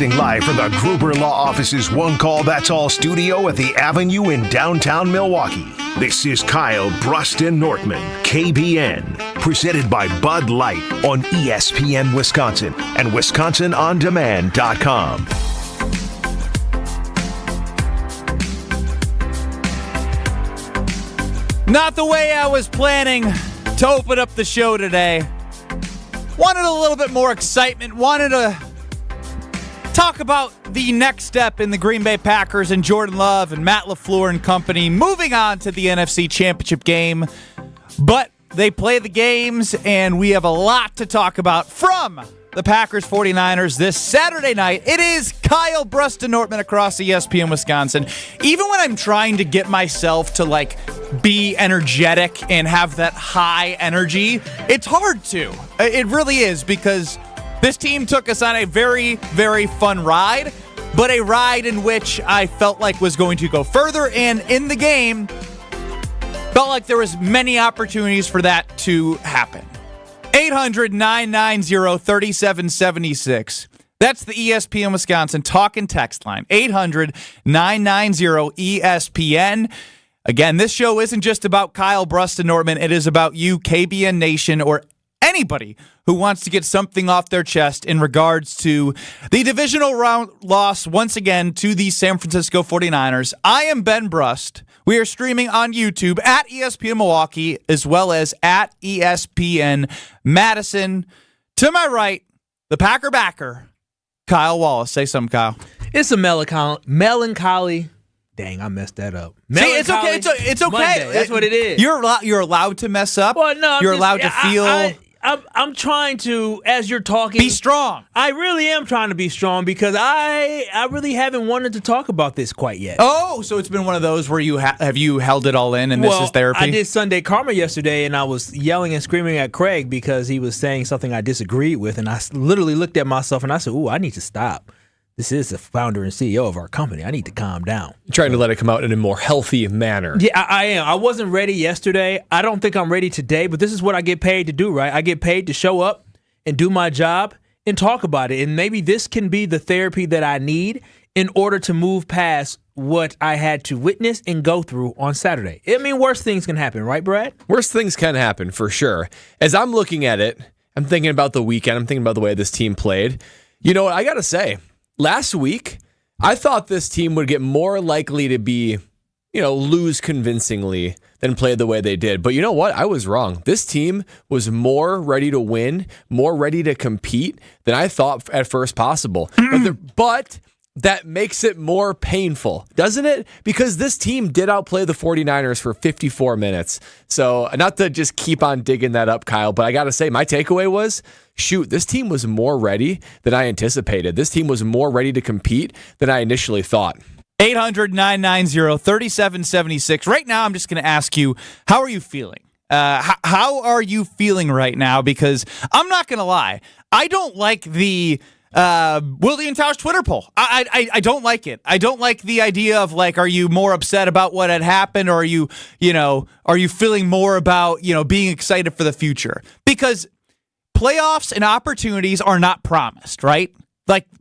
Broadcasting live from the Gruber Law Office's One Call That's All studio at the Avenue in downtown Milwaukee. This is Kyle Bruston Nortman, KBN, presented by Bud Light on ESPN Wisconsin and WisconsinOnDemand.com. Not the way I was planning to open up the show today. Wanted a little bit more excitement. Wanted to talk about the next step in the Green Bay Packers and Jordan Love and Matt LaFleur and company moving on to the NFC Championship game. But they play the games, and we have a lot to talk about from the Packers 49ers this Saturday night. It is Kyle Bruston Nortman across ESPN Wisconsin. Even when I'm trying to get myself to be energetic and have that high energy, it's hard to. It really is, because this team took us on a very, very fun ride, but a ride in which I felt like was going to go further, and in the game, felt like there was many opportunities for that to happen. 800-990-3776. That's the ESPN Wisconsin talk and text line. 800-990-ESPN. Again, this show isn't just about Kyle Bruston Nortman. It is about you, KBN Nation, or anybody who wants to get something off their chest in regards to the divisional round loss once again to the San Francisco 49ers. I am Ben Brust. We are streaming on YouTube at ESPN Milwaukee as well as at ESPN Madison. To my right, the Packer backer, Kyle Wallace. Say something, Kyle. It's a melancholy. Dang, I messed that up. See, it's okay. It's okay. Monday. That's what it is. You're allowed to mess up. Well, no, you're allowed to feel. I'm trying to, as you're talking, be strong. I really am trying to be strong, because I really haven't wanted to talk about this quite yet. Oh, so it's been one of those where you have you held it all in, and this is therapy? I did Sunday Karma yesterday, and I was yelling and screaming at Craig because he was saying something I disagreed with, and I literally looked at myself and I said, "Ooh, I need to stop. This is the founder and CEO of our company. I need to calm down." Trying to let it come out in a more healthy manner. Yeah, I am. I wasn't ready yesterday. I don't think I'm ready today, but this is what I get paid to do, right? I get paid to show up and do my job and talk about it. And maybe this can be the therapy that I need in order to move past what I had to witness and go through on Saturday. I mean, worse things can happen, right, Brad? Worse things can happen, for sure. As I'm looking at it, I'm thinking about the weekend. I'm thinking about the way this team played. You know what? I got to say, last week, I thought this team would get more likely to be, lose convincingly than play the way they did. But you know what? I was wrong. This team was more ready to win, more ready to compete than I thought at first possible. But that makes it more painful, doesn't it? Because this team did outplay the 49ers for 54 minutes. So not to just keep on digging that up, Kyle, but I got to say, my takeaway was, shoot, this team was more ready than I anticipated. This team was more ready to compete than I initially thought. 800-990-3776. Right now, I'm just going to ask you, how are you feeling? How are you feeling right now? Because I'm not going to lie, I don't like the Wilde and Towers Twitter poll. I don't like it. I don't like the idea of are you more upset about what had happened, or are you feeling more about, being excited for the future? Because playoffs and opportunities are not promised, right?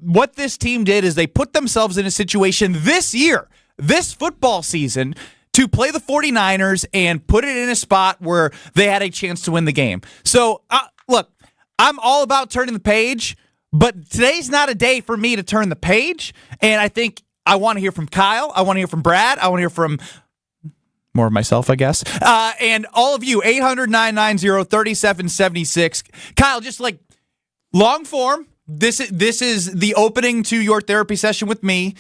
What this team did is they put themselves in a situation this year, this football season, to play the 49ers and put it in a spot where they had a chance to win the game. So, look, I'm all about turning the page, but today's not a day for me to turn the page, and I think I want to hear from Kyle. I want to hear from Brad. I want to hear from more of myself, I guess. And all of you, 800-990-3776. Kyle, just long form, this is the opening to your therapy session with me.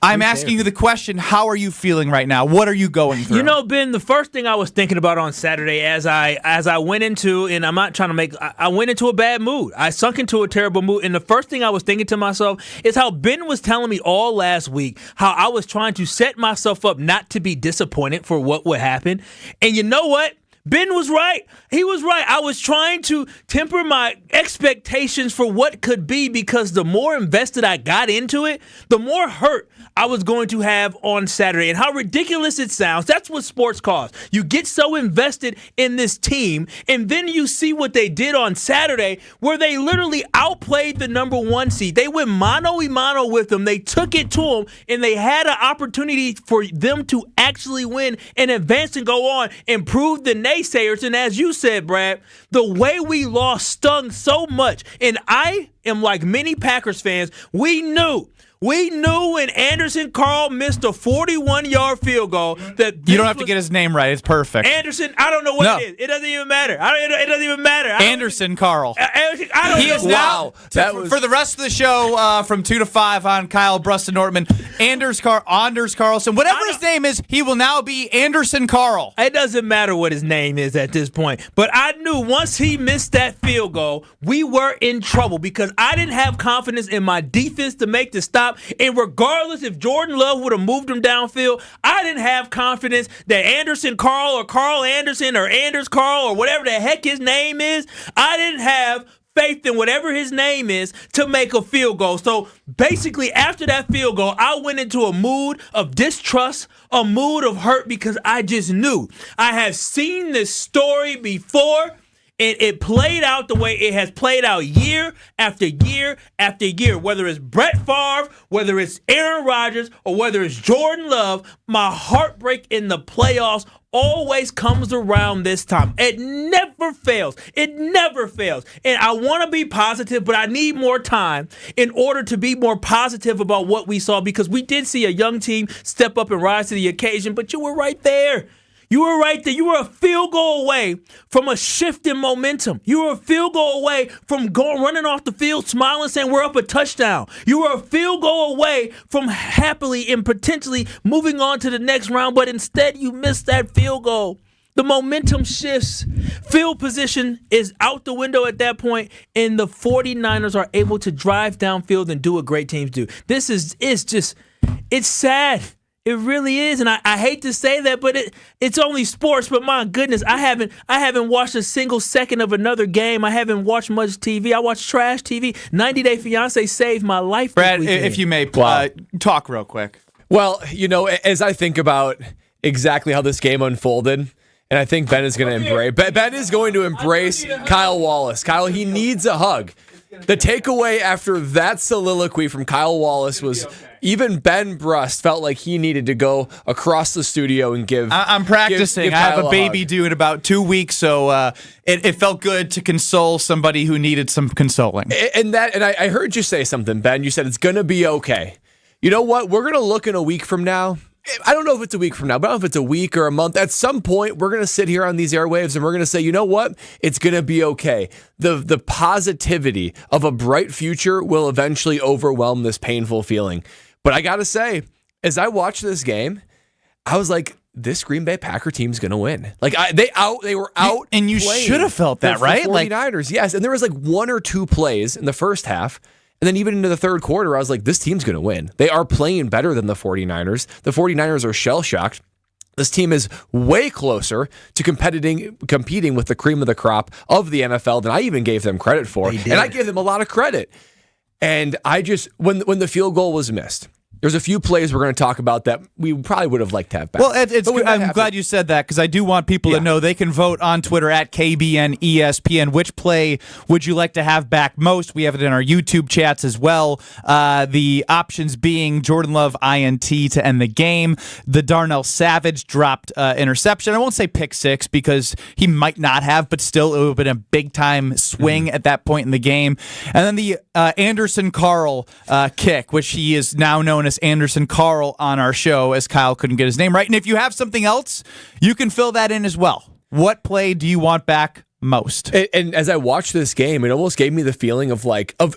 I'm asking you the question, how are you feeling right now? What are you going through? Ben, the first thing I was thinking about on Saturday as I went into, and I'm not trying to I went into a bad mood. I sunk into a terrible mood, and the first thing I was thinking to myself is how Ben was telling me all last week how I was trying to set myself up not to be disappointed for what would happen. And you know what? Ben was right. He was right. I was trying to temper my expectations for what could be because the more invested I got into it, the more hurt I was going to have on Saturday. And how ridiculous it sounds, that's what sports cause. You get so invested in this team, and then you see what they did on Saturday where they literally outplayed the number 1 seed. They went mano-a-mano with them. They took it to them, and they had an opportunity for them to actually win and advance and go on and prove the naysayers. And as you said, Brad, the way we lost stung so much. And I am like many Packers fans. We knew when Anderson Carl missed a 41-yard field goal that you don't have to get his name right. It's perfect. Anderson, I don't know what it is. It doesn't even matter. It doesn't even matter. Anderson Carl. I don't He know. is now, for the rest of the show, from 2 to 5 on Kyle Bruston Nortman, Anders Carlson. Whatever his name is, he will now be Anderson Carl. It doesn't matter what his name is at this point. But I knew once he missed that field goal, we were in trouble because I didn't have confidence in my defense to make the stop. And regardless if Jordan Love would have moved him downfield, I didn't have confidence that Anderson Carl or Carl Anderson or Anders Carl or whatever the heck his name is, I didn't have faith in whatever his name is to make a field goal. So basically after that field goal, I went into a mood of distrust, a mood of hurt because I just knew. I have seen this story before. And it played out the way it has played out year after year after year. Whether it's Brett Favre, whether it's Aaron Rodgers, or whether it's Jordan Love, my heartbreak in the playoffs always comes around this time. It never fails. It never fails. And I want to be positive, but I need more time in order to be more positive about what we saw because we did see a young team step up and rise to the occasion, but you were right there. You were right there. You were a field goal away from a shift in momentum. You were a field goal away from running off the field, smiling, saying we're up a touchdown. You were a field goal away from happily and potentially moving on to the next round, but instead you missed that field goal. The momentum shifts. Field position is out the window at that point, and the 49ers are able to drive downfield and do what great teams do. It's sad. It really is, and I hate to say that, but it's only sports. But my goodness, I haven't watched a single second of another game. I haven't watched much TV. I watch trash TV. 90 Day Fiancé saved my life. Brad, if you may, talk real quick. Well, as I think about exactly how this game unfolded, and I think Ben is going to embrace Kyle Wallace. Kyle, he needs a hug. The takeaway after that soliloquy from Kyle Wallace was even Ben Brust felt like he needed to go across the studio and give. I'm practicing. Give I have Kyle a baby due in about 2 weeks, so it felt good to console somebody who needed some consoling. And I heard you say something, Ben. You said it's going to be okay. You know what? We're going to look in a week from now. I don't know if it's a week from now, but I don't know if it's a week or a month. At some point, we're going to sit here on these airwaves and we're going to say, you know what? It's going to be okay. The positivity of a bright future will eventually overwhelm this painful feeling. But I got to say, as I watched this game, I was like, this Green Bay Packer team's going to win. Like they were out. And you should have felt that, right? 49ers, yes. And there was like 1 or 2 plays in the first half. And then even into the third quarter, I was like, this team's going to win. They are playing better than the 49ers. The 49ers are shell-shocked. This team is way closer to competing with the cream of the crop of the NFL than I even gave them credit for. And I gave them a lot of credit. And I just, when the field goal was missed, there's a few plays we're going to talk about that we probably would have liked to have back. Well, I'm glad you said that because I do want people to know they can vote on Twitter at KBN ESPN. Which play would you like to have back most? We have it in our YouTube chats as well. The options being Jordan Love INT to end the game. The Darnell Savage dropped interception. I won't say pick six because he might not have, but still it would have been a big-time swing at that point in the game. And then the Anderson Carl kick, which he is now known as Anderson Carl on our show, as Kyle couldn't get his name right. And if you have something else, you can fill that in as well. What play do you want back most? And as I watched this game, it almost gave me the feeling of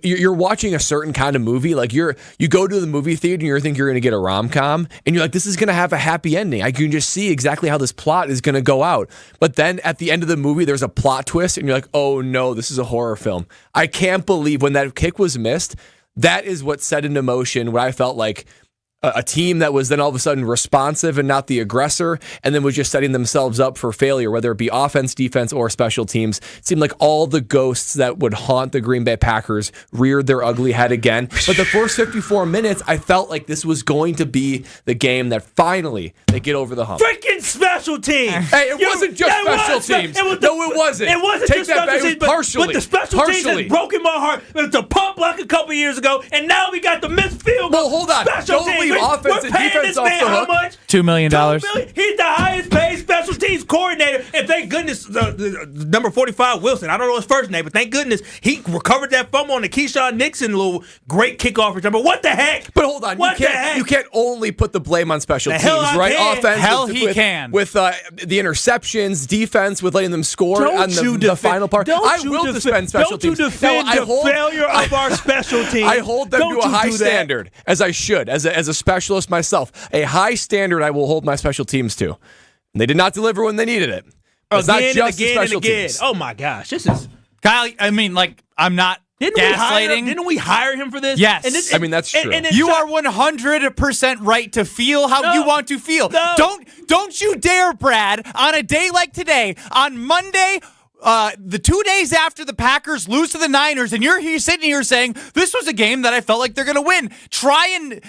you're watching a certain kind of movie. Like you go to the movie theater and you think you're going to get a rom-com, and you're like, this is going to have a happy ending. I can just see exactly how this plot is going to go out. But then at the end of the movie, there's a plot twist, and you're like, oh no, this is a horror film. I can't believe when that kick was missed. That is what set into motion what I felt like a team that was then all of a sudden responsive and not the aggressor, and then was just setting themselves up for failure, whether it be offense, defense, or special teams. It seemed like all the ghosts that would haunt the Green Bay Packers reared their ugly head again. But the first 54 minutes, I felt like this was going to be the game that finally they get over the hump. Freaking special teams! Hey, it wasn't just special teams. It wasn't. It wasn't Take just that special back. teams, It was partially. but the special teams has broken my heart. It was the punt block a couple years ago, and now we got the missed field goal. Well, hold on. Special Don't teams. leave offense and defense off the hook. How much? $2 million. $2 million. He's the highest paid special teams coordinator, and thank goodness the number 45 Wilson. I don't know his first name, but thank goodness he recovered that fumble on the Keyshawn Nixon little great kickoff return. But what the heck? But hold on, you can't only put the blame on special teams, right? Offense, with the interceptions, defense with letting them score on the final part. I will defend special teams. Don't you defend the failure of our special teams. I hold them to a high standard, as I should, as a specialist myself. A high standard I will hold my special teams to. And they did not deliver when they needed it. It's not just the special teams. Oh my gosh, this is Kyle, I mean, like, I'm not gaslighting. Didn't we hire him for this? Yes. That's true. You are 100% right to feel how you want to feel. No. Don't you dare, Brad, on a day like today, on Monday, the 2 days after the Packers lose to the Niners, and you're here sitting here saying this was a game that I felt like they're going to win. Try and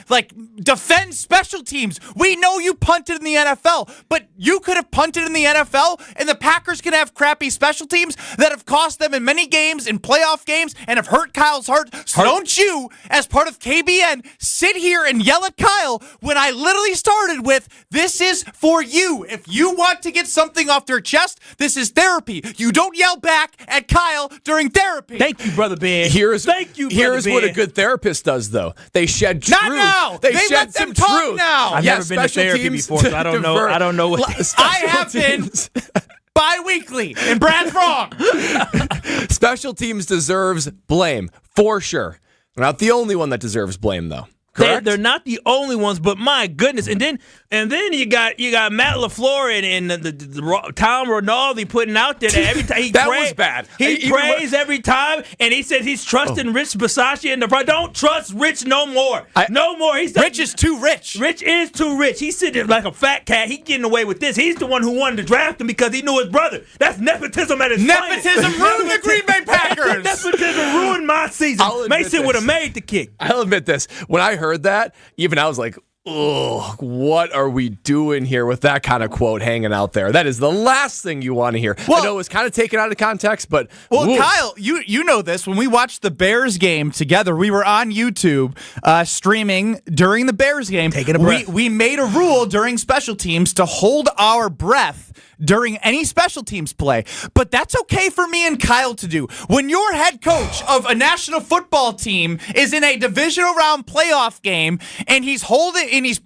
defend special teams. We know you punted in the NFL, but you could have punted in the NFL, and the Packers can have crappy special teams that have cost them in many games, in playoff games, and have hurt Kyle's heart. So don't you, as part of KBN, sit here and yell at Kyle when I literally started with, this is for you. If you want to get something off their chest, this is therapy. You don't yell back at Kyle during therapy. Thank you, Brother Ben. Here's what a good therapist does, though. They shed truth. Not now. They shed let some them talk truth. now. I've never been to therapy before, so I don't know. I don't know what. I have been bi-weekly, and Brad's wrong. Special teams deserves blame, for sure. They're not the only one that deserves blame, though. They're not the only ones, but my goodness. And then you got Matt LaFleur and the Tom Rinaldi putting out there that every time that was bad. He prays every time, and he said he's trusting Rich Bisaccia in the front. Don't trust Rich no more. No more. He said, Rich is too rich. Rich is too rich. He's sitting there like a fat cat. He's getting away with this. He's the one who wanted to draft him because he knew his brother. That's nepotism at its finest. Nepotism ruined the Green Bay Packers. Nepotism ruined my season. Mason would have made the kick. I'll admit this. When I heard that, even I was like, ugh, what are we doing here with that kind of quote hanging out there? That is the last thing you want to hear. I know it was kind of taken out of context, but Kyle, you know this. When we watched the Bears game together, we were on YouTube streaming during the Bears game. Taking a breath. We made a rule during special teams to hold our breath during any special teams play. But that's okay for me and Kyle to do. When your head coach of a national football team is in a divisional round playoff game and he's not holding his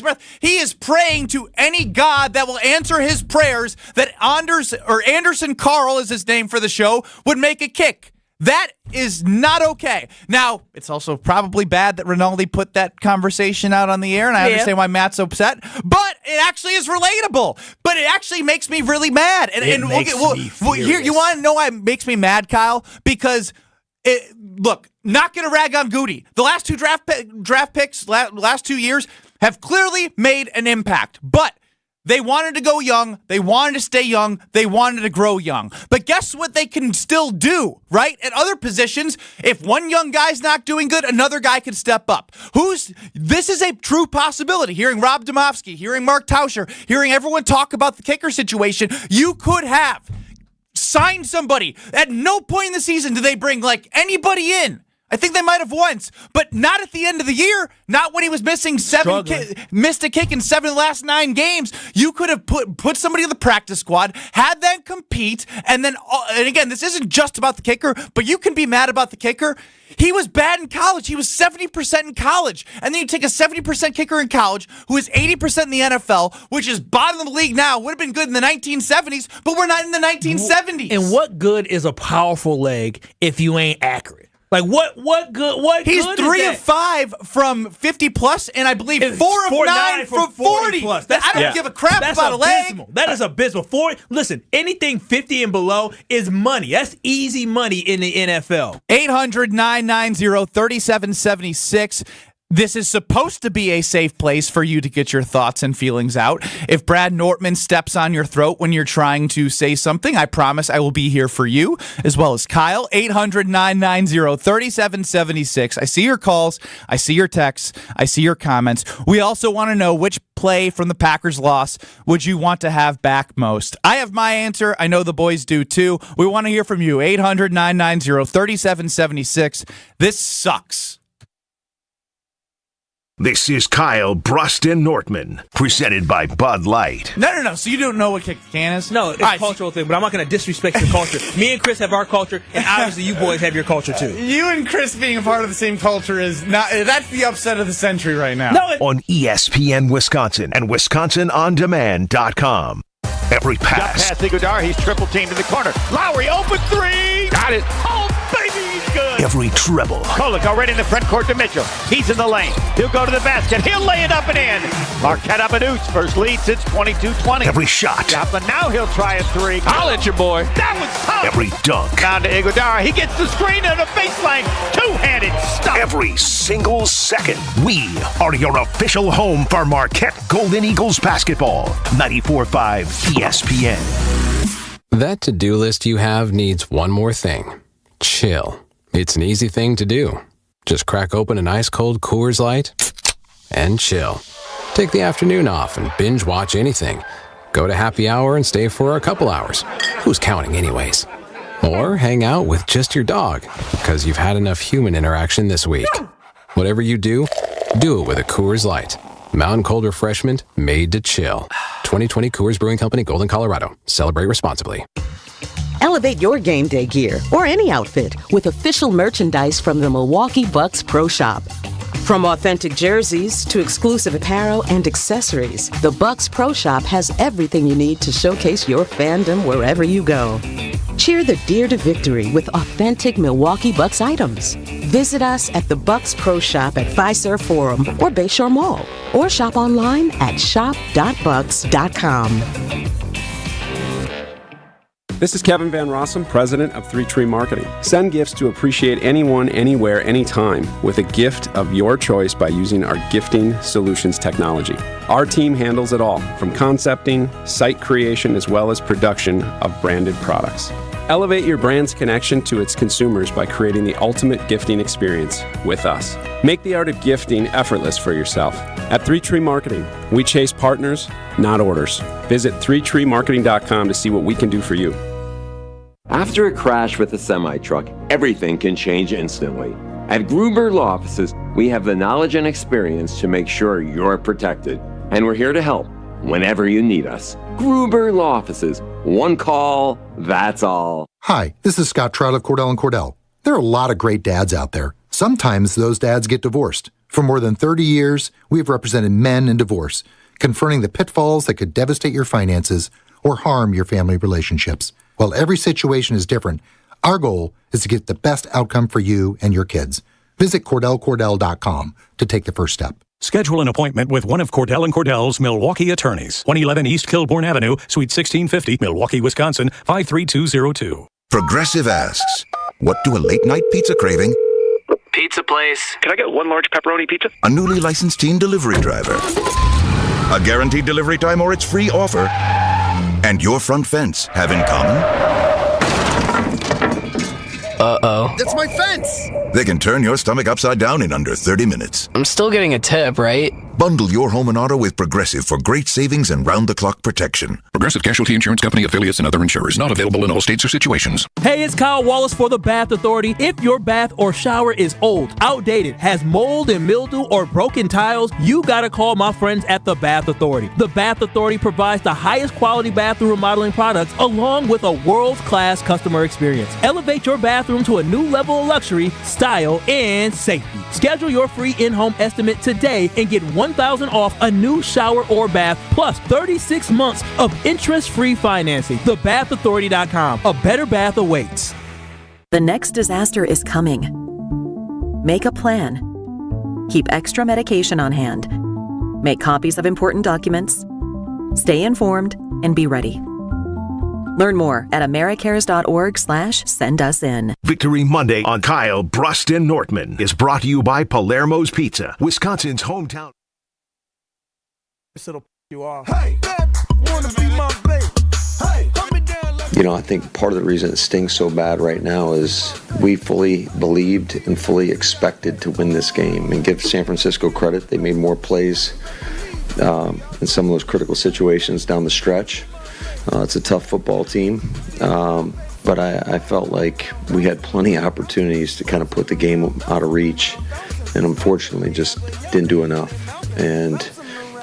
breath, he is praying to any God that will answer his prayers that Anderson Carl is his name for the show would make a kick. That is not okay. Now, it's also probably bad that Rinaldi put that conversation out on the air, and I understand why Matt's upset, but it actually is relatable. But it actually makes me really mad. And here, you want to know why it makes me mad, Kyle? Because, look, not going to rag on Goody. The last two draft picks, last 2 years, have clearly made an impact. But they wanted to go young. They wanted to stay young. They wanted to grow young. But guess what they can still do, right? At other positions, if one young guy's not doing good, another guy could step up. This is a true possibility. Hearing Rob Domofsky, hearing Mark Tauscher, hearing everyone talk about the kicker situation, you could have signed somebody. At no point in the season did they bring anybody in. I think they might have once, but not at the end of the year. Not when he was missing missed a kick in 7 of the last 9 games. You could have put somebody in the practice squad, had them compete, and again, this isn't just about the kicker, but you can be mad about the kicker. He was bad in college. He was 70% in college. And then you take a 70% kicker in college who is 80% in the NFL, which is bottom of the league now, would have been good in the 1970s, but we're not in the 1970s. And what good is a powerful leg if you ain't accurate? What good? He's good 3 of 5 from 50 plus, and I believe 4 of 9 from 40 plus. I don't give a crap about abysmal. a leg. That is abysmal. Listen, anything 50 and below is money. That's easy money in the NFL. 800-990-3776. This is supposed to be a safe place for you to get your thoughts and feelings out. If Brad Nortman steps on your throat when you're trying to say something, I promise I will be here for you, as well as Kyle. 800-990-3776. I see your calls. I see your texts. I see your comments. We also want to know which play from the Packers loss would you want to have back most. I have my answer. I know the boys do too. We want to hear from you. 800-990-3776. This sucks. This is Kyle Bruston Nortman, presented by Bud Light. No. So you don't know what kick the can is? No, it's a cultural thing, but I'm not going to disrespect your culture. Me and Chris have our culture, and obviously you boys have your culture too. You and Chris being a part of the same culture is not. That's the upset of the century right now. No, On ESPN Wisconsin and WisconsinOnDemand.com. Every pass. Pass Iguodala, he's triple teamed in the corner. Lowry, open three. Got it. Oh, baby, he's good. Every treble. Kolek already in the front court to Mitchell. He's in the lane. He'll go to the basket. He'll lay it up and in. Marquette Abadouche, first lead since 22-20. Every shot. Yeah, but now he'll try a three. I'll let your boy. That was tough. Every dunk. Down to Iguodala. He gets the screen on the baseline. Two-handed stuff. Every single second. We are your official home for Marquette Golden Eagles basketball. 94.5 ESPN. That to-do list you have needs one more thing. Chill. It's an easy thing to do. Just crack open an ice-cold Coors Light and chill. Take the afternoon off and binge watch anything. Go to happy hour and stay for a couple hours. Who's counting anyways? Or hang out with just your dog, because you've had enough human interaction this week. Whatever you do it with a Coors Light. Mountain cold refreshment made to chill. 2020 Coors Brewing Company, Golden, Colorado. Celebrate responsibly. Elevate your game day gear or any outfit with official merchandise from the Milwaukee Bucks Pro Shop. From authentic jerseys to exclusive apparel and accessories, the Bucks Pro Shop has everything you need to showcase your fandom wherever you go. Cheer the deer to victory with authentic Milwaukee Bucks items. Visit us at the Bucks Pro Shop at Fiserv Forum or Bayshore Mall, or shop online at shop.bucks.com. This is Kevin Van Rossum, president of Three Tree Marketing. Send gifts to appreciate anyone, anywhere, anytime with a gift of your choice by using our gifting solutions technology. Our team handles it all, from concepting, site creation, as well as production of branded products. Elevate your brand's connection to its consumers by creating the ultimate gifting experience with us. Make the art of gifting effortless for yourself. At Three Tree Marketing, we chase partners, not orders. Visit threetreemarketing.com to see what we can do for you. After a crash with a semi-truck, everything can change instantly. At Gruber Law Offices, we have the knowledge and experience to make sure you're protected. And we're here to help whenever you need us. Gruber Law Offices. One call, that's all. Hi, this is Scott Trout of Cordell & Cordell. There are a lot of great dads out there. Sometimes those dads get divorced. For more than 30 years, we have represented men in divorce, confronting the pitfalls that could devastate your finances or harm your family relationships. While every situation is different, our goal is to get the best outcome for you and your kids. Visit CordellCordell.com to take the first step. Schedule an appointment with one of Cordell & Cordell's Milwaukee attorneys. 111 East Kilbourne Avenue, Suite 1650, Milwaukee, Wisconsin, 53202. Progressive asks, what do a late-night pizza craving, Pizza place. Can I get one large pepperoni pizza? a newly licensed teen delivery driver, a guaranteed delivery time or its free offer, and your front fence have in common? Uh-oh. That's my fence! They can turn your stomach upside down in under 30 minutes. I'm still getting a tip, right? Bundle your home and auto with Progressive for great savings and round-the-clock protection. Progressive Casualty Insurance Company, affiliates, and other insurers. Not available in all states or situations. Hey, it's Kyle Wallace for the Bath Authority. If your bath or shower is old, outdated, has mold and mildew, or broken tiles, you gotta call my friends at the Bath Authority. The Bath Authority provides the highest quality bathroom remodeling products along with a world-class customer experience. Elevate your bathroom to a new level of luxury, style, and safety. Schedule your free in-home estimate today and get $1,000 off a new shower or bath, plus 36 months of interest-free financing. TheBathAuthority.com. A better bath awaits. The next disaster is coming. Make a plan. Keep extra medication on hand. Make copies of important documents. Stay informed and be ready. Learn more at americares.org/sendusin. Victory Monday on Kyle, Brust, and Nortman is brought to you by Palermo's Pizza, Wisconsin's hometown. It'll you off. Hey, wanna be my baby. Hey, You know, I think part of the reason it stings so bad right now is we fully believed and fully expected to win this game. And give San Francisco credit, they made more plays in some of those critical situations down the stretch. It's a tough football team, but I felt like we had plenty of opportunities to kind of put the game out of reach, and unfortunately just didn't do enough. And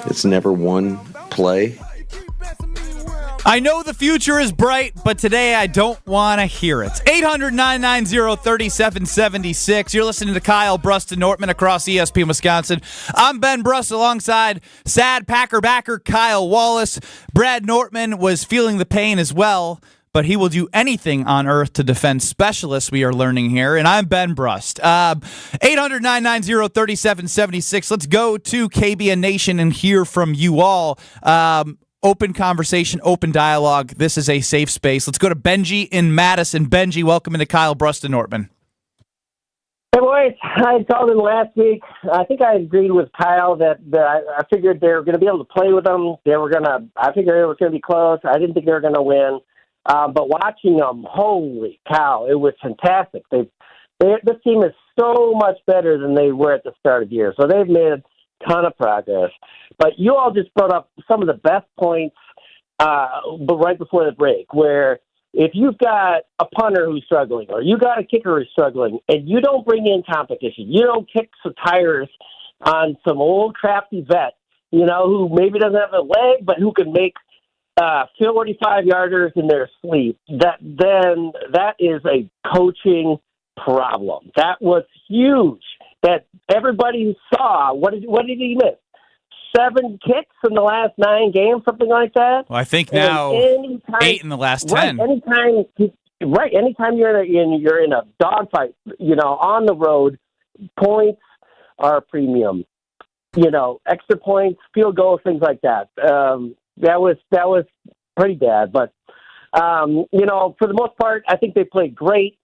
it's never one play. I know the future is bright, but today I don't want to hear it. 800-990-3776. You're listening to Kyle, Brust, and Nortman across ESPN Wisconsin. I'm Ben Brust alongside sad Packer backer Kyle Wallace. Brad Nortman was feeling the pain as well, but he will do anything on earth to defend specialists, we are learning here. And I'm Ben Brust. 800-990-3776. Let's go to KBN Nation and hear from you all. Open conversation, open dialogue. This is a safe space. Let's go to Benji in Madison. Benji, welcome into Kyle, Brust, and Nortman. Hey, boys. I called in last week. I think I agreed with Kyle that I figured they were going to be able to play with them. I figured it was going to be close. I didn't think they were going to win. But watching them, holy cow, it was fantastic. This team is so much better than they were at the start of the year. So they've made a ton of progress. But you all just brought up some of the best points but right before the break, where if you've got a punter who's struggling or you got a kicker who's struggling and you don't bring in competition, you don't kick some tires on some old crafty vet, who maybe doesn't have a leg but who can make 45-yarders in their sleep, then that is a coaching problem. That was huge. That everybody saw. What did he miss? 7 kicks in the last 9 games, something like that. Well, I think now 8 in the last 10. Anytime you're in a dogfight, on the road, points are a premium. Extra points, field goals, things like that. That was pretty bad, but for the most part, I think they played great.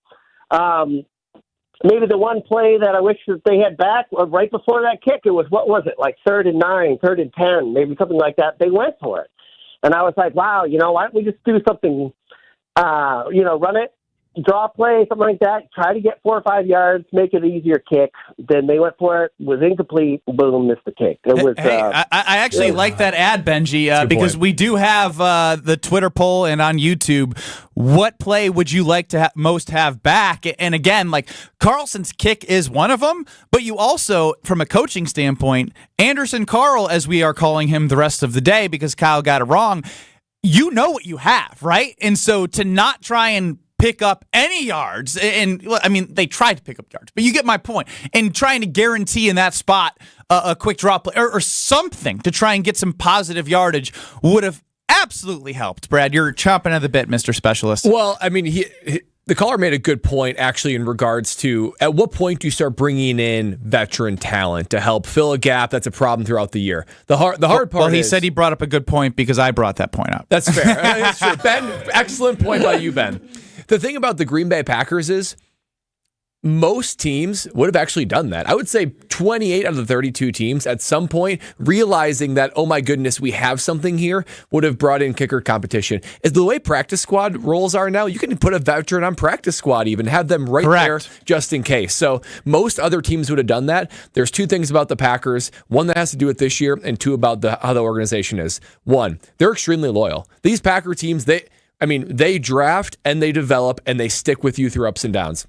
Maybe the one play that I wish that they had back right before that kick, it was, what was it, like 3rd and 9, 3rd and 10, maybe something like that. They went for it. And I was like, wow, why don't we just do something, run it, draw play, something like that, try to get 4 or 5 yards, make it an easier kick. Then they went for it, was incomplete, boom, missed the kick. It was. I actually like that ad, Benji, because we do have the Twitter poll and on YouTube. What play would you like to most have back? And again, like Carlson's kick is one of them, but you also, from a coaching standpoint, Anderson Carl, as we are calling him the rest of the day because Kyle got it wrong, you know what you have, right? And so to not try and pick up any yards, and I mean, they tried to pick up yards, but you get my point. And trying to guarantee in that spot a quick drop play or something to try and get some positive yardage would have absolutely helped. Brad, you're chomping at the bit, Mr. Specialist. Well, I mean, the caller made a good point, actually, in regards to at what point do you start bringing in veteran talent to help fill a gap that's a problem throughout the year? The hard part Well, he said he brought up a good point because I brought that point up. That's fair. That's true. Ben, excellent point by you, Ben. The thing about the Green Bay Packers is most teams would have actually done that. I would say 28 out of the 32 teams at some point realizing that, oh my goodness, we have something here, would have brought in kicker competition. Is the way practice squad roles are now, you can put a veteran on practice squad even, have them right there just in case. So most other teams would have done that. There's 2 things about the Packers. One that has to do with this year and 2 about how the organization is. 1, they're extremely loyal. These Packer teams, they draft and they develop and they stick with you through ups and downs.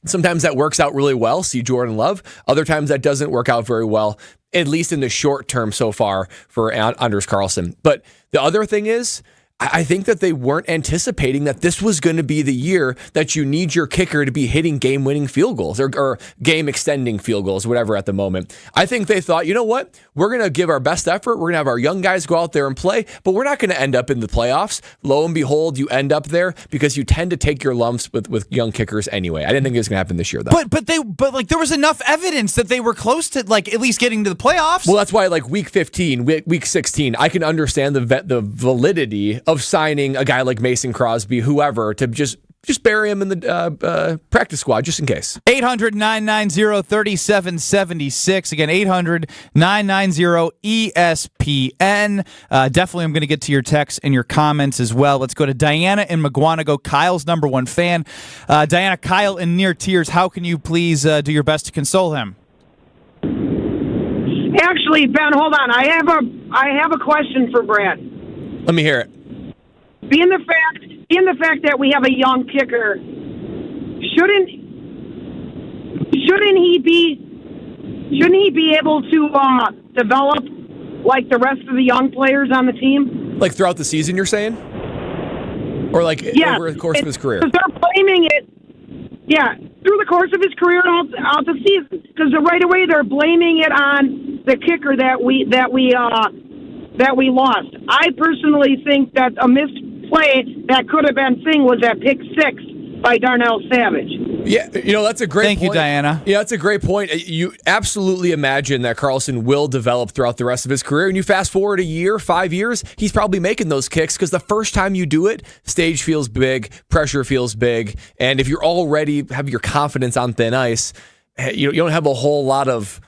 Sometimes that works out really well. See Jordan Love. Other times that doesn't work out very well, at least in the short term so far for Anders Carlson. But the other thing is, I think that they weren't anticipating that this was going to be the year that you need your kicker to be hitting game-winning field goals or game-extending field goals, whatever at the moment. I think they thought, you know what? We're going to give our best effort. We're going to have our young guys go out there and play, but we're not going to end up in the playoffs. Lo and behold, you end up there because you tend to take your lumps with young kickers anyway. I didn't think it was going to happen this year, though. But there was enough evidence that they were close to at least getting to the playoffs. Well, that's why week 15, week 16, I can understand the validity of signing a guy like Mason Crosby, whoever, to just bury him in the practice squad just in case. 800-990-3776. Again, 800-990-ESPN. Definitely I'm going to get to your texts and your comments as well. Let's go to Diana in Mugwanago, Kyle's number one fan. Diana, Kyle in near tears. How can you please do your best to console him? Actually, Ben, hold on. I have a question for Brad. Let me hear it. Being the fact that we have a young kicker, shouldn't he be able to develop like the rest of the young players on the team? Like throughout the season, you're saying? Or like over the course of his career? Because they're blaming it, through the course of his career and out the season. Because right away they're blaming it on the kicker that we lost. I personally think that a missed play that could have been seen was that pick 6 by Darnell Savage. Yeah, that's a great point. Thank you, Diana. Yeah, that's a great point. You absolutely imagine that Carlson will develop throughout the rest of his career. And you fast forward a year, 5 years, he's probably making those kicks because the first time you do it, stage feels big, pressure feels big. And if you're already have your confidence on thin ice, you don't have a whole lot of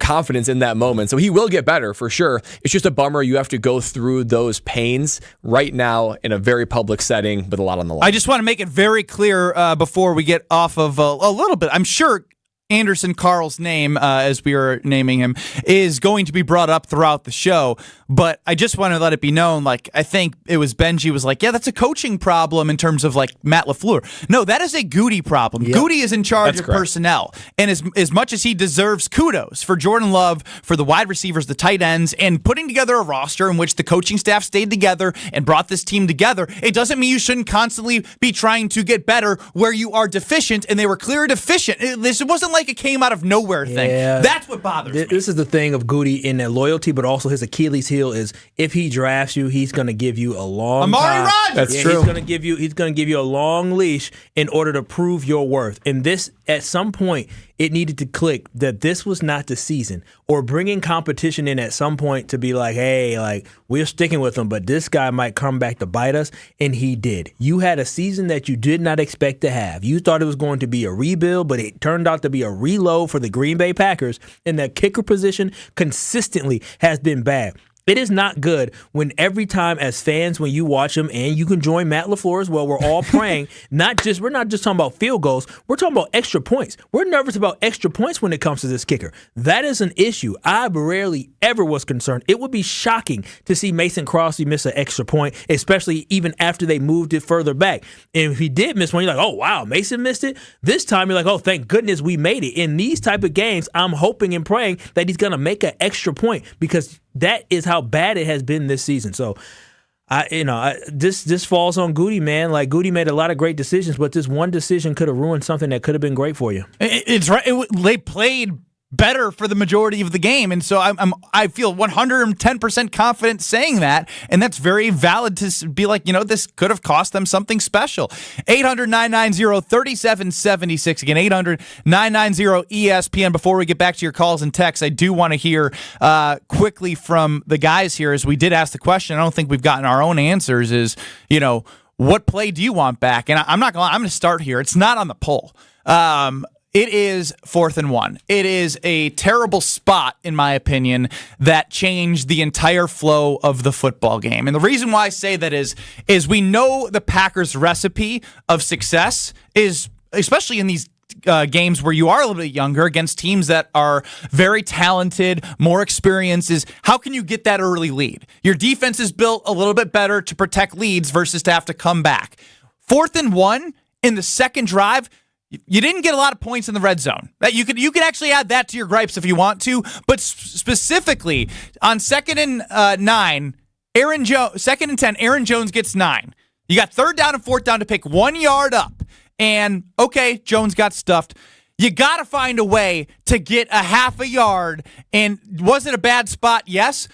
confidence in that moment. So he will get better for sure. It's just a bummer you have to go through those pains right now in a very public setting with a lot on the line. I just want to make it very clear before we get off of a little bit. I'm sure Anderson Carl's name, as we are naming him, is going to be brought up throughout the show. But I just want to let it be known, I think it was Benji was like, yeah, that's a coaching problem in terms of Matt LaFleur. No, that is a Goody problem. Yep. Goody is in charge of personnel. And as much as he deserves kudos for Jordan Love, for the wide receivers, the tight ends, and putting together a roster in which the coaching staff stayed together and brought this team together, it doesn't mean you shouldn't constantly be trying to get better where you are deficient, and they were clearly deficient. This wasn't like it came out of nowhere thing. Yeah. That's what bothers me. This is the thing of Goody in their loyalty, but also his Achilles heel is if he drafts you, he's going to give you a long Amari Rodgers. That's true. He's going to give you a long leash in order to prove your worth. And this, at some point, it needed to click that this was not the season, or bringing competition in at some point to be like, hey, we're sticking with him, but this guy might come back to bite us, and he did. You had a season that you did not expect to have. You thought it was going to be a rebuild, but it turned out to be a reload for the Green Bay Packers, and that kicker position consistently has been bad. It is not good when every time as fans, when you watch them, and you can join Matt LaFleur as well, we're all praying, we're not just talking about field goals, we're talking about extra points. We're nervous about extra points when it comes to this kicker. That is an issue. I rarely ever was concerned. It would be shocking to see Mason Crosby miss an extra point, especially even after they moved it further back. And if he did miss one, you're like, oh, wow, Mason missed it? This time you're like, oh, thank goodness we made it. In these type of games, I'm hoping and praying that he's going to make an extra point, because that is how bad it has been this season. So, this falls on Goody, man. Goody made a lot of great decisions, but this one decision could have ruined something that could have been great for you. It's right. They played better for the majority of the game, and so I feel 110% confident saying that, and that's very valid to be like, this could have cost them something special. 800-990-3776. Again, 800-990-ESPN. Before we get back to your calls and texts, I do want to hear quickly from the guys here, as we did ask the question. I don't think we've gotten our own answers. Is what play do you want back? And I'm going to start here. It's not on the poll. It is 4th and 1. It is a terrible spot, in my opinion, that changed the entire flow of the football game. And the reason why I say that is we know the Packers' recipe of success is, especially in these games where you are a little bit younger against teams that are very talented, more experiences, how can you get that early lead? Your defense is built a little bit better to protect leads versus to have to come back. 4th and 1 in the second drive, you didn't get a lot of points in the red zone. You could actually add that to your gripes if you want to, but specifically on 2nd and 9, 2nd and 10, Aaron Jones gets 9. You got 3rd down and 4th down to pick 1 yard up, and okay, Jones got stuffed. You got to find a way to get a half a yard, and was it a bad spot? Yes.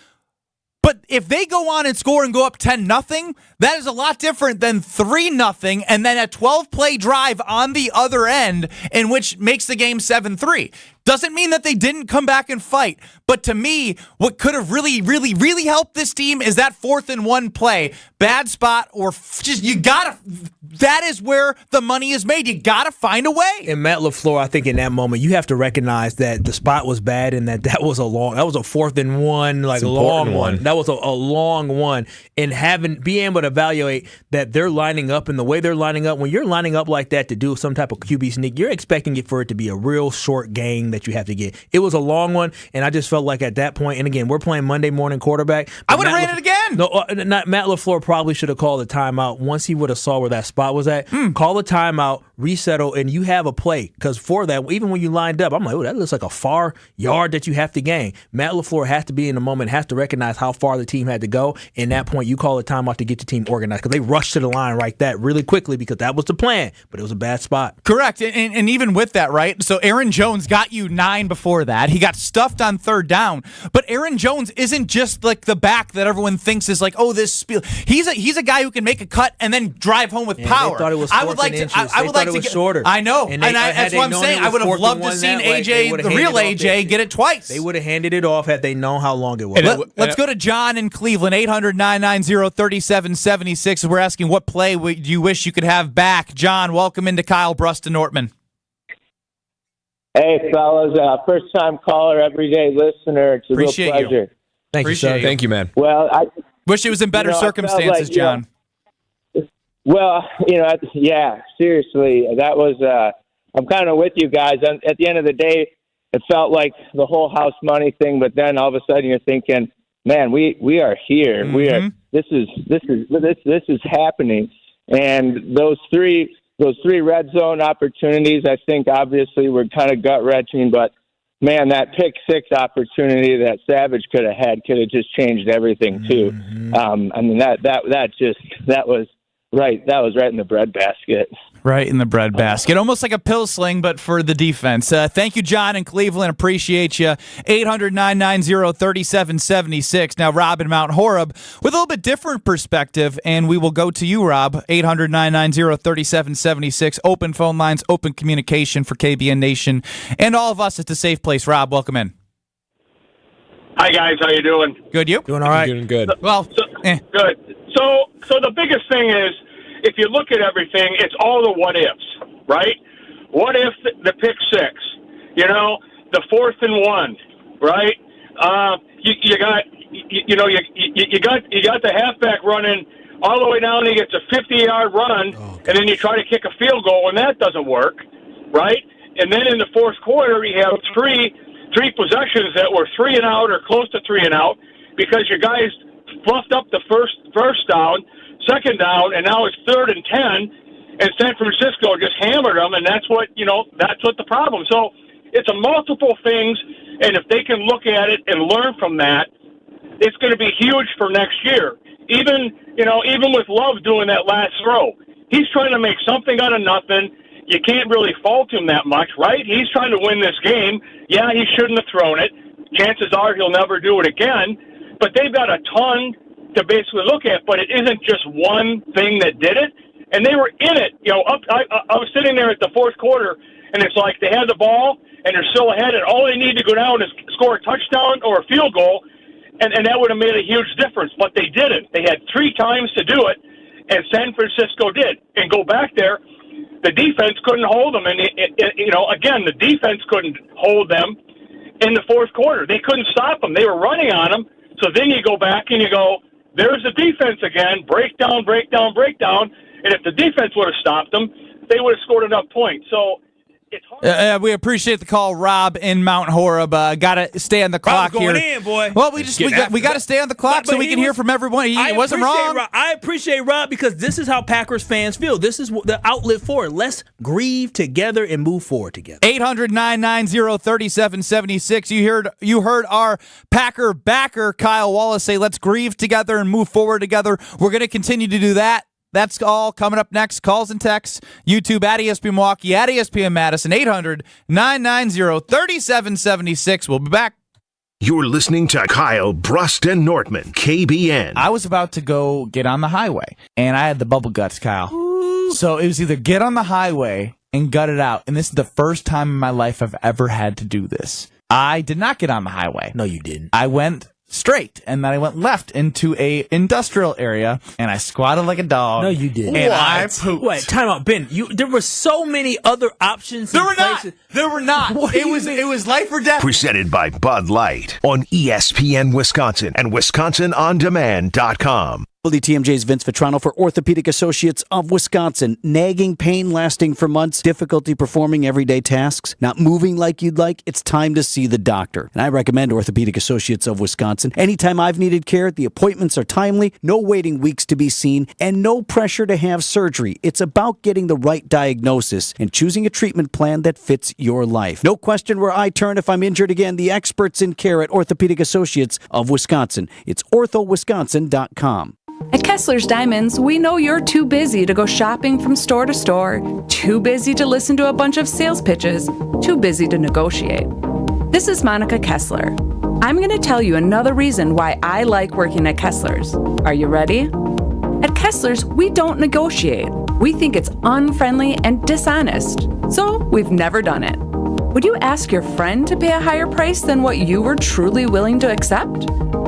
But if they go on and score and go up 10-0, that is a lot different than 3-0 and then a 12-play drive on the other end, in which makes the game 7-3. Doesn't mean that they didn't come back and fight. But to me, what could have really, really, really helped this team is that 4th and 1 play. Bad spot or just that is where the money is made. You got to find a way. And Matt LaFleur, I think in that moment, you have to recognize that the spot was bad and that was a 4th and 1, like a long one. That was a long one. And being able to evaluate that they're lining up and the way they're lining up, when you're lining up like that to do some type of QB sneak, you're expecting it for it to be a real short game that you have to get. It was a long one, and I just felt like at that point, and again, we're playing Monday morning quarterback. I would have ran it again. No, Matt LaFleur probably should have called a timeout once he would have saw where that spot was at. Call a timeout, resettle, and you have a play. Because for that, even when you lined up, I'm like, oh, that looks like a far yard that you have to gain. Matt LaFleur has to be in the moment, has to recognize how far the team had to go. In that point, you call a timeout to get the team organized because they rushed to the line right that really quickly because that was the plan, but it was a bad spot. Correct. And even with that, right? So Aaron Jones got you 9 before that. He got stuffed on 3rd down. But Aaron Jones isn't just like the back that everyone thinks is like, oh, this spiel. He's a guy who can make a cut and then drive home with power. They thought it was I would like to. I would like to get shorter. I know, and that's what I'm saying. I would have loved to seen AJ, the real AJ, get it twice. They would have handed it off had they known how long it was. Let's go to John in Cleveland. 800-990-3776. We're asking what play would you wish you could have back. John, welcome into Kyle Brust Nortman. Hey, fellas. First-time caller, everyday listener. It's a Appreciate real pleasure. Thank you, sir. Thank you, man. Well, I wish it was in better circumstances, John. Yeah, seriously. That was, I'm kind of with you guys. At the end of the day, it felt like the whole house money thing, but then all of a sudden you're thinking, man, we are here. Mm-hmm. We are, this is happening. And those three red zone opportunities, I think obviously were kind of gut wrenching, but man, that pick 6 opportunity that Savage could have just changed everything too. Mm-hmm. I mean, that was right in the breadbasket. Right in the breadbasket. Almost like a pill sling, but for the defense. Thank you, John in Cleveland. Appreciate you. 800-990-3776. Now, Rob in Mount Horeb with a little bit different perspective, and we will go to you, Rob. 800-990-3776. Open phone lines, open communication for KBN Nation, and all of us. It's a safe place. Rob, welcome in. Hi, guys. How you doing? Good, you? Doing all right. Doing good. Good. So the biggest thing is, if you look at everything, it's all the what ifs, right? What if the pick 6? The 4th and 1, right? You got the halfback running all the way down. He gets a 50-yard run, and then you try to kick a field goal, and that doesn't work, right? And then in the 4th quarter, you have three possessions that were 3 and out or close to 3 and out because your guys fluffed up the first down, 2nd down, and now it's 3rd and 10, and San Francisco just hammered them, and that's what the problem. So it's a multiple things, and if they can look at it and learn from that, it's going to be huge for next year. Even with Love doing that last throw, he's trying to make something out of nothing. You can't really fault him that much, right? He's trying to win this game. Yeah, he shouldn't have thrown it. Chances are he'll never do it again, but they've got a ton to basically look at, but it isn't just one thing that did it. And they were in it. I was sitting there at the 4th quarter, and it's like they had the ball, and they're still ahead, and all they need to go down is score a touchdown or a field goal, and that would have made a huge difference. But they didn't. They had 3 times to do it, and San Francisco did. And go back there, the defense couldn't hold them. And, again, the defense couldn't hold them in the 4th quarter. They couldn't stop them. They were running on them. So then you go back and you go, there's the defense again, breakdown. And if the defense would have stopped them, they would have scored enough points. So it's hard. We appreciate the call, Rob in Mount Horeb. Got to stay on the clock going here. In, boy. Well, we got to stay on the clock so we can hear from everyone. He wasn't wrong. I appreciate Rob because this is how Packers fans feel. This is the outlet for it. Let's grieve together and move forward together. 800-990-3776. You heard our Packer backer Kyle Wallace say, "Let's grieve together and move forward together." We're going to continue to do that. That's all coming up next. Calls and texts. YouTube at ESPN Milwaukee, at ESPN Madison. 800-990-3776. We'll be back. You're listening to Kyle Brust and Nortman, KBN. I was about to go get on the highway, and I had the bubble guts, Kyle. So it was either get on the highway and gut it out. And this is the first time in my life I've ever had to do this. I did not get on the highway. No, you didn't. I went straight, and then I went left into a industrial area, and I squatted like a dog. No, you didn't. And I pooped. Wait, time out, Ben. There were so many other options. There were not. There were not. It was life or death. Presented by Bud Light on ESPN Wisconsin and WisconsinOnDemand.com. TMJ's Vince Vitrano for Orthopedic Associates of Wisconsin. Nagging pain lasting for months, difficulty performing everyday tasks, not moving like you'd like, it's time to see the doctor. And I recommend Orthopedic Associates of Wisconsin. Anytime I've needed care, the appointments are timely, no waiting weeks to be seen, and no pressure to have surgery. It's about getting the right diagnosis and choosing a treatment plan that fits your life. No question where I turn if I'm injured again. The experts in care at Orthopedic Associates of Wisconsin. It's orthowisconsin.com. At Kessler's Diamonds, we know you're too busy to go shopping from store to store, too busy to listen to a bunch of sales pitches, too busy to negotiate. This is Monica Kessler. I'm going to tell you another reason why I like working at Kessler's. Are you ready? At Kessler's, we don't negotiate. We think it's unfriendly and dishonest, so we've never done it. Would you ask your friend to pay a higher price than what you were truly willing to accept?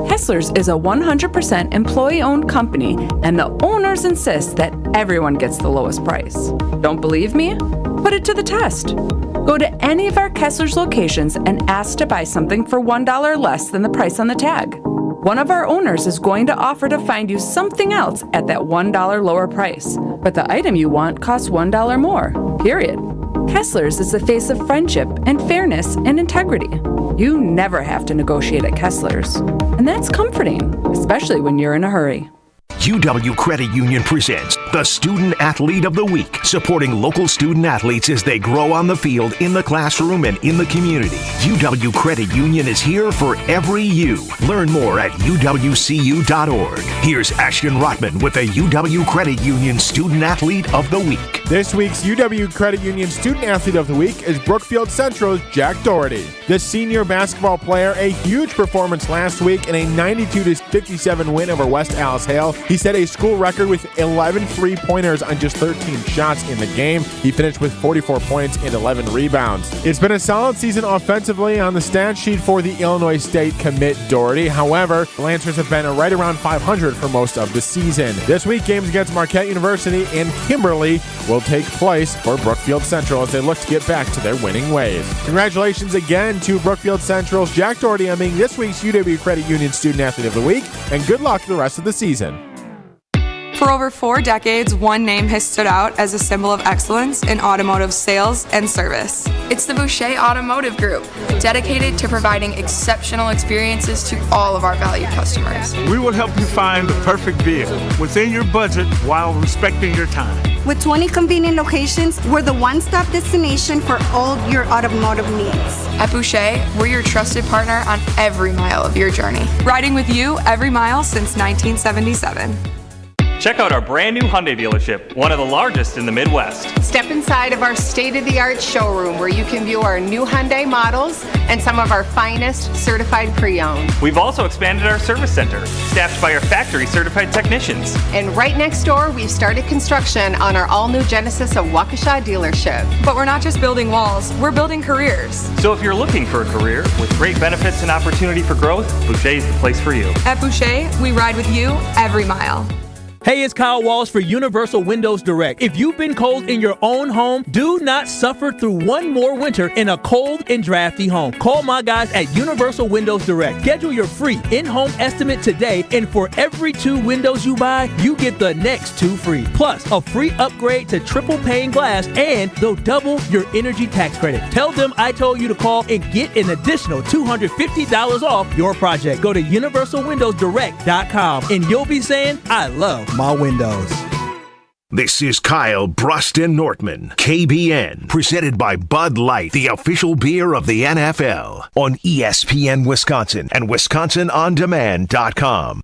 Kessler's is a 100% employee-owned company, and the owners insist that everyone gets the lowest price. Don't believe me? Put it to the test. Go to any of our Kessler's locations and ask to buy something for $1 less than the price on the tag. One of our owners is going to offer to find you something else at that $1 lower price, but the item you want costs $1 more, period. Kessler's is the face of friendship and fairness and integrity. You never have to negotiate at Kessler's, and that's comforting, especially when you're in a hurry. UW Credit Union presents the Student Athlete of the Week, supporting local student athletes as they grow on the field, in the classroom, and in the community. UW Credit Union is here for every you. Learn more at uwcu.org. Here's Ashton Rotman with the UW Credit Union Student Athlete of the Week. This week's UW Credit Union Student Athlete of the Week is Brookfield Central's Jack Doherty. The senior basketball player, a huge performance last week in a 92-57 win over West Alice Hale. He set a school record with 11 three-pointers on just 13 shots in the game. He finished with 44 points and 11 rebounds. It's been a solid season offensively on the stat sheet for the Illinois State commit Doherty. However, the Lancers have been right around 500 for most of the season. This week, games against Marquette University and Kimberly will take place for Brookfield Central as they look to get back to their winning ways. Congratulations again to Brookfield Central's Jack Doherty on being this week's UW Credit Union Student Athlete of the Week, and good luck the rest of the season. For over 4 decades, one name has stood out as a symbol of excellence in automotive sales and service. It's the Boucher Automotive Group, dedicated to providing exceptional experiences to all of our valued customers. We will help you find the perfect vehicle within your budget while respecting your time. With 20 convenient locations, we're the one-stop destination for all your automotive needs. At Boucher, we're your trusted partner on every mile of your journey, riding with you every mile since 1977. Check out our brand new Hyundai dealership, one of the largest in the Midwest. Step inside of our state-of-the-art showroom where you can view our new Hyundai models and some of our finest certified pre-owned. We've also expanded our service center, staffed by our factory certified technicians. And right next door, we've started construction on our all-new Genesis of Waukesha dealership. But we're not just building walls, we're building careers. So if you're looking for a career with great benefits and opportunity for growth, Boucher is the place for you. At Boucher, we ride with you every mile. Hey, it's Kyle Walsh for Universal Windows Direct. If you've been cold in your own home, do not suffer through one more winter in a cold and drafty home. Call my guys at Universal Windows Direct. Schedule your free in-home estimate today, and for every 2 windows you buy, you get the next 2 free. Plus, a free upgrade to triple pane glass, and they'll double your energy tax credit. Tell them I told you to call and get an additional $250 off your project. Go to universalwindowsdirect.com, and you'll be saying, I love my windows. This is Kyle Bruston Nortman, KBN, presented by Bud Light, the official beer of the NFL, on ESPN Wisconsin and WisconsinOnDemand.com.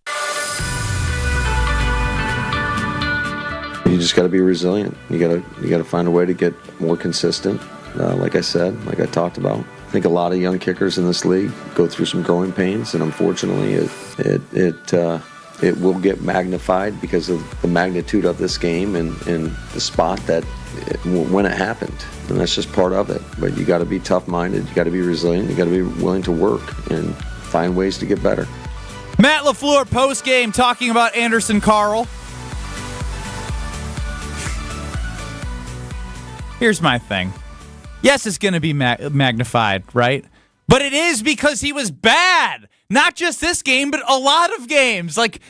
You just got to be resilient. You got to find a way to get more consistent. Like I said, like I talked about, I think a lot of young kickers in this league go through some growing pains, and unfortunately, it it will get magnified because of the magnitude of this game and the spot that when it happened. And that's just part of it. But you got to be tough-minded. You got to be resilient. You got to be willing to work and find ways to get better. Matt LaFleur post-game talking about Anderson Carl. Here's my thing. Yes, it's going to be magnified, right? But it is because he was bad. Not just this game, but a lot of games. Like,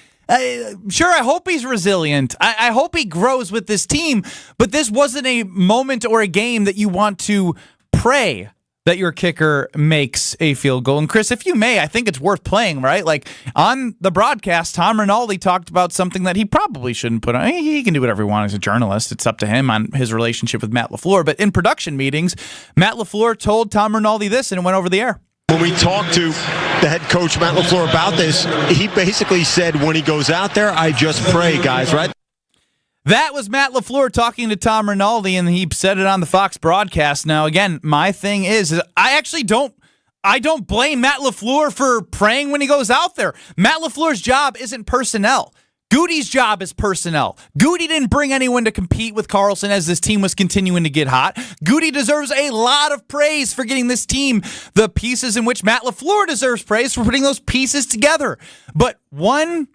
sure, I hope he's resilient. I hope he grows with this team. But this wasn't a moment or a game that you want to pray that your kicker makes a field goal. And Chris, if you may, I think it's worth playing, right? Like on the broadcast, Tom Rinaldi talked about something that he probably shouldn't put on. He can do whatever he wants as a journalist. It's up to him on his relationship with Matt LaFleur. But in production meetings, Matt LaFleur told Tom Rinaldi this, and it went over the air. When we talked to the head coach, Matt LaFleur, about this, he basically said when he goes out there, I just pray, guys, right? That was Matt LaFleur talking to Tom Rinaldi, and he said it on the Fox broadcast. Now, again, my thing is I actually don't blame Matt LaFleur for praying when he goes out there. Matt LaFleur's job isn't personnel. Goody's job is personnel. Goody didn't bring anyone to compete with Carlson as this team was continuing to get hot. Goody deserves a lot of praise for getting this team the pieces in which Matt LaFleur deserves praise for putting those pieces together. But one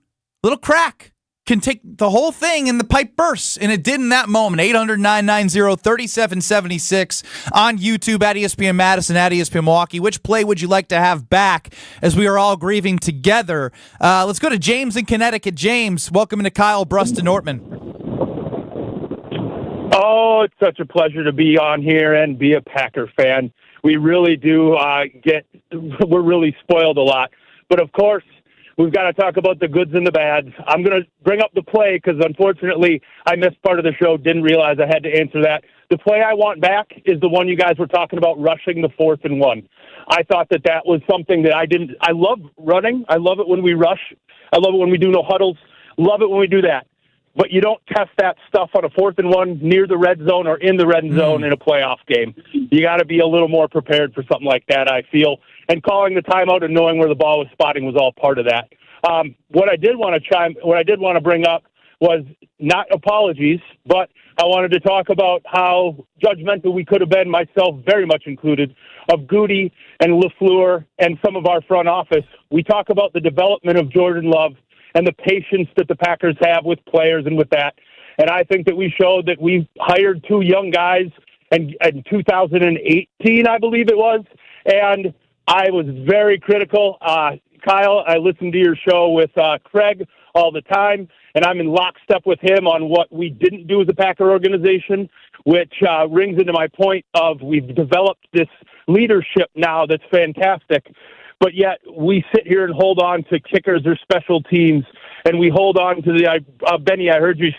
little crack can take the whole thing and the pipe bursts, and it did in that moment. 800-990-3776 on YouTube at ESPN Madison, at ESPN Milwaukee. Which play would you like to have back as we are all grieving together? Let's go to James in Connecticut. James, welcome into Kyle, Brust, and Nortman. Oh, it's such a pleasure to be on here and be a Packer fan. We really do we're really spoiled a lot. But of course, we've got to talk about the goods and the bads. I'm going to bring up the play because, unfortunately, I missed part of the show, didn't realize I had to answer that. The play I want back is the one you guys were talking about, rushing the 4th and 1. I thought that was something that I love running. I love it when we rush. I love it when we do no huddles. Love it when we do that. But you don't test that stuff on a 4th and 1 near the red zone or in the red zone in a playoff game. You got to be a little more prepared for something like that, I feel. And calling the timeout and knowing where the ball was spotting was all part of that. What I did want to bring up was not apologies, but I wanted to talk about how judgmental we could have been, myself very much included, of Goody and LaFleur and some of our front office. We talk about the development of Jordan Love and the patience that the Packers have with players and with that. And I think that we showed that we hired 2 young guys in 2018, I believe it was, and I was very critical. Kyle, I listen to your show with Craig all the time, and I'm in lockstep with him on what we didn't do as a Packer organization, which rings into my point of we've developed this leadership now that's fantastic, but yet we sit here and hold on to kickers or special teams, and we hold on to the Benny, I heard you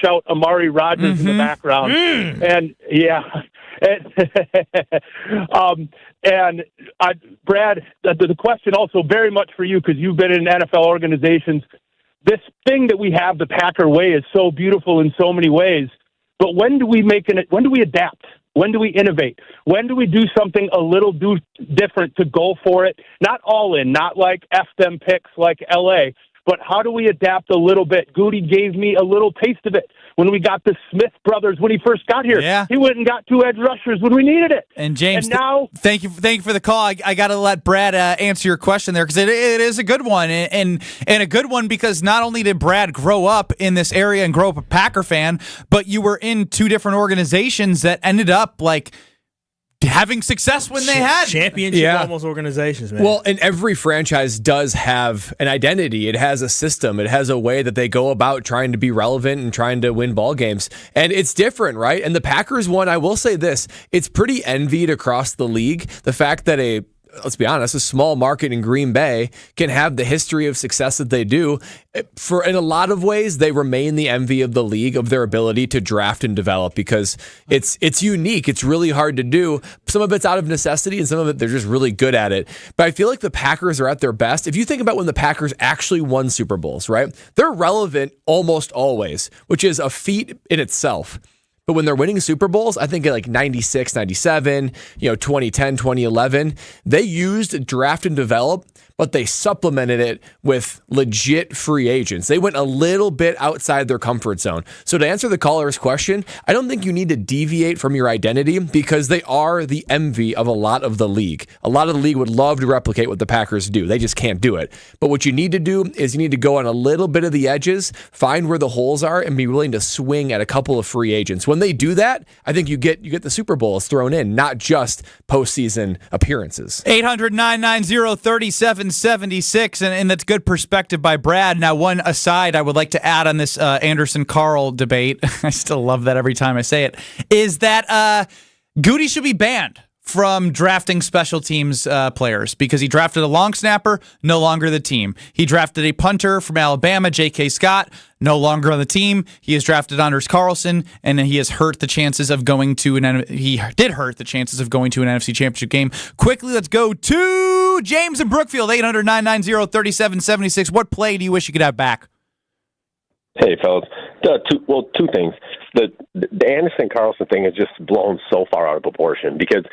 shout Amari Rodgers in the background. And, yeah. Brad, the question also very much for you, because you've been in NFL organizations. This thing that we have, the Packer way, is so beautiful in so many ways. But when do we when do we adapt? When do we innovate? When do we do something a little different to go for it? Not all in, not like F them picks like L.A., but how do we adapt a little bit? Goody gave me a little taste of it when we got the Smith brothers when he first got here. Yeah. He went and got 2 edge rushers when we needed it. And James, and now, thank you for the call. I got to let Brad answer your question there, because it is a good one, and a good one because not only did Brad grow up in this area and grow up a Packer fan, but you were in 2 different organizations that ended up like having success when they had championship almost organizations, man. Well, and every franchise does have an identity. It has a system. It has a way that they go about trying to be relevant and trying to win ball games. And it's different, right? And the Packers one, I will say this, it's pretty envied across the league. The fact that let's be honest, a small market in Green Bay can have the history of success that they do. In a lot of ways, they remain the envy of the league of their ability to draft and develop, because it's unique. It's really hard to do. Some of it's out of necessity, and some of it they're just really good at it. But I feel like the Packers are at their best. If you think about when the Packers actually won Super Bowls, right? They're relevant almost always, which is a feat in itself. But when they're winning Super Bowls, I think like 96, 97, 2010, 2011, they used draft and develop, but they supplemented it with legit free agents. They went a little bit outside their comfort zone. So to answer the caller's question, I don't think you need to deviate from your identity because they are the envy of a lot of the league. A lot of the league would love to replicate what the Packers do. They just can't do it. But what you need to do is you need to go on a little bit of the edges, find where the holes are, and be willing to swing at a couple of free agents. When they do that, I think you get the Super Bowls thrown in, not just postseason appearances. 800-990-3776, and that's good perspective by Brad. Now, one aside I would like to add on this Anderson-Carl debate, I still love that every time I say it, is that Goody should be banned from drafting special teams players because he drafted a long snapper, no longer the team. He drafted a punter from Alabama, J.K. Scott, no longer on the team. He has drafted Anders Carlson, and he has hurt the chances of going to he did hurt the chances of going to an NFC Championship game. Quickly, let's go to James in Brookfield, 800-990-3776. What play do you wish you could have back? Hey, fellas. Two things. The Anderson-Carlson thing is just blown so far out of proportion because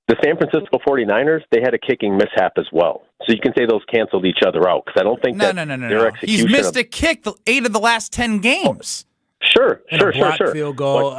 the San Francisco 49ers, they had a kicking mishap as well. So you can say those canceled each other out because I don't think their execution... He's missed a kick 8 of the last 10 games. Sure. Field goal.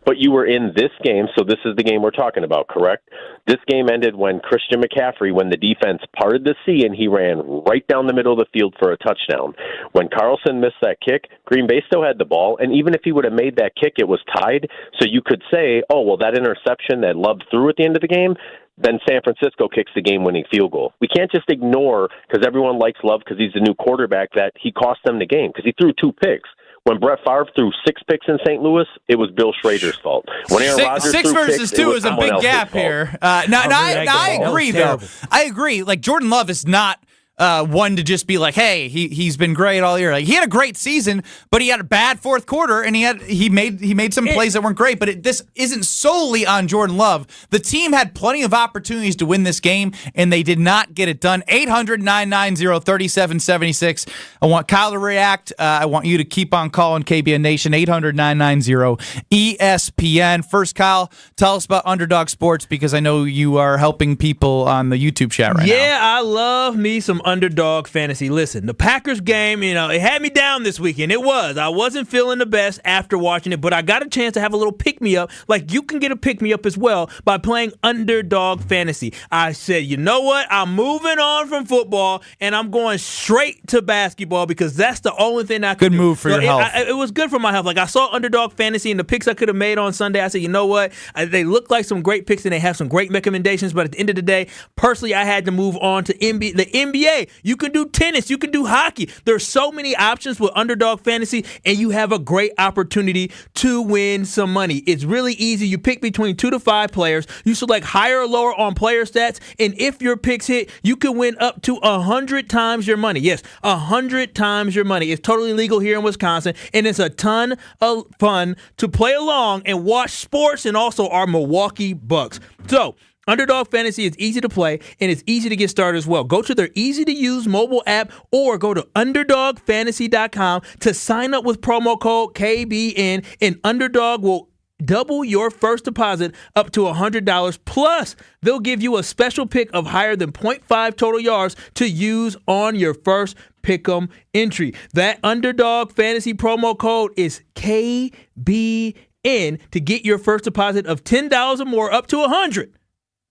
But you were in this game, so this is the game we're talking about, correct? This game ended when Christian McCaffrey, when the defense parted the sea and he ran right down the middle of the field for a touchdown. When Carlson missed that kick, Green Bay still had the ball, and even if he would have made that kick, it was tied. So you could say, oh, well, that interception that Love threw at the end of the game, then San Francisco kicks the game-winning field goal. We can't just ignore, because everyone likes Love because he's the new quarterback, that he cost them the game because he threw 2 picks. When Brett Favre threw 6 picks in St. Louis, it was Bill Schrader's fault. When Aaron Rodgers six threw versus picks, 2 is a big gap here. I agree, though. I agree. Like, Jordan Love is not one to just be like, hey, he's been great all year. Like, he had a great season, but he had a bad fourth quarter, and he made some plays that weren't great. But this isn't solely on Jordan Love. The team had plenty of opportunities to win this game, and they did not get it done. 800-990-3776. I want Kyle to react. I want you to keep on calling KBN Nation. 800-990-ESPN. First, Kyle, tell us about Underdog Sports because I know you are helping people on the YouTube chat right now. Yeah, I love me some Underdog fantasy. Listen, the Packers game, it had me down this weekend. It was. I wasn't feeling the best after watching it, but I got a chance to have a little pick-me-up. Like, you can get a pick-me-up as well by playing Underdog fantasy. I said, you know what? I'm moving on from football, and I'm going straight to basketball because that's the only thing I could do. Good move for your health. It was good for my health. Like, I saw Underdog fantasy and the picks I could have made on Sunday. I said, you know what? They look like some great picks, and they have some great recommendations, but at the end of the day, personally, I had to move on to the NBA. You can do tennis. You can do hockey. There's so many options with Underdog Fantasy, and you have a great opportunity to win some money. It's really easy. You pick between 2 to 5 players. You select higher or lower on player stats, and if your picks hit, you can win up to 100 times your money. Yes, 100 times your money. It's totally legal here in Wisconsin, and it's a ton of fun to play along and watch sports and also our Milwaukee Bucks. So, Underdog Fantasy is easy to play, and it's easy to get started as well. Go to their easy-to-use mobile app or go to UnderdogFantasy.com to sign up with promo code KBN, and Underdog will double your first deposit up to $100. Plus, they'll give you a special pick of higher than 0.5 total yards to use on your first pick'em entry. That Underdog Fantasy promo code is KBN to get your first deposit of $10 or more up to $100.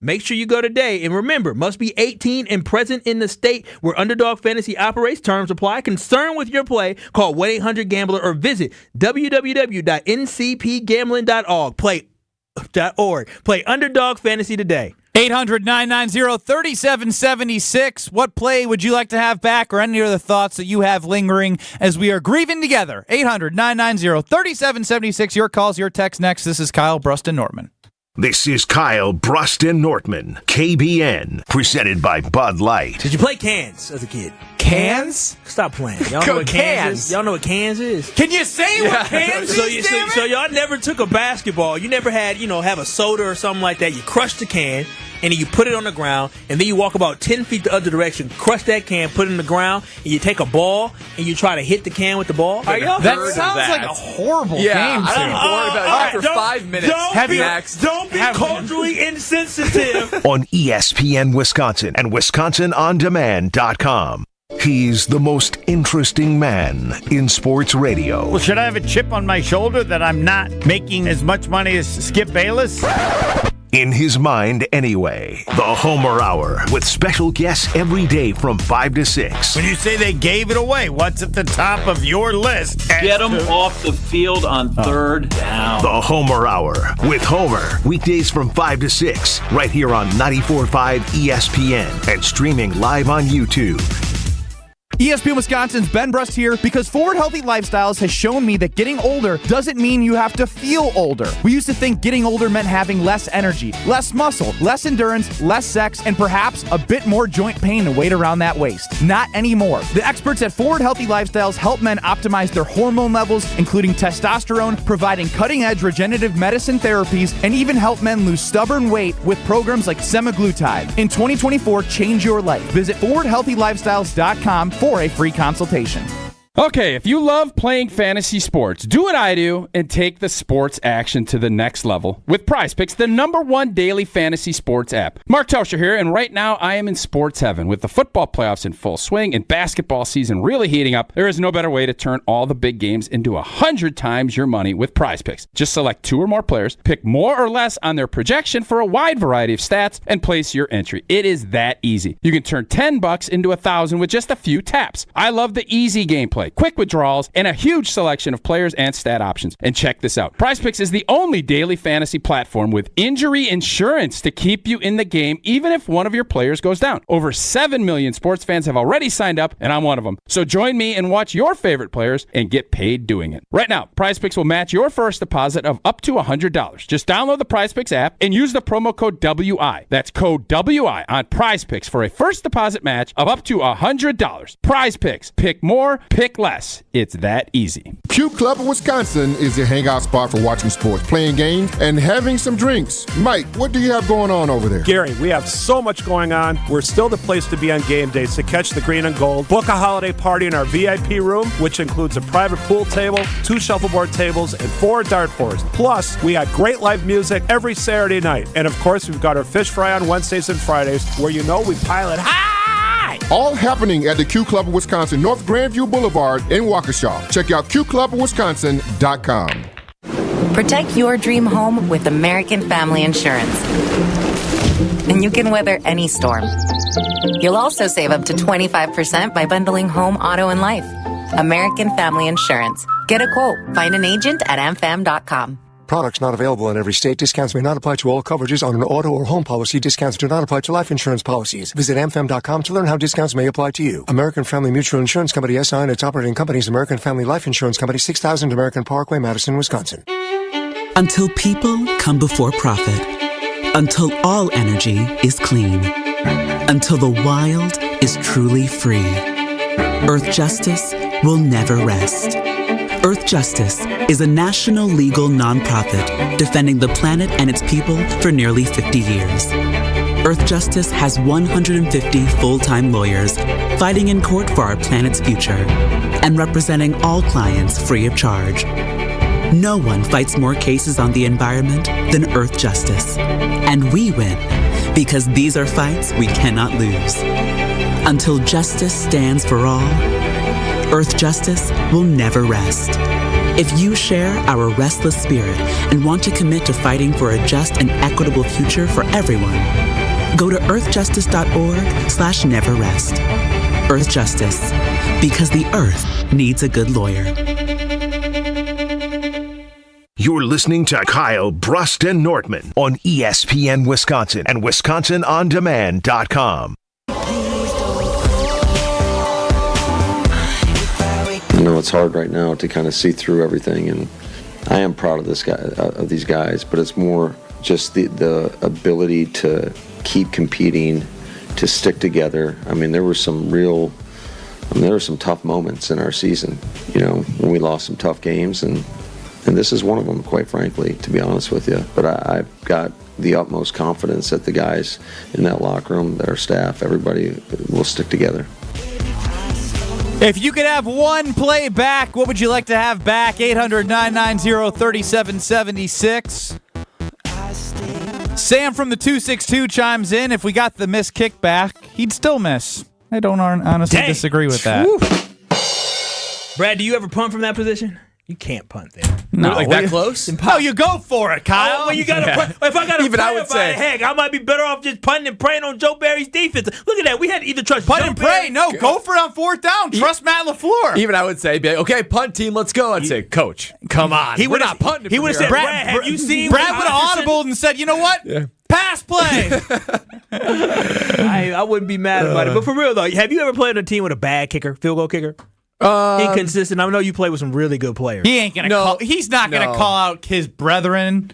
Make sure you go today, and remember, must be 18 and present in the state where Underdog Fantasy operates. Terms apply. Concerned with your play, call 1-800-GAMBLER or visit www.ncpgambling.org. Play Underdog Fantasy today. 800-990-3776. What play would you like to have back, or any other thoughts that you have lingering as we are grieving together? 800-990-3776. Your calls, your text next. This is Kyle Bruston Nortman. This is Kyle Bruston Nortman, KBN, presented by Bud Light. Did you play cans as a kid? Cans? Stop playing. Y'all know what cans is? Y'all know what cans is? Can you say what cans is, so y'all never took a basketball. You never had, have a soda or something like that. You crush the can, and then you put it on the ground, and then you walk about 10 feet the other direction, crush that can, put it in the ground, and you take a ball, and you try to hit the can with the ball. That sounds like a horrible game. I don't even worry about it after 5 minutes. Don't be culturally insensitive. On ESPN Wisconsin and WisconsinOnDemand.com. He's the most interesting man in sports radio. Well, should I have a chip on my shoulder that I'm not making as much money as Skip Bayless? In his mind, anyway. The Homer Hour with special guests every day from 5 to 6. When you say they gave it away, what's at the top of your list? Get them off the field on third down. The Homer Hour with Homer. Weekdays from 5 to 6. Right here on 94.5 ESPN and streaming live on YouTube. ESPN Wisconsin's Ben Brust here because Forward Healthy Lifestyles has shown me that getting older doesn't mean you have to feel older. We used to think getting older meant having less energy, less muscle, less endurance, less sex, and perhaps a bit more joint pain and weight around that waist. Not anymore. The experts at Forward Healthy Lifestyles help men optimize their hormone levels, including testosterone, providing cutting-edge regenerative medicine therapies, and even help men lose stubborn weight with programs like semaglutide. In 2024, change your life. Visit forwardhealthylifestyles.com for a free consultation. Okay, if you love playing fantasy sports, do what I do and take the sports action to the next level with PrizePicks, the #1 daily fantasy sports app. Mark Tauscher here, and right now I am in sports heaven. With the football playoffs in full swing and basketball season really heating up, there is no better way to turn all the big games into 100 times your money with PrizePicks. Just select 2 or more players, pick more or less on their projection for a wide variety of stats, and place your entry. It is that easy. You can turn $10 into $1,000 with just a few taps. I love the easy gameplay, quick withdrawals, and a huge selection of players and stat options. And check this out. PrizePicks is the only daily fantasy platform with injury insurance to keep you in the game even if one of your players goes down. Over 7 million sports fans have already signed up, and I'm one of them. So join me and watch your favorite players and get paid doing it. Right now, PrizePicks will match your first deposit of up to $100. Just download the PrizePicks app and use the promo code WI. That's code WI on PrizePicks for a first deposit match of up to $100. PrizePicks. Pick more, pick less. It's that easy. Q Club of Wisconsin is your hangout spot for watching sports, playing games, and having some drinks. Mike, what do you have going on over there? Gary, we have so much going on. We're still the place to be on game days to catch the green and gold. Book a holiday party in our VIP room, which includes a private pool table, 2 shuffleboard tables, and 4 dartboards. Plus, we got great live music every Saturday night. And of course, we've got our fish fry on Wednesdays and Fridays, where we pile it high. All happening at the Q Club of Wisconsin, North Grandview Boulevard in Waukesha. Check out QClubofWisconsin.com. Protect your dream home with American Family Insurance. And you can weather any storm. You'll also save up to 25% by bundling home, auto, and life. American Family Insurance. Get a quote. Find an agent at amfam.com. Products not available in every state. Discounts may not apply to all coverages on an auto or home policy. Discounts do not apply to life insurance policies. Visit amfam.com to learn how discounts may apply to you. American Family Mutual Insurance Company, SI, and its operating companies, American Family Life Insurance Company, 6000 American Parkway, Madison, Wisconsin. Until people come before profit. Until all energy is clean. Until the wild is truly free. Earth Justice will never rest. Earth Justice is a national legal nonprofit defending the planet and its people for nearly 50 years. Earth Justice has 150 full-time lawyers fighting in court for our planet's future and representing all clients free of charge. No one fights more cases on the environment than Earth Justice. And we win because these are fights we cannot lose. Until justice stands for all, Earth Justice will never rest. If you share our restless spirit and want to commit to fighting for a just and equitable future for everyone, go to earthjustice.org/neverrest. Earth Justice, because the Earth needs a good lawyer. You're listening to Kyle Brust and Nortman on ESPN Wisconsin and WisconsinOnDemand.com. I know it's hard right now to kind of see through everything, and I am proud of these guys, but it's more just the ability to keep competing, to stick together. I mean, there were some real There were some tough moments in our season, when we lost some tough games, and this is one of them, quite frankly, to be honest with you. But I've got the utmost confidence that the guys in that locker room, that our staff, everybody will stick together. If you could have one play back, what would you like to have back? 800-990-3776. Sam from the 262 chimes in. If we got the missed kickback, he'd still miss. I don't honestly disagree with that. Woo. Brad, do you ever punt from that position? You can't punt there. No, like that close? No, you go for it, Kyle. Oh, well, you gotta. If I got to Even I would say, heck, I might be better off just punting and praying on Joe Barry's defense. Look at that. We had to either trust punt Joe and pray. Barry. No, go for it on fourth down. Trust Matt LaFleur. Even I would say, be like, okay, punt team, let's go. I'd say, Coach, come on. He would not punting. He would have said, Brad, have you seen? Brad would have audibled and said, you know what? Yeah. Pass play. I wouldn't be mad about it. But for real though, have you ever played on a team with a bad kicker, field goal kicker? Inconsistent. I know you play with some really good players. He ain't gonna call. He's not gonna call out his brethren,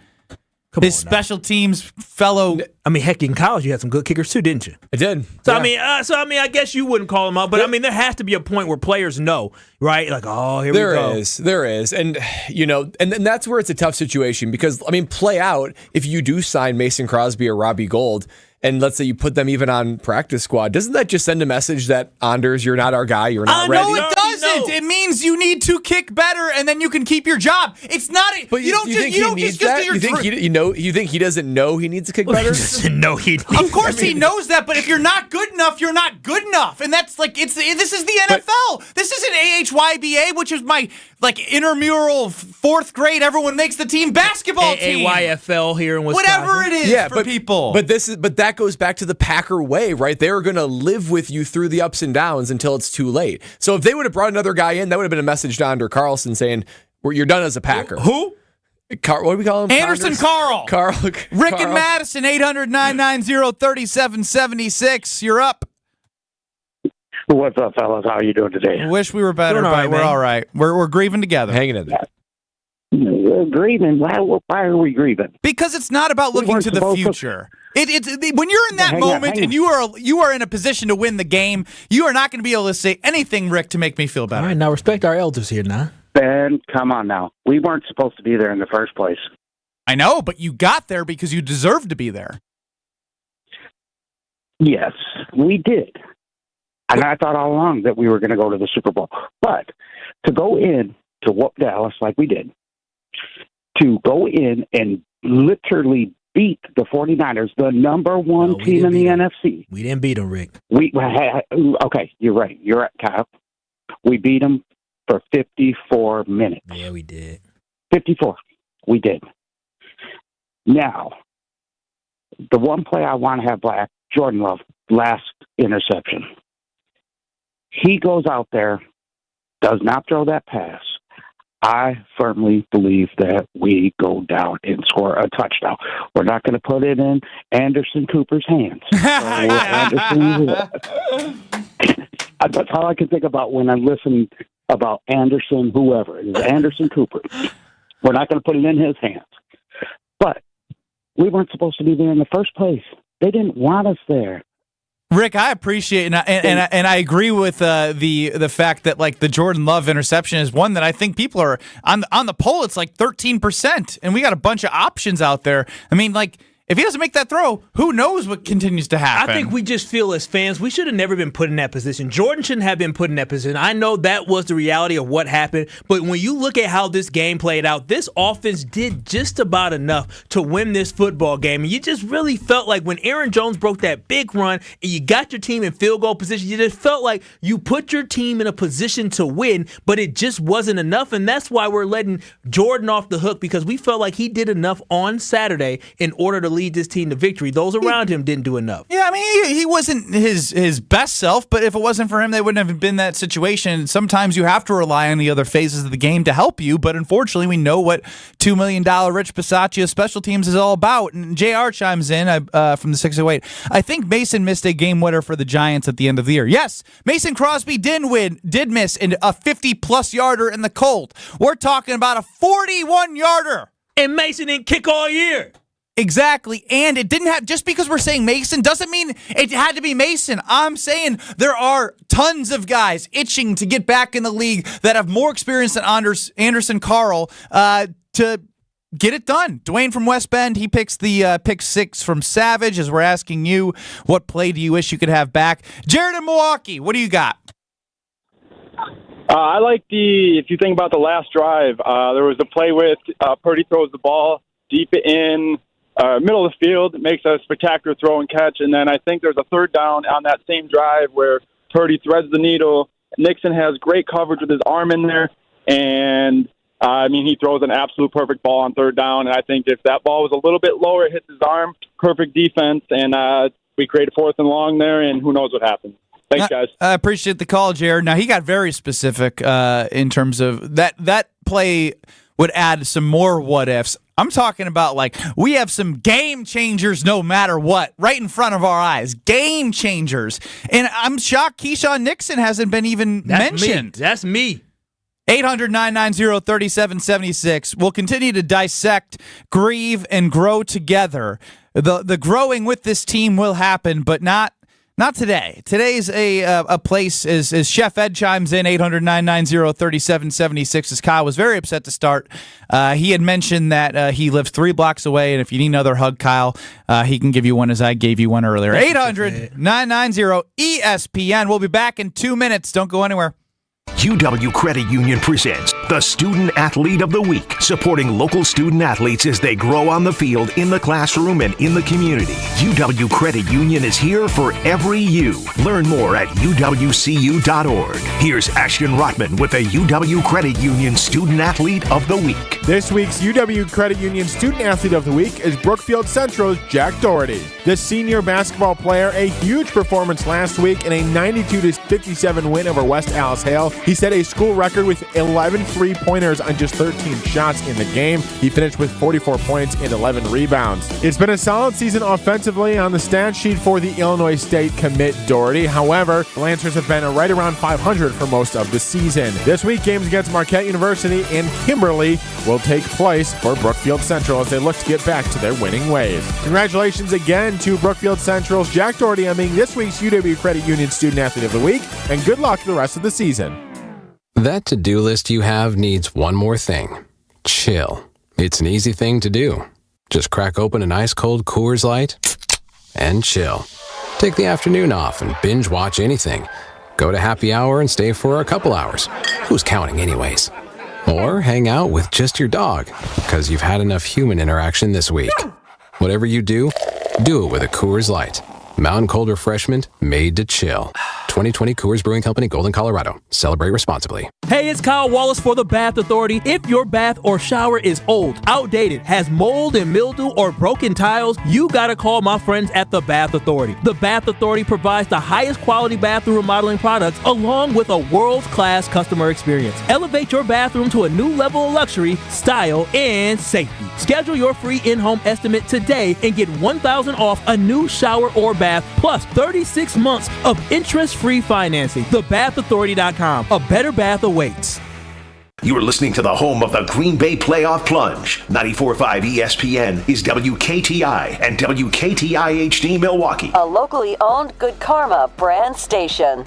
his special teams fellow. I mean, heck, in college you had some good kickers too, didn't you? I did. So I mean, I guess you wouldn't call them out, but I mean, there has to be a point where players know, right? Like, oh, here we go. There is, and and that's where it's a tough situation because play out if you do sign Mason Crosby or Robbie Gould. And let's say you put them even on practice squad. Doesn't that just send a message that, Anders, you're not our guy, you're not ready? No, it doesn't. No. It means you need to kick better, and then you can keep your job. It's not. But you think he needs that? You think he doesn't know he needs to kick better? He doesn't know he needs. Of course he knows that, but if you're not good enough, you're not good enough, and that's like this is the NFL. This isn't AHYBA, which is my intramural fourth grade. Everyone makes the team basketball team. AYFL here in Wisconsin. Whatever it is for people. But that goes back to the Packer way, right? They were going to live with you through the ups and downs until it's too late. So if they would have brought another guy in, that would have been a message to Ander Carlson saying, "You're done as a Packer." Who? What do we call him? Anderson Carl. Rick and Madison, 800-990-3776. You're up. What's up, fellas? How are you doing today? Wish we were better, but we're all right. We're grieving together. Hanging in there. Grieving? Why are we grieving? Because it's not about looking to the future. It's when you're in that moment and you are in a position to win the game, you are not going to be able to say anything, Rick, to make me feel better. All right, now respect our elders here now. Ben, come on now. We weren't supposed to be there in the first place. I know, but you got there because you deserved to be there. Yes, we did. And I thought all along that we were going to go to the Super Bowl. But to go in to whoop Dallas like we did, to go in and literally beat the 49ers, the number one team in the NFC. We didn't beat them, Rick. Okay, you're right. You're right, Kyle. We beat them for 54 minutes. Yeah, we did. 54. We did. Now, the one play I want to have black, Jordan Love, last interception. He goes out there, does not throw that pass. I firmly believe that we go down and score a touchdown. We're not going to put it in Anderson Cooper's hands. That's all I can think about when I listen about Anderson, whoever. It is Anderson Cooper. We're not going to put it in his hands. But we weren't supposed to be there in the first place. They didn't want us there. Rick, I appreciate and I agree with the fact that the Jordan Love interception is one that I think people are on the poll. It's 13%, and we got a bunch of options out there. I mean, if he doesn't make that throw, who knows what continues to happen? I think we just feel as fans, we should have never been put in that position. Jordan shouldn't have been put in that position. I know that was the reality of what happened, but when you look at how this game played out, this offense did just about enough to win this football game. And you just really felt like when Aaron Jones broke that big run and you got your team in field goal position, you just felt like you put your team in a position to win, but it just wasn't enough. And that's why we're letting Jordan off the hook, because we felt like he did enough on Saturday in order to lead this team to victory. Those around him didn't do enough. Yeah, I mean, he wasn't his best self, but if it wasn't for him, they wouldn't have been in that situation. Sometimes you have to rely on the other phases of the game to help you, but unfortunately, we know what $2 million Rich Bisaccia special teams is all about. And JR chimes in from the 608. I think Mason missed a game winner for the Giants at the end of the year. Yes, Mason Crosby did miss a 50-plus yarder in the Colt. We're talking about a 41-yarder. And Mason didn't kick all year. Exactly. And it didn't have, just because we're saying Mason doesn't mean it had to be Mason. I'm saying there are tons of guys itching to get back in the league that have more experience than Anderson Carl to get it done. Dwayne from West Bend, he picks the pick 6 from Savage as we're asking you, what play do you wish you could have back? Jared in Milwaukee, what do you got? I like if you think about the last drive, there was the play with Purdy throws the ball deep in middle of the field, makes a spectacular throw and catch, and then I think there's a third down on that same drive where Purdy threads the needle. Nixon has great coverage with his arm in there, and he throws an absolute perfect ball on third down, and I think if that ball was a little bit lower, it hits his arm, perfect defense, and we create a 4th and long there, and who knows what happens. Thanks, guys. I appreciate the call, Jared. Now, he got very specific in terms of that play would add some more what-ifs. I'm talking about, we have some game changers no matter what, right in front of our eyes. Game changers. And I'm shocked Keyshawn Nixon hasn't been even mentioned. That's me. 800-990-3776. We'll continue to dissect, grieve, and grow together. The growing with this team will happen, but not today. Today's a place as Chef Ed chimes in, 800-990-3776, as Kyle was very upset to start. He had mentioned that he lives 3 blocks away, and if you need another hug, Kyle, he can give you one as I gave you one earlier. 800-990-ESPN. We'll be back in 2 minutes. Don't go anywhere. UW Credit Union presents the Student Athlete of the Week, supporting local student athletes as they grow on the field, in the classroom, and in the community. UW Credit Union is here for every you. Learn more at uwcu.org. Here's Ashton Rotman with the UW Credit Union Student Athlete of the Week. This week's UW Credit Union Student Athlete of the Week is Brookfield Central's Jack Doherty. The senior basketball player, a huge performance last week in a 92-57 win over West Alice Hale. He set a school record with 11 three-pointers on just 13 shots in the game. He finished with 44 points and 11 rebounds. It's been a solid season offensively on the stat sheet for the Illinois State commit Doherty. However, the Lancers have been right around 500 for most of the season. This week, games against Marquette University and Kimberly will take place for Brookfield Central as they look to get back to their winning ways. Congratulations again to Brookfield Central's Jack Doherty on being this week's UW Credit Union Student Athlete of the Week, and good luck the rest of the season. That to-do list you have needs one more thing. Chill. It's an easy thing to do. Just crack open an ice-cold Coors Light and chill. Take the afternoon off and binge watch anything. Go to happy hour and stay for a couple hours. Who's counting anyways? Or hang out with just your dog, because you've had enough human interaction this week. Whatever you do it with a Coors Light. Mountain cold refreshment made to chill. 2020 Coors Brewing Company, Golden, Colorado. Celebrate responsibly. Hey, it's Kyle Wallace for the Bath Authority. If your bath or shower is old, outdated, has mold and mildew, or broken tiles, you gotta call my friends at the Bath Authority. The Bath Authority provides the highest quality bathroom remodeling products along with a world-class customer experience. Elevate your bathroom to a new level of luxury, style, and safety. Schedule your free in-home estimate today and get $1,000 off a new shower or bath, plus 36 months of interest-free financing. TheBathAuthority.com. A better bath awaits. You are listening to the home of the Green Bay Playoff Plunge. 94.5 ESPN is WKTI and WKTI HD Milwaukee. A locally owned Good Karma brand station.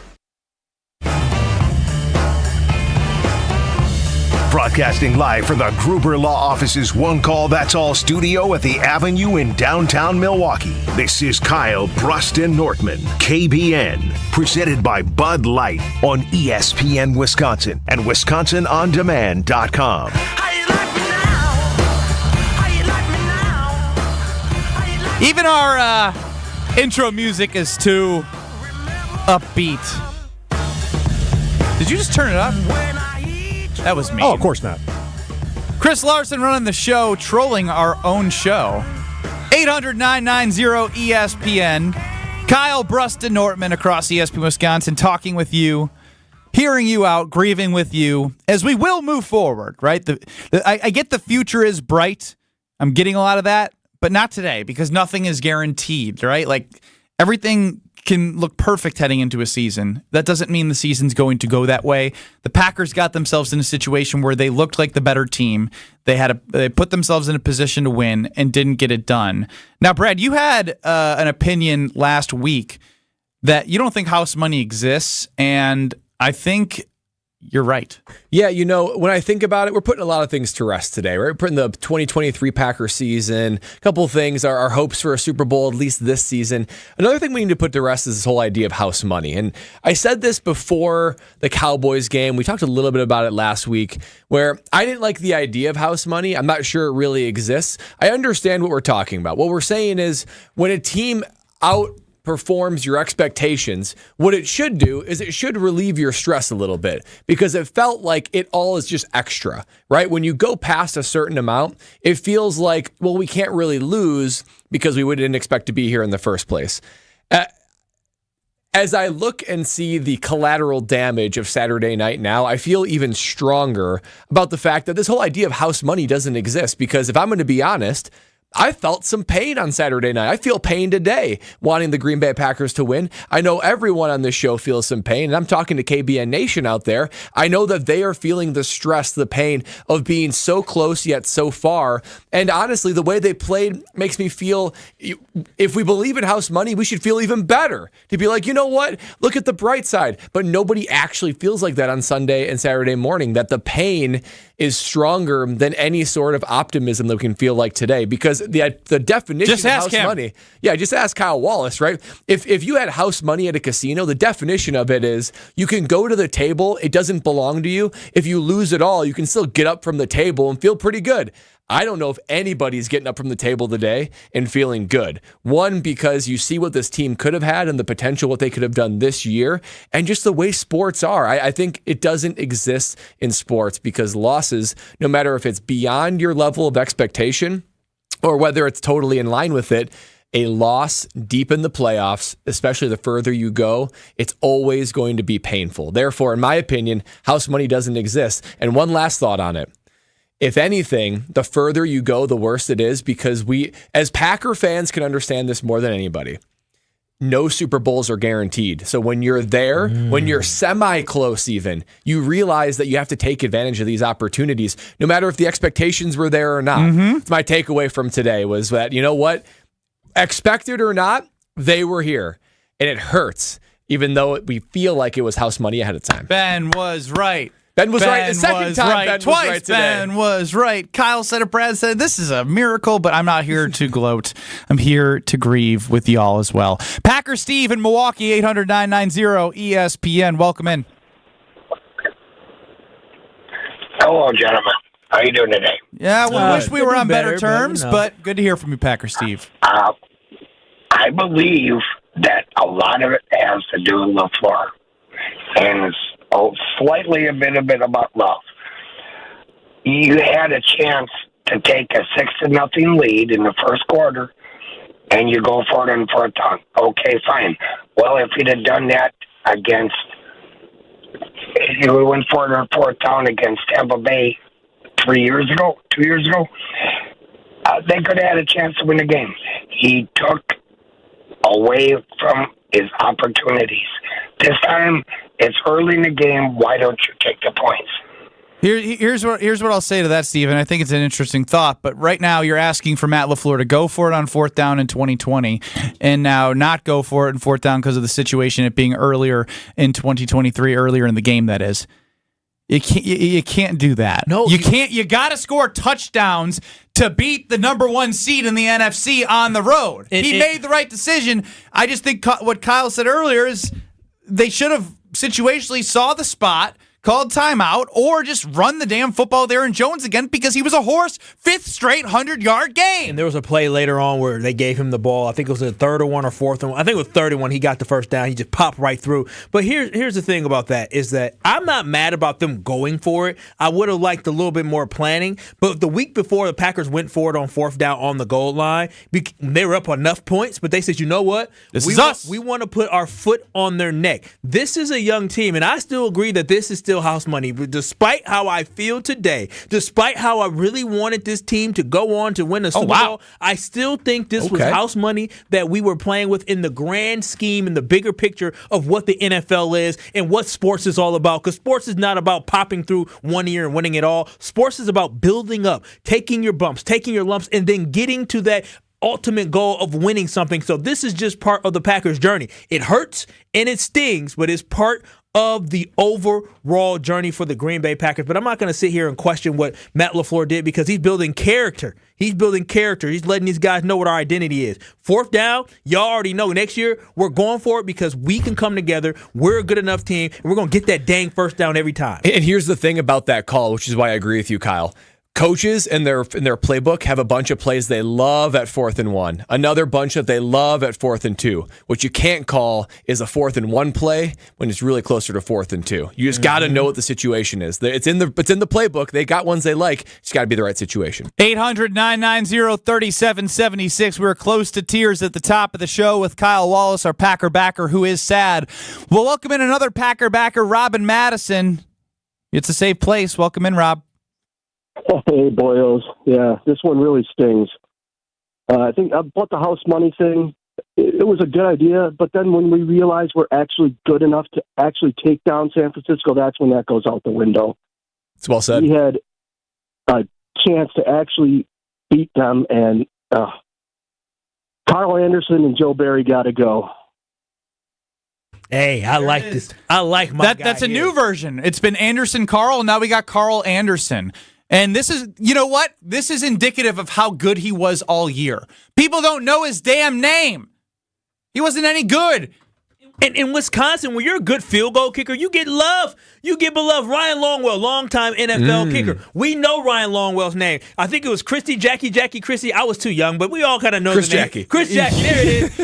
Broadcasting live from the Gruber Law Office's One Call That's All studio at the Avenue in downtown Milwaukee. This is Kyle Bruston Nortman, KBN, presented by Bud Light on ESPN Wisconsin and WisconsinOnDemand.com. Even our intro music is too upbeat. Did you just turn it up? That was me. Oh, of course not. Chris Larson running the show, trolling our own show. 800-990-ESPN. Kyle Bruston Nortman across ESPN Wisconsin, talking with you, hearing you out, grieving with you, as we will move forward, right? I get the future is bright. I'm getting a lot of that, but not today, because nothing is guaranteed, right? Like, everything can look perfect heading into a season. That doesn't mean the season's going to go that way. The Packers got themselves in a situation where they looked like the better team. They put themselves in a position to win and didn't get it done. Now, Brad, you had an opinion last week that you don't think house money exists, and I think you're right. Yeah, when I think about it, we're putting a lot of things to rest today, right? We're putting the 2023 Packer season. A couple of things are our hopes for a Super Bowl, at least this season. Another thing we need to put to rest is this whole idea of house money. And I said this before the Cowboys game. We talked a little bit about it last week, where I didn't like the idea of house money. I'm not sure it really exists. I understand what we're talking about. What we're saying is when a team outperforms your expectations, what it should do is it should relieve your stress a little bit, because it felt like it all is just extra, right? When you go past a certain amount, it feels like, well, we can't really lose because we didn't expect to be here in the first place. As I look and see the collateral damage of Saturday night now, I feel even stronger about the fact that this whole idea of house money doesn't exist, because if I'm going to be honest, I felt some pain on Saturday night. I feel pain today wanting the Green Bay Packers to win. I know everyone on this show feels some pain, and I'm talking to KBN Nation out there. I know that they are feeling the stress, the pain of being so close yet so far. And honestly, the way they played makes me feel, if we believe in house money, we should feel even better. To be like, you know what? Look at the bright side. But nobody actually feels like that on Sunday and Saturday morning, that the pain is stronger than any sort of optimism that we can feel like today, because the definition of house money. Yeah, just ask Kyle Wallace, right? If you had house money at a casino, the definition of it is you can go to the table, it doesn't belong to you. If you lose it all, you can still get up from the table and feel pretty good. I don't know if anybody's getting up from the table today and feeling good. One, because you see what this team could have had and the potential what they could have done this year, and just the way sports are. I think it doesn't exist in sports, because losses, no matter if it's beyond your level of expectation or whether it's totally in line with it, a loss deep in the playoffs, especially the further you go, it's always going to be painful. Therefore, in my opinion, house money doesn't exist. And one last thought on it. If anything, the further you go, the worse it is, because we, as Packer fans, can understand this more than anybody. No Super Bowls are guaranteed. So when you're there, when you're semi-close even, you realize that you have to take advantage of these opportunities, no matter if the expectations were there or not. It's my takeaway from today was that, you know what? Expected or not, they were here. And it hurts, even though we feel like it was house money ahead of time. Ben was right. Ben was right the second time. Right. Ben Twice was right today. Ben was right. Kyle said it. Brad said this is a miracle, but I'm not here to gloat. I'm here to grieve with y'all as well. Packer Steve in Milwaukee, 800-990-ESPN. Welcome in. Hello, gentlemen. How you doing today? Yeah, we wish we were on better terms, but good to hear from you, Packer Steve. I believe that a lot of it has to do with LaFleur, and it's slightly a bit about love. You had a chance to take a 6-0 lead in the first quarter, and you go for it on fourth down. Okay, fine. Well, if you'd have done that you went for it on fourth down against Tampa Bay 2 years ago, they could have had a chance to win the game. He took away from his opportunities. This time, it's early in the game. Why don't you take the points? Here's what I'll say to that, Stephen. I think it's an interesting thought, but right now you're asking for Matt LaFleur to go for it on fourth down in 2020 and now not go for it in fourth down because of the situation, it being earlier in 2023, earlier in the game, that is. You can't do that. No, you can't. You got to score touchdowns to beat the number one seed in the NFC on the road. He made the right decision. I just think what Kyle said earlier is they should have situationally saw the spot, called timeout, or just run the damn football there in Jones again, because he was a horse. 5th straight 100-yard game. And there was a play later on where they gave him the ball. I think it was a 3rd and 1 or 4th and 1. I think it was 3rd and 1. He got the first down. He just popped right through. But here's the thing about that is that I'm not mad about them going for it. I would have liked a little bit more planning. But the week before, the Packers went for it on 4th down on the goal line. They were up enough points, but they said, you know what? This is us. We want to put our foot on their neck. This is a young team, and I still agree that this is still house money. But despite how I feel today, despite how I really wanted this team to go on to win a Super Bowl, I still think this was house money that we were playing with in the grand scheme, in the bigger picture of what the NFL is and what sports is all about. Because sports is not about popping through one year and winning it all. Sports is about building up, taking your bumps, taking your lumps, and then getting to that ultimate goal of winning something. So this is just part of the Packers' journey. It hurts and it stings, but it's part of the overall journey for the Green Bay Packers. But I'm not going to sit here and question what Matt LaFleur did because he's building character. He's building character. He's letting these guys know what our identity is. Fourth down, y'all already know next year we're going for it because we can come together. We're a good enough team, and we're going to get that dang first down every time. And here's the thing about that call, which is why I agree with you, Kyle. Coaches in their playbook have a bunch of plays they love at 4th and 1, another bunch that they love at 4th and 2. What you can't call is a 4th and 1 play when it's really closer to 4th and 2. You just got to know what the situation is. It's in the playbook. They got ones they like. It's got to be the right situation. 800-990-3776. We're close to tears at the top of the show with Kyle Wallace, our Packer backer, who is sad. We'll welcome in another Packer backer, Robin Madison. It's a safe place. Welcome in, Rob. Hey, boyos. Yeah, this one really stings. I think about the house money thing. It was a good idea, but then when we realized we're actually good enough to actually take down San Francisco, that's when that goes out the window. It's well said. We had a chance to actually beat them, and Carl Anderson and Joe Barry got to go. Hey, I like this. I like my guy That's a here. new version. It's been Anderson Carl, and now we got Carl Anderson. And this is, you know what? This is indicative of how good he was all year. People don't know his damn name. He wasn't any good. And in Wisconsin, when you're a good field goal kicker, you get love. You get beloved. Ryan Longwell, longtime NFL kicker. We know Ryan Longwell's name. I think it was Jackie Christie. I was too young, but we all kind of know the name. Chris Jackie. There it is.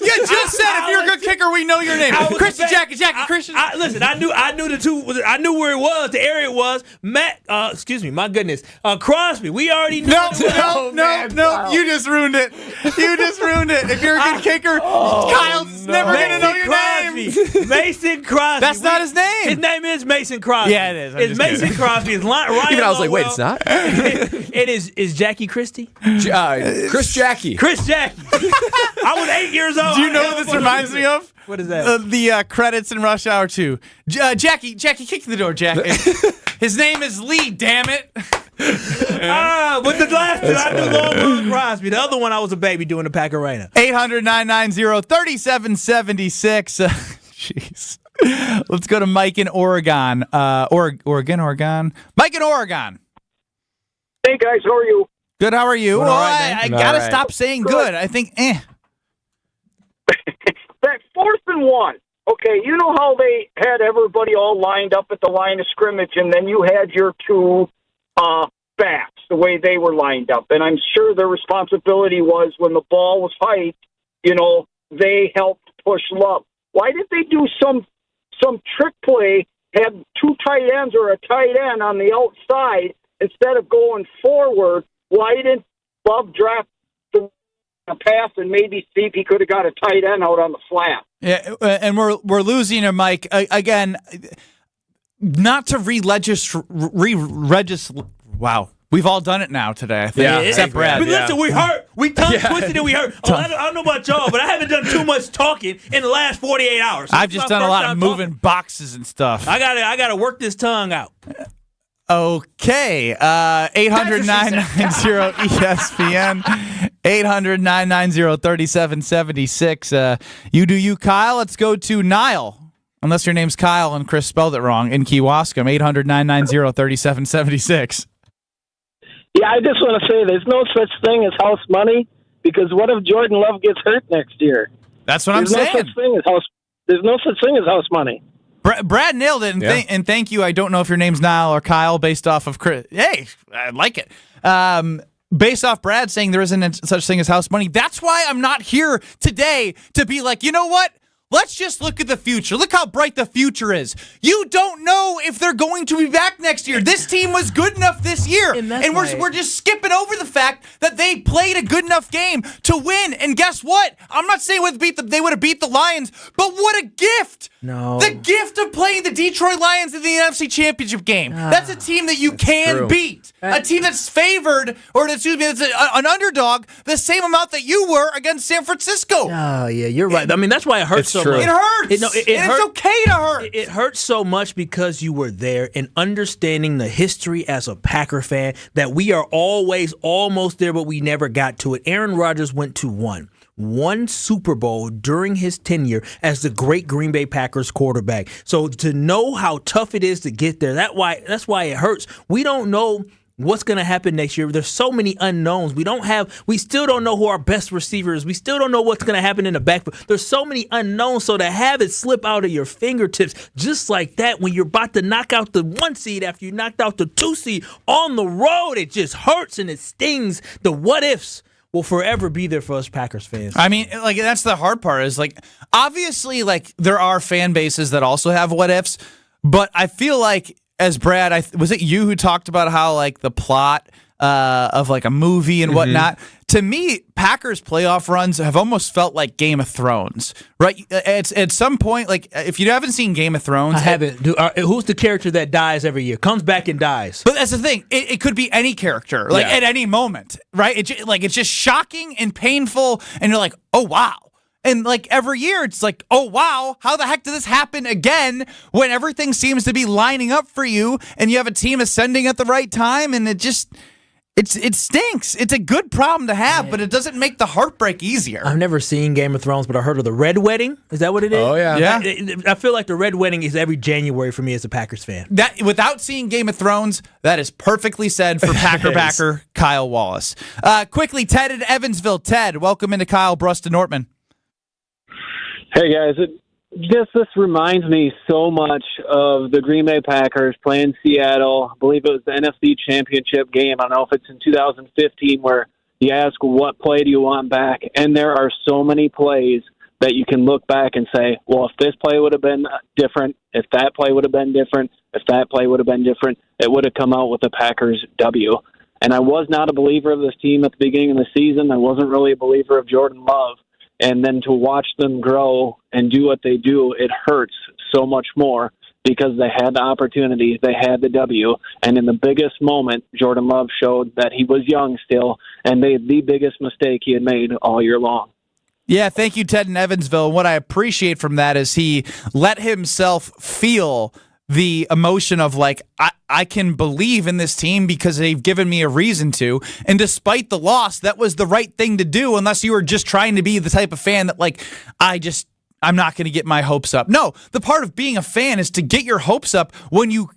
You just said if you're a good kicker, we know your name. Jackie Christian. Listen, I knew the two. I knew where it was, the area it was. My goodness, Crosby. We already know. No. You just ruined it. If you're a good kicker, Kyle's never going to know your name. Mason Crosby. That's not his name. His name is Mason Crosby. Yeah, it is. It's Mason Crosby. It's Ryan Even I was like, Longwell. wait, it's not? It is Jackie Christie? Chris Jackie. Chris Jackie. I was 8 years old. Do you know what this reminds me of? What is that? The credits in Rush Hour 2. Jackie, kick the door, Jackie. His name is Lee, damn it. With the glasses, I knew Longwell Crosby. The other one, I was a baby doing the Pack Arena. 800-990-3776. Jeez. Let's go to Mike in Oregon. Oregon. Mike in Oregon. Hey, guys. How are you? Good. How are you? Well, I got to stop saying good. I think, That 4th and 1. Okay, you know how they had everybody all lined up at the line of scrimmage, and then you had your two backs, the way they were lined up. And I'm sure their responsibility was when the ball was hiked, they helped push Love. Why did they do some trick play, have two tight ends or a tight end on the outside instead of going forward? Why didn't Love draft a pass and maybe see if he could have got a tight end out on the flat? Yeah, and we're losing him, Mike. Again, not to re-register. Wow. We've all done it now today, I think. Yeah, except Brad. But listen, we hurt. We tongue twisted and we hurt. I don't know about y'all, but I haven't done too much talking in the last 48 hours. I've just done a lot of moving boxes and stuff. I gotta work this tongue out. Okay. 800-990-ESPN. 800-990-3776. You do you, Kyle. Let's go to Niall. Unless your name's Kyle and Chris spelled it wrong. In Kewaskum. 800-990-3776. Yeah, I just want to say there's no such thing as house money, because what if Jordan Love gets hurt next year? That's what I'm saying. There's no such thing as house money. Brad nailed it, and thank you. I don't know if your name's Niall or Kyle based off of Chris. Hey, I like it. Based off Brad saying there isn't such thing as house money. That's why I'm not here today to be like, you know what? let's just look at the future. Look how bright the future is. You don't know if they're going to be back next year. This team was good enough this year. And we're just skipping over the fact that they played a good enough game to win. And guess what? I'm not saying they would have beat the Lions, but what a gift. No. The gift of playing the Detroit Lions in the NFC Championship game. That's a team that you can beat. A team that's favored, or excuse me, that's an underdog the same amount that you were against San Francisco. Oh, yeah, you're right. I mean, that's why it hurts so much. It hurts. It's okay to hurt. It hurts so much because you were there and understanding the history as a Packer fan that we are always almost there, but we never got to it. Aaron Rodgers went to one Super Bowl during his tenure as the great Green Bay Packers quarterback. So to know how tough it is to get there, that's why it hurts. We don't know what's going to happen next year. There's so many unknowns. We still don't know who our best receiver is. We still don't know what's going to happen in the backfield. There's so many unknowns. So to have it slip out of your fingertips just like that when you're about to knock out the 1 seed after you knocked out the 2 seed on the road, it just hurts and it stings. The what ifs will forever be there for us Packers fans. I mean, like, that's the hard part is, like, obviously, like, there are fan bases that also have what ifs, but I feel like, as Brad, was it you who talked about how, like, the plot of, like, a movie and whatnot? To me, Packers playoff runs have almost felt like Game of Thrones, right? It's at some point, like, if you haven't seen Game of Thrones, I haven't. Who's the character that dies every year, comes back and dies? But that's the thing; it could be any character, like at any moment, right? It's just shocking and painful, and you're like, oh wow. And like every year, it's like, oh wow, how the heck did this happen again? When everything seems to be lining up for you, and you have a team ascending at the right time, and it stinks. It's a good problem to have, but it doesn't make the heartbreak easier. I've never seen Game of Thrones, but I heard of the Red Wedding. Is that what it is? Oh, yeah. I feel like the Red Wedding is every January for me as a Packers fan. That without seeing Game of Thrones, that is perfectly said for Packer backer Kyle Wallace. Quickly, Ted in Evansville. Ted, welcome into Kyle Brust Nortman. Hey, guys. This reminds me so much of the Green Bay Packers playing Seattle. I believe it was the NFC Championship game. I don't know if it's in 2015 where you ask, what play do you want back? And there are so many plays that you can look back and say, well, if this play would have been different, if that play would have been different, if that play would have been different, it would have come out with the Packers W. And I was not a believer of this team at the beginning of the season. I wasn't really a believer of Jordan Love. And then to watch them grow and do what they do, it hurts so much more because they had the opportunity, they had the W, and in the biggest moment, Jordan Love showed that he was young still and made the biggest mistake he had made all year long. Yeah, thank you, Ted in Evansville. What I appreciate from that is he let himself feel the emotion of, like, I can believe in this team because they've given me a reason to. And despite the loss, that was the right thing to do, unless you were just trying to be the type of fan that, like, I'm not going to get my hopes up. No, the part of being a fan is to get your hopes up when you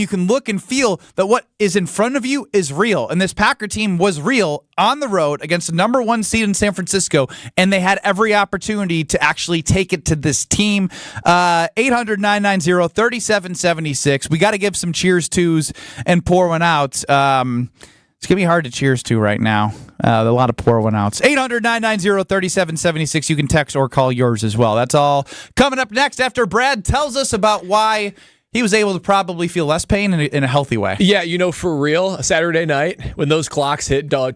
can look and feel that what is in front of you is real. And this Packer team was real on the road against the number 1 seed in San Francisco, and they had every opportunity to actually take it to this team. 800-990-3776. We got to give some cheers tos and pour one out. It's going to be hard to cheers to right now. A lot of pour one outs. 800-990-3776. You can text or call yours as well. That's all coming up next after Brad tells us about why he was able to probably feel less pain in a healthy way. Yeah, for real, Saturday night, when those clocks hit 000,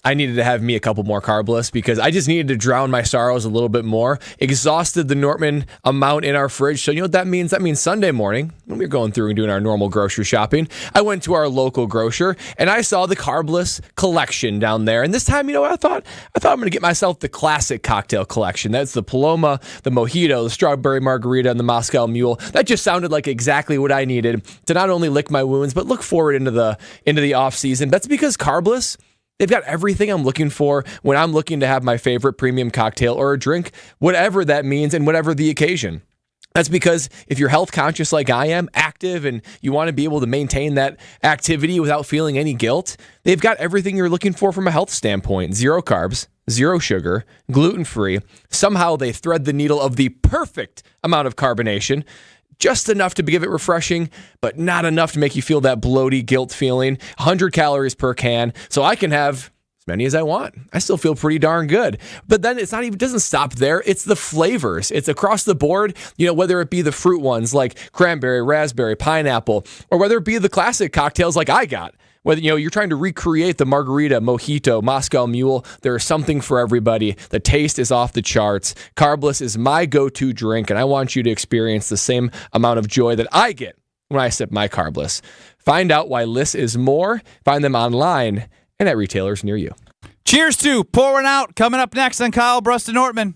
I needed to have me a couple more carbless because I just needed to drown my sorrows a little bit more. Exhausted the Nortman amount in our fridge. So you know what that means? That means Sunday morning, when we were going through and doing our normal grocery shopping, I went to our local grocer and I saw the carbless collection down there. And this time, I thought I'm going to get myself the classic cocktail collection. That's the Paloma, the Mojito, the Strawberry Margarita, and the Moscow Mule. That just sounded like exactly what I needed to not only lick my wounds, but look forward into the off season. That's because carbless, they've got everything I'm looking for when I'm looking to have my favorite premium cocktail or a drink, whatever that means and whatever the occasion. That's because if you're health conscious like I am, active, and you want to be able to maintain that activity without feeling any guilt, they've got everything you're looking for from a health standpoint. 0 carbs, 0 sugar, gluten-free. Somehow they thread the needle of the perfect amount of carbonation, just enough to give it refreshing, but not enough to make you feel that bloaty guilt feeling. 100 calories per can, so I can have as many as I want. I still feel pretty darn good. But then it doesn't stop there. It's the flavors. It's across the board, whether it be the fruit ones like cranberry, raspberry, pineapple, or whether it be the classic cocktails like I got. Whether you're trying to recreate the margarita, mojito, Moscow Mule, there is something for everybody. The taste is off the charts. Carbless is my go-to drink, and I want you to experience the same amount of joy that I get when I sip my Carbless. Find out why Liss is more. Find them online and at retailers near you. Cheers to Pouring Out, coming up next on Kyle Bruston Nortman.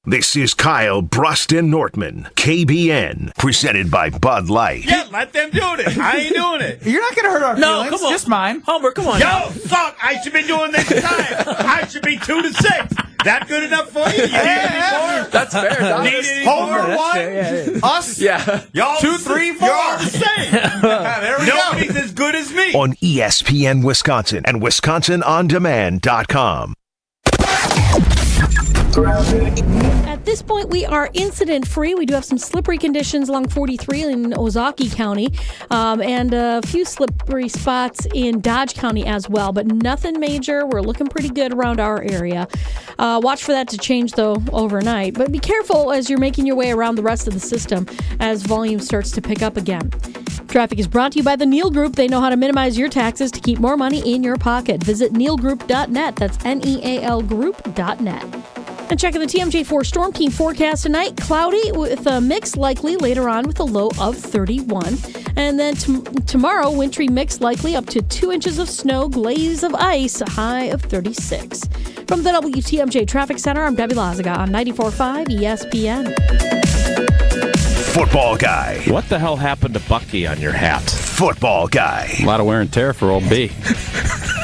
This is Kyle Bruston Nortman, KBN, presented by Bud Light. Yeah, let them do it. I ain't doing it. You're not going to hurt our feelings. Come on. Just mine. Homer, come on. Yo, fuck, I should be doing this time. I should be 2-6. That good enough for you? You need any more? That's fair. Need any more? Fair, Us? Yeah. Y'all 2, 3, 4. You're all the same. There we go. Nobody's as good as me. On ESPN Wisconsin and WisconsinOnDemand.com. At this point, we are incident-free. We do have some slippery conditions along 43 in Ozaukee County and a few slippery spots in Dodge County as well, but nothing major. We're looking pretty good around our area. Watch for that to change, though, overnight. But be careful as you're making your way around the rest of the system as volume starts to pick up again. Traffic is brought to you by the Neal Group. They know how to minimize your taxes to keep more money in your pocket. Visit nealgroup.net. That's NEAL group.net. And checking the TMJ4 Storm Team forecast tonight, cloudy with a mix likely later on with a low of 31. And then tomorrow, wintry mix likely up to 2 inches of snow, glaze of ice, a high of 36. From the WTMJ Traffic Center, I'm Debbie Lazaga on 94.5 ESPN. Football guy. What the hell happened to Bucky on your hat? Football guy. A lot of wear and tear for old B.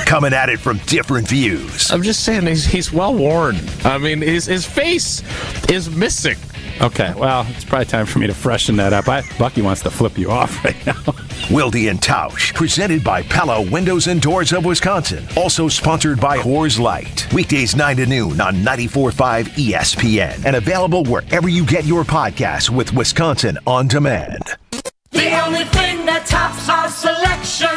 Coming at it from different views. I'm just saying he's well worn. I mean, his face is missing. Okay, well, it's probably time for me to freshen that up. Bucky wants to flip you off right now. Wilde and Tausch, presented by Pella Windows and Doors of Wisconsin. Also sponsored by Coors Light. Weekdays 9 to noon on 94.5 ESPN. And available wherever you get your podcasts with Wisconsin On Demand. The only thing that tops our selection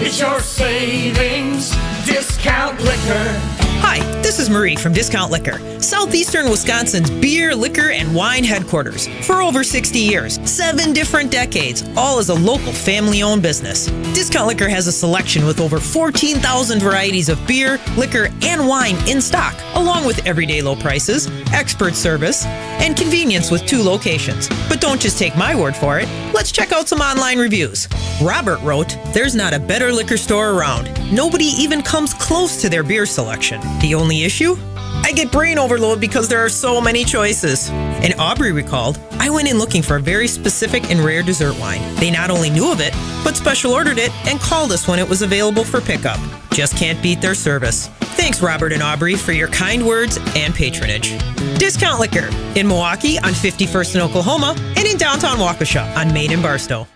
is your savings discount liquor. Hi, this is Marie from Discount Liquor, Southeastern Wisconsin's beer, liquor, and wine headquarters. For over 60 years, 7 different decades, all as a local family-owned business. Discount Liquor has a selection with over 14,000 varieties of beer, liquor, and wine in stock, along with everyday low prices, expert service, and convenience with 2 locations. But don't just take my word for it. Let's check out some online reviews. Robert wrote, "There's not a better liquor store around. Nobody even comes close to their beer selection. The only issue? I get brain overload because there are so many choices." And Aubrey recalled, "I went in looking for a very specific and rare dessert wine. They not only knew of it, but special ordered it and called us when it was available for pickup. Just can't beat their service." Thanks, Robert and Aubrey, for your kind words and patronage. Discount Liquor in Milwaukee on 51st in Oklahoma and in downtown Waukesha on Main and Barstow.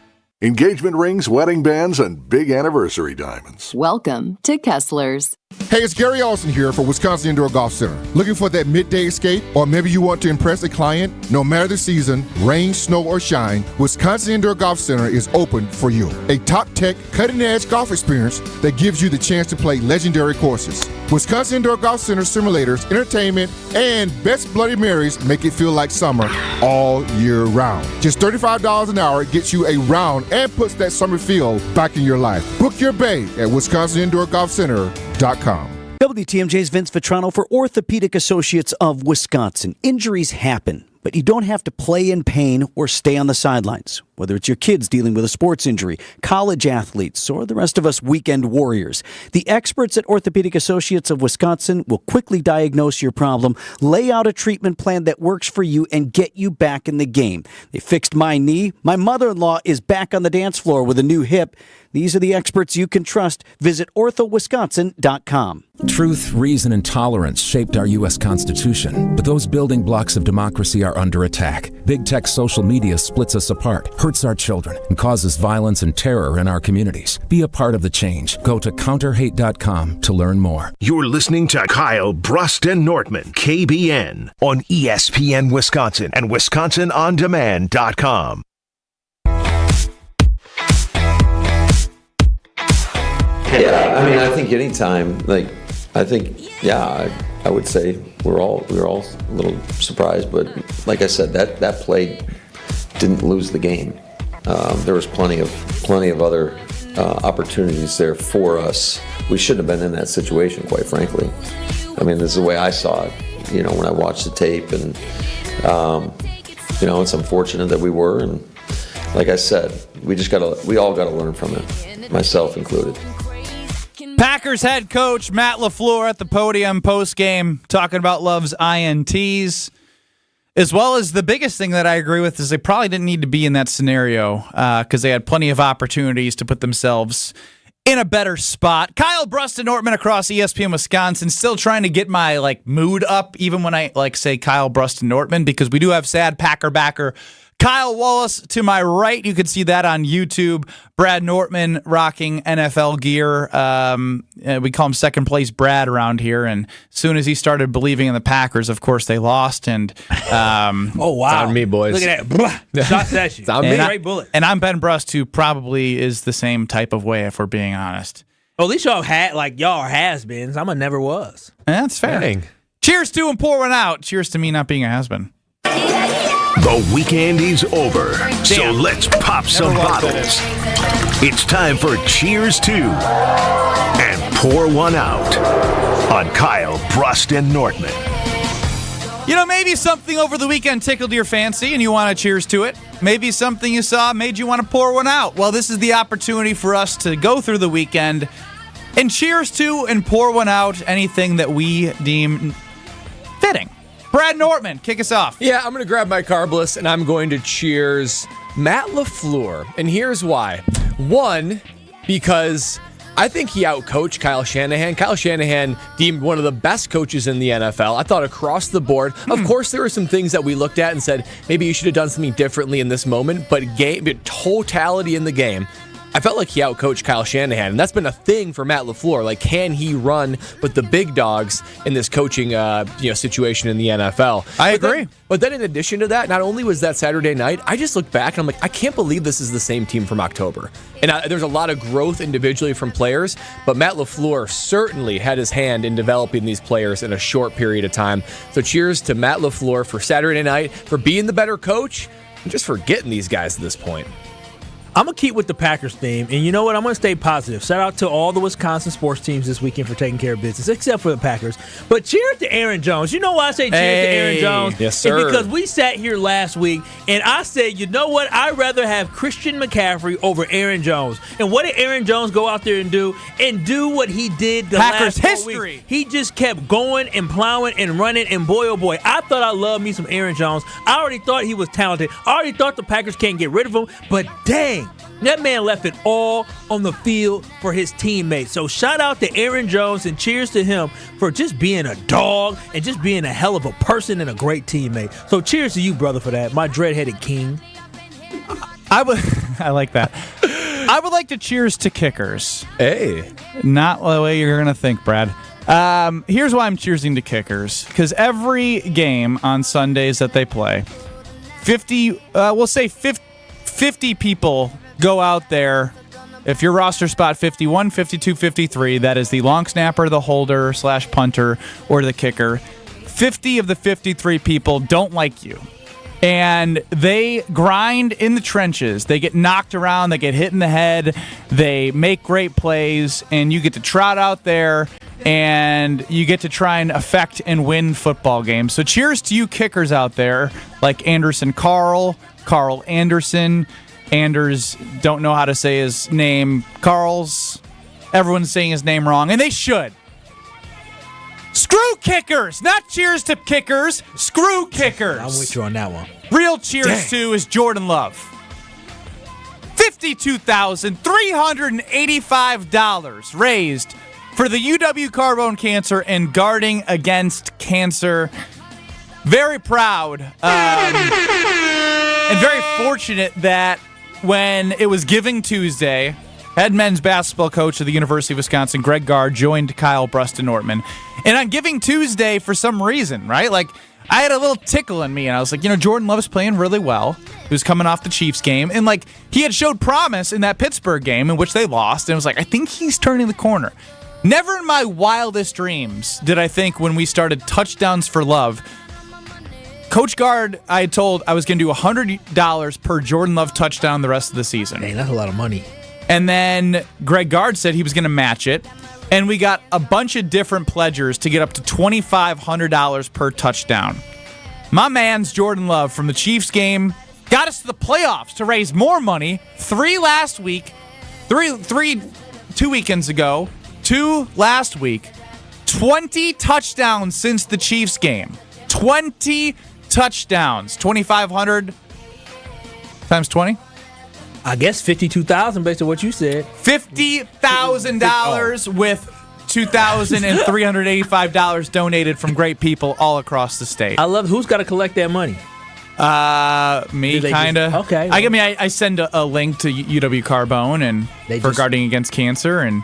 Engagement rings, wedding bands, and big anniversary diamonds. Welcome to Kessler's. Hey, it's Gary Olson here for Wisconsin Indoor Golf Center. Looking for that midday escape? Or maybe you want to impress a client? No matter the season, rain, snow, or shine, Wisconsin Indoor Golf Center is open for you. A top-tech, cutting-edge golf experience that gives you the chance to play legendary courses. Wisconsin Indoor Golf Center simulators, entertainment, and best Bloody Marys make it feel like summer all year round. Just $35 an hour gets you a round and puts that summer feel back in your life. Book your bay at WisconsinIndoorGolfCenter.com. WTMJ's Vince Vitrano for Orthopedic Associates of Wisconsin. Injuries happen, but you don't have to play in pain or stay on the sidelines. Whether it's your kids dealing with a sports injury, college athletes, or the rest of us weekend warriors, the experts at Orthopedic Associates of Wisconsin will quickly diagnose your problem, lay out a treatment plan that works for you, and get you back in the game. They fixed my knee. My mother-in-law is back on the dance floor with a new hip. These are the experts you can trust. Visit orthowisconsin.com. Truth, reason, and tolerance shaped our U.S. Constitution, but those building blocks of democracy are under attack. Big tech social media splits us apart, hurts our children, and causes violence and terror in our communities. Be a part of the change. Go to counterhate.com to learn more. You're listening to Kyle Bruston Nortman, KBN, on ESPN Wisconsin and WisconsinOnDemand.com. Yeah, I mean, I think anytime, like, I think, yeah, I would say we were all a little surprised, but like I said, that play didn't lose the game. There was plenty of other opportunities there for us. We shouldn't have been in that situation, quite frankly. I mean, this is the way I saw it. When I watched the tape, and it's unfortunate that we were. And like I said, we all gotta learn from it, myself included. Packers head coach Matt LaFleur at the podium post-game talking about Love's INTs, as well as the biggest thing that I agree with is they probably didn't need to be in that scenario because they had plenty of opportunities to put themselves in a better spot. Kyle Bruston-Nortman across ESPN Wisconsin, still trying to get my mood up even when I say Kyle Bruston-Nortman, because we do have sad Packer backer Kyle Wallace to my right. You can see that on YouTube. Brad Nortman rocking NFL gear. We call him second place Brad around here. And as soon as he started believing in the Packers, of course, they lost. And oh, wow. It's on me, boys. Look at that. Shots at you. It's on me. Straight bullet. And I'm Ben Brust, who probably is the same type of way, if we're being honest. Well, at least y'all are has-beens. I'm a never was. That's fair. Dang. Cheers to and pour one out. Cheers to me not being a has-been. The weekend is over, so let's pop some bottles. It's time for Cheers to and pour one out on Kyle Bruston-Nortman. Maybe something over the weekend tickled your fancy and you want to cheers to it. Maybe something you saw made you want to pour one out. Well, this is the opportunity for us to go through the weekend and cheers to and pour one out anything that we deem fitting. Brad Nortman, kick us off. Yeah, I'm going to grab my carbless and I'm going to cheers Matt LaFleur. And here's why. One, because I think he outcoached Kyle Shanahan. Kyle Shanahan deemed one of the best coaches in the NFL. I thought across the board. Of course, there were some things that we looked at and said, maybe you should have done something differently in this moment. But totality in the game, I felt like he outcoached Kyle Shanahan, and that's been a thing for Matt LaFleur. Can he run with the big dogs in this coaching situation in the NFL? I agree. But then in addition to that, not only was that Saturday night, I just looked back and I'm like, I can't believe this is the same team from October. And there's a lot of growth individually from players, but Matt LaFleur certainly had his hand in developing these players in a short period of time. So cheers to Matt LaFleur for Saturday night, for being the better coach, and just for getting these guys to this point. I'm going to keep with the Packers theme, and you know what? I'm going to stay positive. Shout out to all the Wisconsin sports teams this weekend for taking care of business, except for the Packers. But cheers to Aaron Jones. You know why I say cheers to Aaron Jones? Yes, sir. It's because we sat here last week, and I said, you know what? I'd rather have Christian McCaffrey over Aaron Jones. And what did Aaron Jones go out there and do? And do what he did the Packers last 4 history. weeks. He just kept going and plowing and running, and boy, oh boy, I thought I loved me some Aaron Jones. I already thought he was talented. I already thought the Packers can't get rid of him, but dang. That man left it all on the field for his teammates. So shout out to Aaron Jones and cheers to him for just being a dog and just being a hell of a person and a great teammate. So cheers to you, brother, for that. My dread-headed king. I like that. I would like to cheers to kickers. Hey. Not the way you're going to think, Brad. Here's why I'm cheersing to kickers. Because every game on Sundays that they play, 50 people go out there. If your roster spot 51, 52, 53, that is the long snapper, the holder / punter, or the kicker. 50 of the 53 people don't like you. And they grind in the trenches. They get knocked around. They get hit in the head. They make great plays. And you get to trot out there and you get to try and affect and win football games. So cheers to you kickers out there like Anderson Carl Anderson. Anders, don't know how to say his name. Carl's, everyone's saying his name wrong, and they should. Screw kickers! Not cheers to kickers, screw kickers! I'm with you on that one. Real cheers to is Jordan Love. $52,385 raised for the UW Carbone Cancer and Guarding Against Cancer. Very proud and very fortunate that when it was Giving Tuesday, head men's basketball coach of the University of Wisconsin, Greg Gard, joined Kyle Bruston-Nortman. And on Giving Tuesday, for some reason, right? I had a little tickle in me, and I was like, Jordan Love's playing really well. He was coming off the Chiefs game, and he had showed promise in that Pittsburgh game in which they lost, and it was like, I think he's turning the corner. Never in my wildest dreams did I think when we started Touchdowns for Love, Coach Gard, I had told I was going to do $100 per Jordan Love touchdown the rest of the season. Dang, that's a lot of money. And then Greg Gard said he was going to match it. And we got a bunch of different pledgers to get up to $2,500 per touchdown. My man's Jordan Love from the Chiefs game got us to the playoffs to raise more money. 3 last week, 2 weekends ago, 2 last week, 20 touchdowns since the Chiefs game. 20 touchdowns. 2,500 times 20? I guess $52,000 based on what you said. $50,000 with $2,385 donated from great people all across the state. I love who's got to collect that money. Me, kind of. Okay. I send a link to UW Carbone and for Guarding Against Cancer, and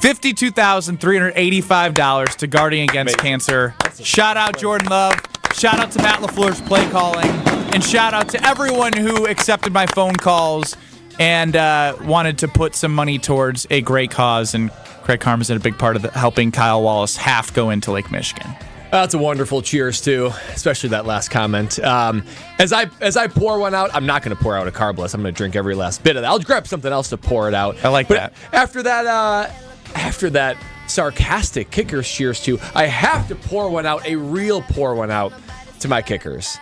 $52,385 to Guarding Against Cancer. Shout out Jordan Love. Shout out to Matt LaFleur's play calling, and shout out to everyone who accepted my phone calls and wanted to put some money towards a great cause. And Craig Karma's been a big part of helping Kyle Wallace half go into Lake Michigan. That's a wonderful cheers, too, especially that last comment. As I pour one out, I'm not going to pour out a carbless. I'm going to drink every last bit of that. I'll grab something else to pour it out. I like that. After that sarcastic kickers cheers, too, I have to pour one out, a real pour one out to my kickers.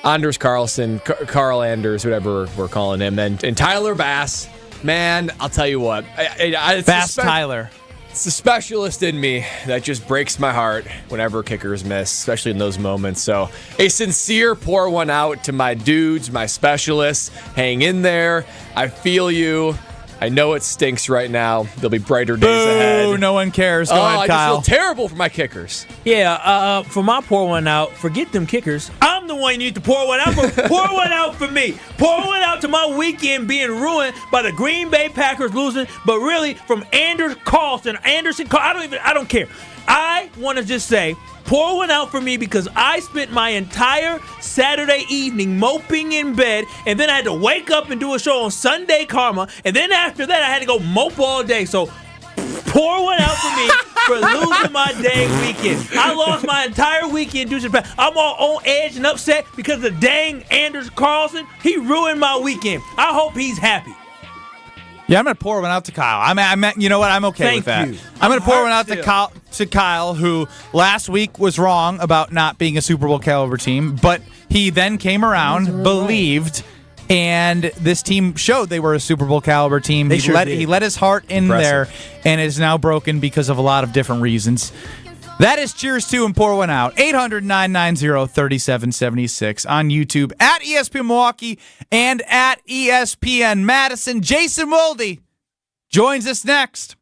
Anders Carlson, Carl Anders, whatever we're calling him, and Tyler Bass. Man, I'll tell you what. Bass Tyler. It's the specialist in me that just breaks my heart whenever kickers miss, especially in those moments. So a sincere pour one out to my dudes, my specialists. Hang in there. I feel you. I know it stinks right now. There'll be brighter days ahead. No one cares. Go ahead, I Kyle. just feel terrible for my kickers. Yeah, for my pour one out, forget them kickers. I'm the one you need to pour one out for. Pour one out for me. Pour one out to my weekend being ruined by the Green Bay Packers losing, but really from Anderson. I don't care. I want to just say, pour one out for me because I spent my entire Saturday evening moping in bed, and then I had to wake up and do a show on Sunday Karma, and then after that I had to go mope all day. So pour one out for me for losing my dang weekend. I lost my entire weekend due to the fact I'm all on edge and upset because of the dang Anders Carlson. He ruined my weekend. I hope he's happy. Yeah, I'm going to pour one out to Kyle. You know what? I'm okay with that. Thank you. I'm going to pour one out to Kyle, who last week was wrong about not being a Super Bowl caliber team, but he then came around, believed, and this team showed they were a Super Bowl caliber team. He let his heart in there, and is now broken because of a lot of different reasons. That is Cheers to and Pour One Out. 800-990-3776 on YouTube, at ESPN Milwaukee and at ESPN Madison. Jason Wilde joins us next.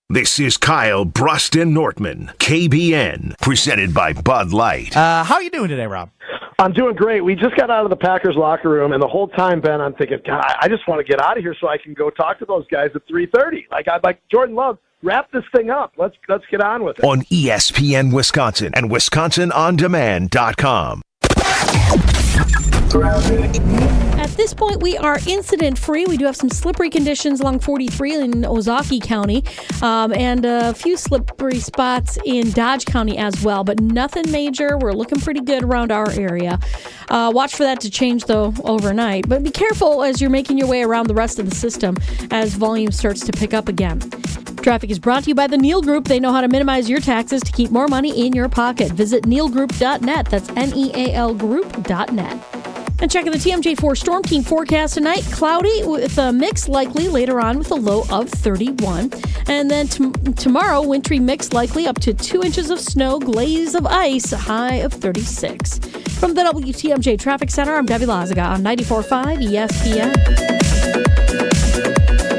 This is Kyle Bruston Nortman, KBN, presented by Bud Light. How are you doing today, Rob? I'm doing great. We just got out of the Packers locker room, and the whole time, Ben, I'm thinking, God, I just want to get out of here so I can go talk to those guys at 3:30. Like Jordan Love, wrap this thing up. Let's get on with it. On ESPN Wisconsin and WisconsinOnDemand.com. At this point, we are incident-free. We do have some slippery conditions along 43 in Ozaukee County, and a few slippery spots in Dodge County as well, but nothing major. We're looking pretty good around our area. Watch for that to change, though, overnight. But be careful as you're making your way around the rest of the system as volume starts to pick up again. Traffic is brought to you by the Neal Group. They know how to minimize your taxes to keep more money in your pocket. Visit nealgroup.net. That's NEAL Group.net. And checking the TMJ4 Storm Team forecast tonight. Cloudy with a mix likely later on with a low of 31. And then tomorrow, wintry mix likely up to 2 inches of snow, glaze of ice, a high of 36. From the WTMJ Traffic Center, I'm Debbie Lazaga on 94.5 ESPN.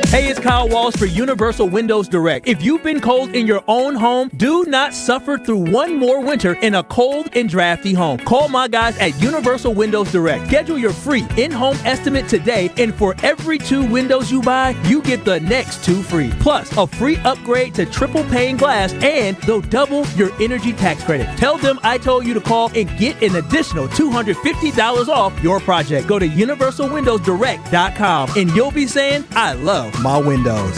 Hey, it's Kyle Wallace for Universal Windows Direct. If you've been cold in your own home, do not suffer through one more winter in a cold and drafty home. Call my guys at Universal Windows Direct. Schedule your free in-home estimate today, and for every 2 windows you buy, you get the next 2 free. Plus, a free upgrade to triple pane glass, and they'll double your energy tax credit. Tell them I told you to call and get an additional $250 off your project. Go to UniversalWindowsDirect.com, and you'll be saying, I love my windows.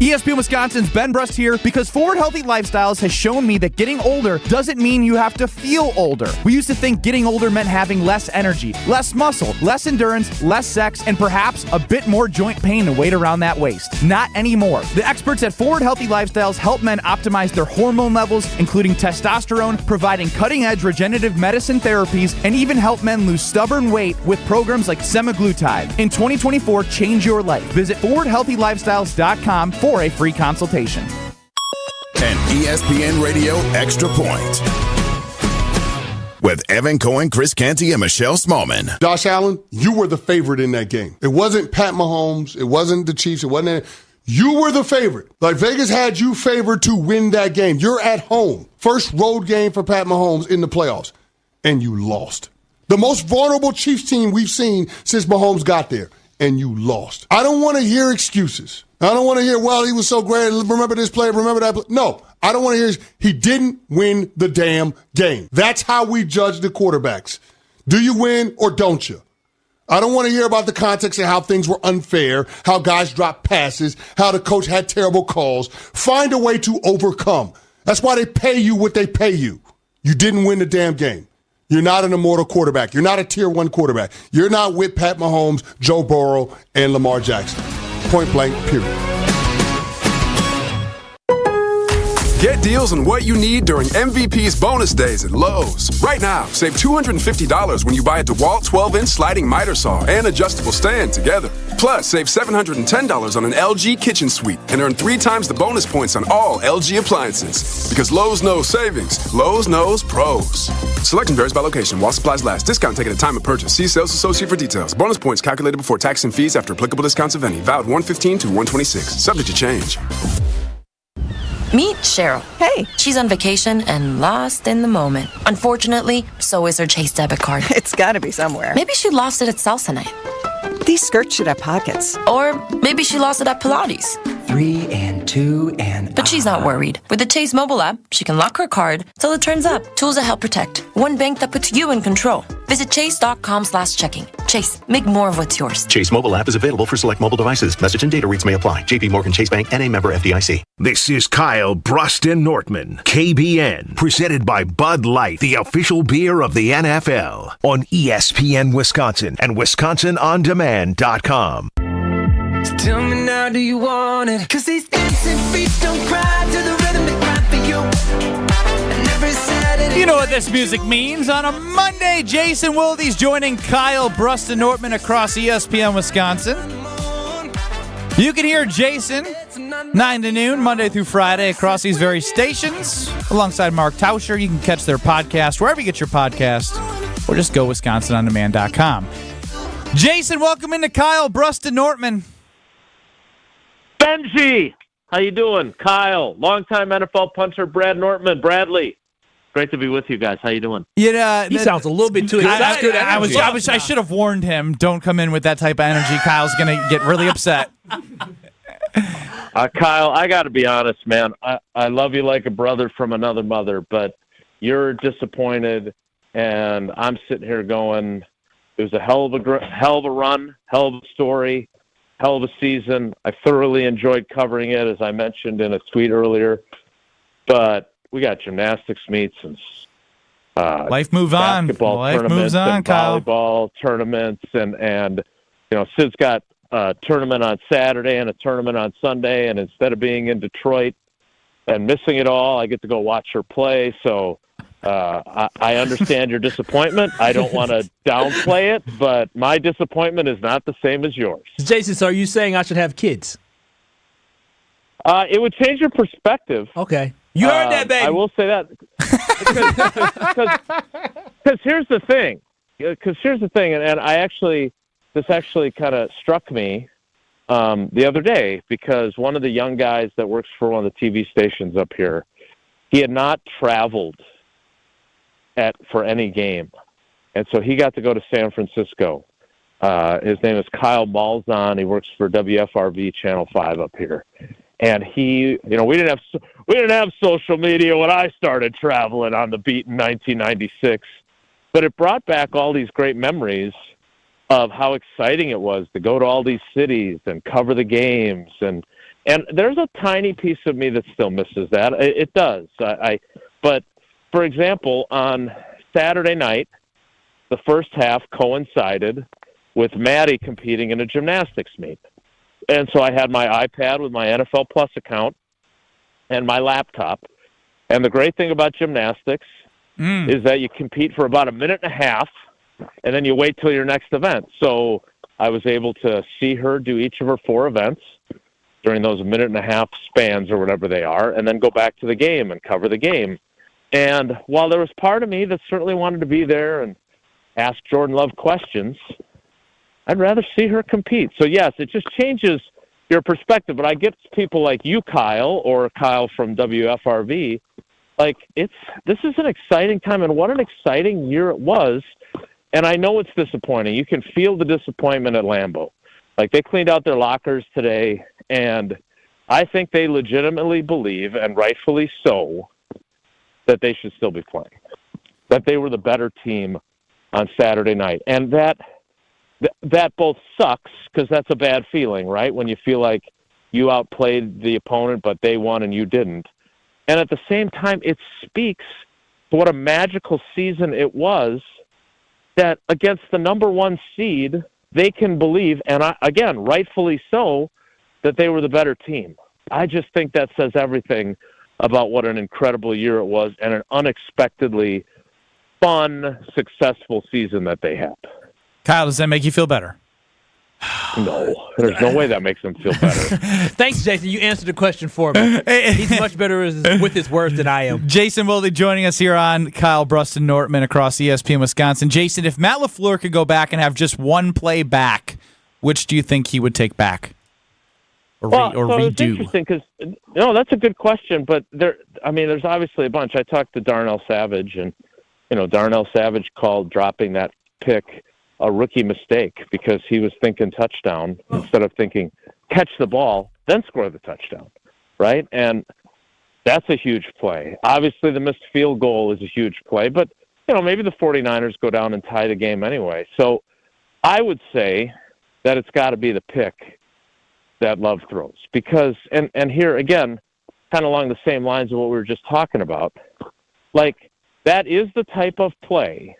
ESPN Wisconsin's Ben Brust here because Forward Healthy Lifestyles has shown me that getting older doesn't mean you have to feel older. We used to think getting older meant having less energy, less muscle, less endurance, less sex, and perhaps a bit more joint pain to weight around that waist. Not anymore. The experts at Forward Healthy Lifestyles help men optimize their hormone levels, including testosterone, providing cutting-edge regenerative medicine therapies, and even help men lose stubborn weight with programs like semaglutide. In 2024, change your life. Visit forwardhealthylifestyles.com for a free consultation. An ESPN Radio Extra Point with Evan Cohen, Chris Canty, and Michelle Smallman. Josh Allen, you were the favorite in that game. It wasn't Pat Mahomes. It wasn't the Chiefs. It wasn't. You were the favorite. Like Vegas had you favored to win that game. You're at home. First road game for Pat Mahomes in the playoffs, and you lost. The most vulnerable Chiefs team we've seen since Mahomes got there, and you lost. I don't want to hear excuses. I don't want to hear, well, he was so great. Remember this play, remember that play. No, I don't want to hear he didn't win the damn game. That's how we judge the quarterbacks. Do you win or don't you? I don't want to hear about the context of how things were unfair, how guys dropped passes, how the coach had terrible calls. Find a way to overcome. That's why they pay you what they pay you. You didn't win the damn game. You're not an immortal quarterback. You're not a tier 1 quarterback. You're not with Pat Mahomes, Joe Burrow, and Lamar Jackson. Point blank, period. Get deals on what you need during MVP's bonus days at Lowe's. Right now, save $250 when you buy a DeWalt 12-inch sliding miter saw and adjustable stand together. Plus, save $710 on an LG kitchen suite and earn 3 times the bonus points on all LG appliances. Because Lowe's knows savings. Lowe's knows pros. Selection varies by location while supplies last. Discount taken at time of purchase. See sales associate for details. Bonus points calculated before tax and fees after applicable discounts of any. Valid 1/15 to 1/26. Subject to change. Meet Cheryl. Hey. She's on vacation and lost in the moment. Unfortunately, so is her Chase debit card. It's gotta be somewhere. Maybe she lost it at salsa night. These skirts should have pockets. Or maybe she lost it at Pilates. 3 and 2 and... But she's not worried. With the Chase mobile app, she can lock her card till it turns up. Tools that help protect. One bank that puts you in control. Visit chase.com/checking. Chase, make more of what's yours. Chase mobile app is available for select mobile devices. Message and data rates may apply. JP Morgan Chase Bank, N.A. member FDIC. This is Kyle Bruston Nortman, KBN, presented by Bud Light, the official beer of the NFL, on ESPN Wisconsin and WisconsinOnDemand.com. Tell me now, do you want it? 'Cause these dancing feet don't cry to the rhythm they cry for you. And every Saturday... You know what this music means. On a Monday, Jason Wilde's joining Kyle Bruston Nortman across ESPN Wisconsin. You can hear Jason 9 to noon, Monday through Friday, across these very stations. Alongside Mark Tauscher, you can catch their podcast wherever you get your podcast, or just go WisconsinOnDemand.com. Jason, welcome into Kyle Bruston Nortman. Benji, how you doing? Kyle, longtime NFL punter Brad Nortman. Bradley, great to be with you guys. How you doing? He sounds a little bit too excited. I should have warned him. Don't come in with that type of energy. Kyle's going to get really upset. Kyle, I got to be honest, man. I love you like a brother from another mother, but you're disappointed, and I'm sitting here going, it was a hell of a run, hell of a story, hell of a season. I thoroughly enjoyed covering it, as I mentioned in a tweet earlier. But we got gymnastics meets and life moves on. Basketball life tournaments moves on, and Kyle. volleyball tournaments, and you know, Sid's got a tournament on Saturday and a tournament on Sunday, and instead of being in Detroit and missing it all, I get to go watch her play. So I understand your disappointment. I don't want to downplay it, but my disappointment is not the same as yours. Jason, so are you saying I should have kids? It would change your perspective. Okay. You heard that, baby. I will say that. Because here's the thing. And I actually, this actually kind of struck me the other day, because one of the young guys that works for one of the TV stations up here, he had not traveled for any game. And so he got to go to San Francisco. His name is Kyle Malzahn. He works for WFRV Channel 5 up here. And he, you know, we didn't have social media when I started traveling on the beat in 1996, but it brought back all these great memories of how exciting it was to go to all these cities and cover the games and And there's a tiny piece of me that still misses that. It does. But, for example, on Saturday night, the first half coincided with Maddie competing in a gymnastics meet. And so I had my iPad with my NFL Plus account and my laptop. And the great thing about gymnastics is that you compete for about a minute and a half, and then you wait till your next event. So I was able to see her do each of her 4 events during those minute and a half spans or whatever they are, and then go back to the game and cover the game. And while there was part of me that certainly wanted to be there and ask Jordan Love questions, I'd rather see her compete. So, yes, it just changes your perspective. But I get people like you, Kyle, or Kyle from WFRV, like, this is an exciting time, and what an exciting year it was. And I know it's disappointing. You can feel the disappointment at Lambeau. Like, they cleaned out their lockers today, and I think they legitimately believe, and rightfully so, that they should still be playing, that they were the better team on Saturday night. And that both sucks, because that's a bad feeling, right, when you feel like you outplayed the opponent, but they won and you didn't. And at the same time, it speaks to what a magical season it was, that against the number 1 seed, they can believe, and again, rightfully so, that they were the better team. I just think that says everything about what an incredible year it was and an unexpectedly fun, successful season that they had. Kyle, does that make you feel better? No, there's no way that makes them feel better. Thanks, Jason. You answered the question for me. He's much better with his words than I am. Jason Wilde joining us here on Kyle Bruston Nortman across ESPN Wisconsin. Jason, if Matt LaFleur could go back and have just one play back, which do you think he would take back or redo? It's interesting because that's a good question. But there's obviously a bunch. I talked to Darnell Savage, and Darnell Savage called dropping that pick a rookie mistake because he was thinking touchdown instead of thinking catch the ball, then score the touchdown, right? And that's a huge play. Obviously, the missed field goal is a huge play, but, maybe the 49ers go down and tie the game anyway. So I would say that it's got to be the pick that Love throws because, and here again, kind of along the same lines of what we were just talking about, like that is the type of play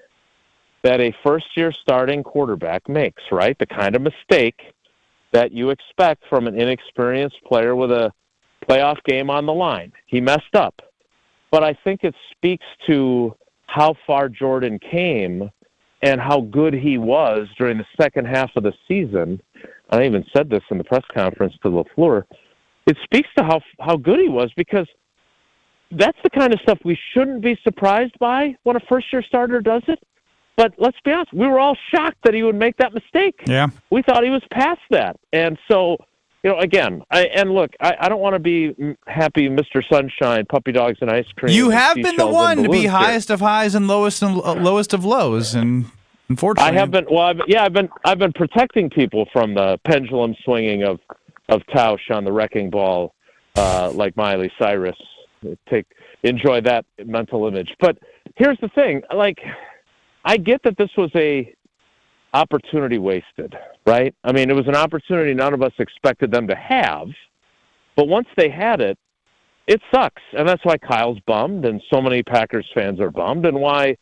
that a first-year starting quarterback makes, right? The kind of mistake that you expect from an inexperienced player with a playoff game on the line. He messed up. But I think it speaks to how far Jordan came and how good he was during the second half of the season. I even said this in the press conference to LaFleur. It speaks to how good he was because that's the kind of stuff we shouldn't be surprised by when a first-year starter does it. But let's be honest, we were all shocked that he would make that mistake. Yeah. We thought he was past that. And so, again, I don't want to be happy Mr. Sunshine, puppy dogs and ice cream. You have been the one to be highest of highs and lowest of lows, and unfortunately, I have been. Well, I've been protecting people from the pendulum swinging of Tausch on the wrecking ball, like Miley Cyrus. Enjoy that mental image. But here's the thing, I get that this was a opportunity wasted, right? I mean, it was an opportunity none of us expected them to have, but once they had it, it sucks. And that's why Kyle's bummed and so many Packers fans are bummed and why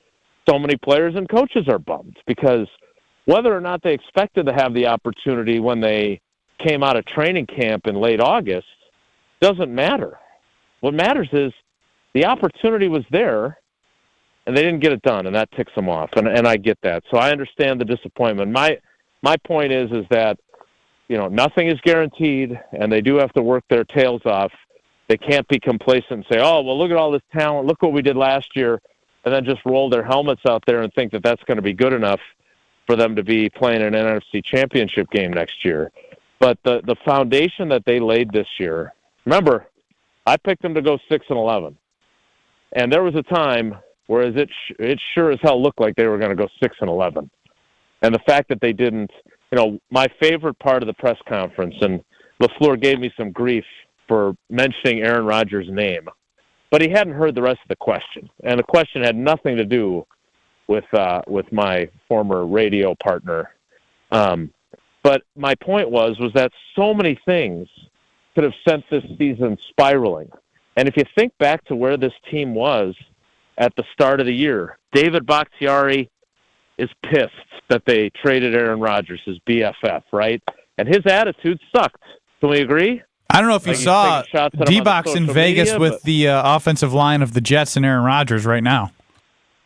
so many players and coaches are bummed because whether or not they expected to have the opportunity when they came out of training camp in late August doesn't matter. What matters is the opportunity was there and they didn't get it done, and that ticks them off, and I get that. So I understand the disappointment. My point is that, nothing is guaranteed, and they do have to work their tails off. They can't be complacent and say, oh, well, look at all this talent, look what we did last year, and then just roll their helmets out there and think that that's going to be good enough for them to be playing an NFC championship game next year. But the foundation that they laid this year, remember, I picked them to go 6-11, and there was a time whereas it sure as hell looked like they were going to go 6-11. And the fact that they didn't, my favorite part of the press conference, and LaFleur gave me some grief for mentioning Aaron Rodgers' name, but he hadn't heard the rest of the question. And the question had nothing to do with my former radio partner. But my point was that so many things could have sent this season spiraling. And if you think back to where this team was at the start of the year, David Bakhtiari is pissed that they traded Aaron Rodgers, his BFF, right? And his attitude sucked. Can we agree? I don't know if you saw D-Box in Vegas with the offensive line of the Jets and Aaron Rodgers right now.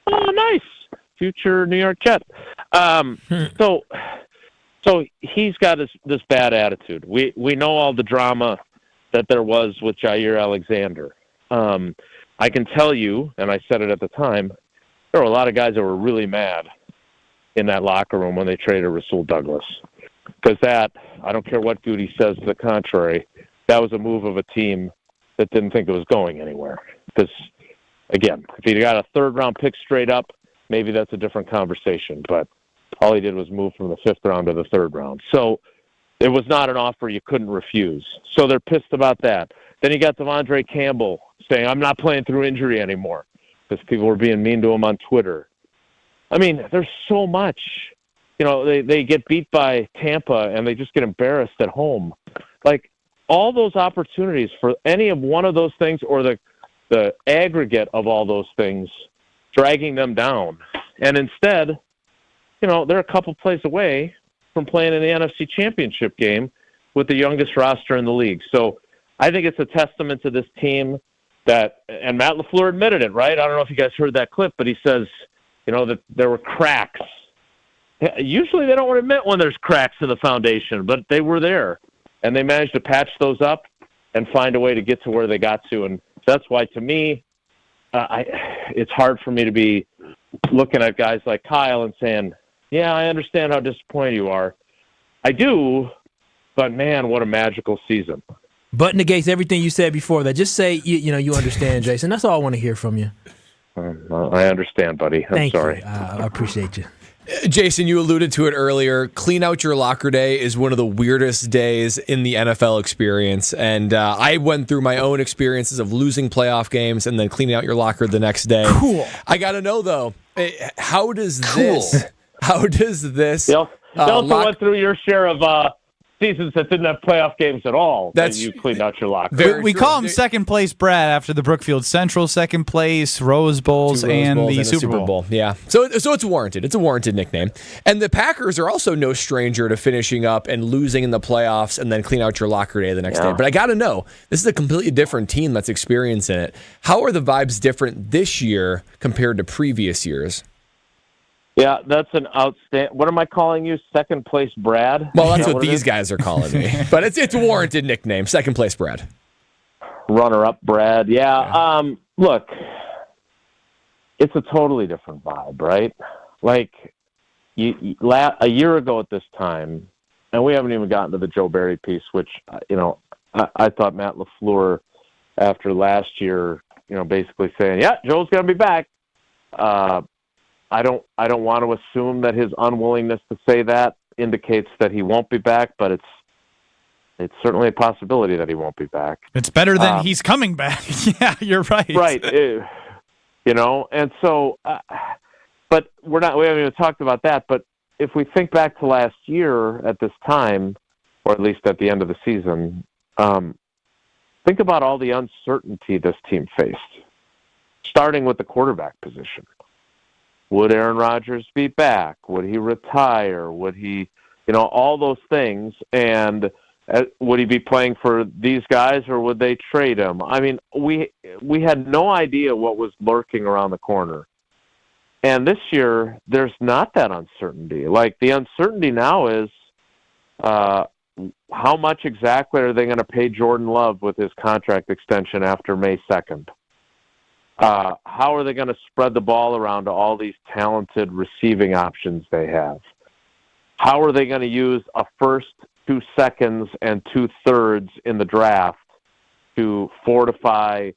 Oh, nice. Future New York Jet. So he's got this bad attitude. We know all the drama that there was with Jair Alexander. I can tell you, and I said it at the time, there were a lot of guys that were really mad in that locker room when they traded Rasul Douglas. Because that, I don't care what Goody says to the contrary, that was a move of a team that didn't think it was going anywhere. Because, again, if he got a third-round pick straight up, maybe that's a different conversation. But all he did was move from the fifth round to the third round. So it was not an offer you couldn't refuse. So they're pissed about that. Then you got Devondre Campbell saying, I'm not playing through injury anymore, because people were being mean to him on Twitter. I mean, there's so much. You know, they get beat by Tampa and they just get embarrassed at home. Like, all those opportunities for any of one of those things or the aggregate of all those things dragging them down. And instead, you know, they're a couple plays away from playing in the NFC Championship game with the youngest roster in the league. So I think it's a testament to this team that, and Matt LaFleur admitted it, right? I don't know if you guys heard that clip, but he says, you know, that there were cracks. Usually they don't want to admit when there's cracks in the foundation, but they were there. And they managed to patch those up and find a way to get to where they got to. And that's why, to me, it's hard for me to be looking at guys like Kyle and saying, yeah, I understand how disappointed you are. I do, but man, what a magical season. But negates everything you said before that. Just say, you understand, Jason. That's all I want to hear from you. I understand, buddy. I'm sorry. I appreciate you. Jason, you alluded to it earlier. Clean out your locker day is one of the weirdest days in the NFL experience. And I went through my own experiences of losing playoff games and then cleaning out your locker the next day. Cool. I got to know, though, how does this... They also went through your share of seasons that didn't have playoff games at all. That you cleaned out your locker. We call him second place Brad after the Brookfield Central second place, Rose Bowls, and the Super Bowl. Yeah. So it's warranted. It's a warranted nickname. And the Packers are also no stranger to finishing up and losing in the playoffs and then clean out your locker day the next day. But I got to know, this is a completely different team that's experiencing it. How are the vibes different this year compared to previous years? Yeah, that's an outstanding. What am I calling you? Second place Brad? Well, that's what these guys are calling me. But it's a warranted nickname. Second place Brad. Runner up Brad. Yeah. Look, it's a totally different vibe, right? Like a year ago at this time, and we haven't even gotten to the Joe Barry piece, which I thought Matt LaFleur after last year, basically saying, yeah, Joe's going to be back. I don't want to assume that his unwillingness to say that indicates that he won't be back, but it's certainly a possibility that he won't be back. It's better than he's coming back. Yeah, you're right. Right. And so, but we haven't even talked about that. But if we think back to last year at this time, or at least at the end of the season, think about all the uncertainty this team faced, starting with the quarterback position. Would Aaron Rodgers be back? Would he retire? Would he, all those things? And would he be playing for these guys, or would they trade him? I mean, we had no idea what was lurking around the corner. And this year, there's not that uncertainty. Like, the uncertainty now is how much exactly are they going to pay Jordan Love with his contract extension after May 2nd? How are they going to spread the ball around to all these talented receiving options they have? How are they going to use a first, 2 seconds, and 2/3 in the draft to fortify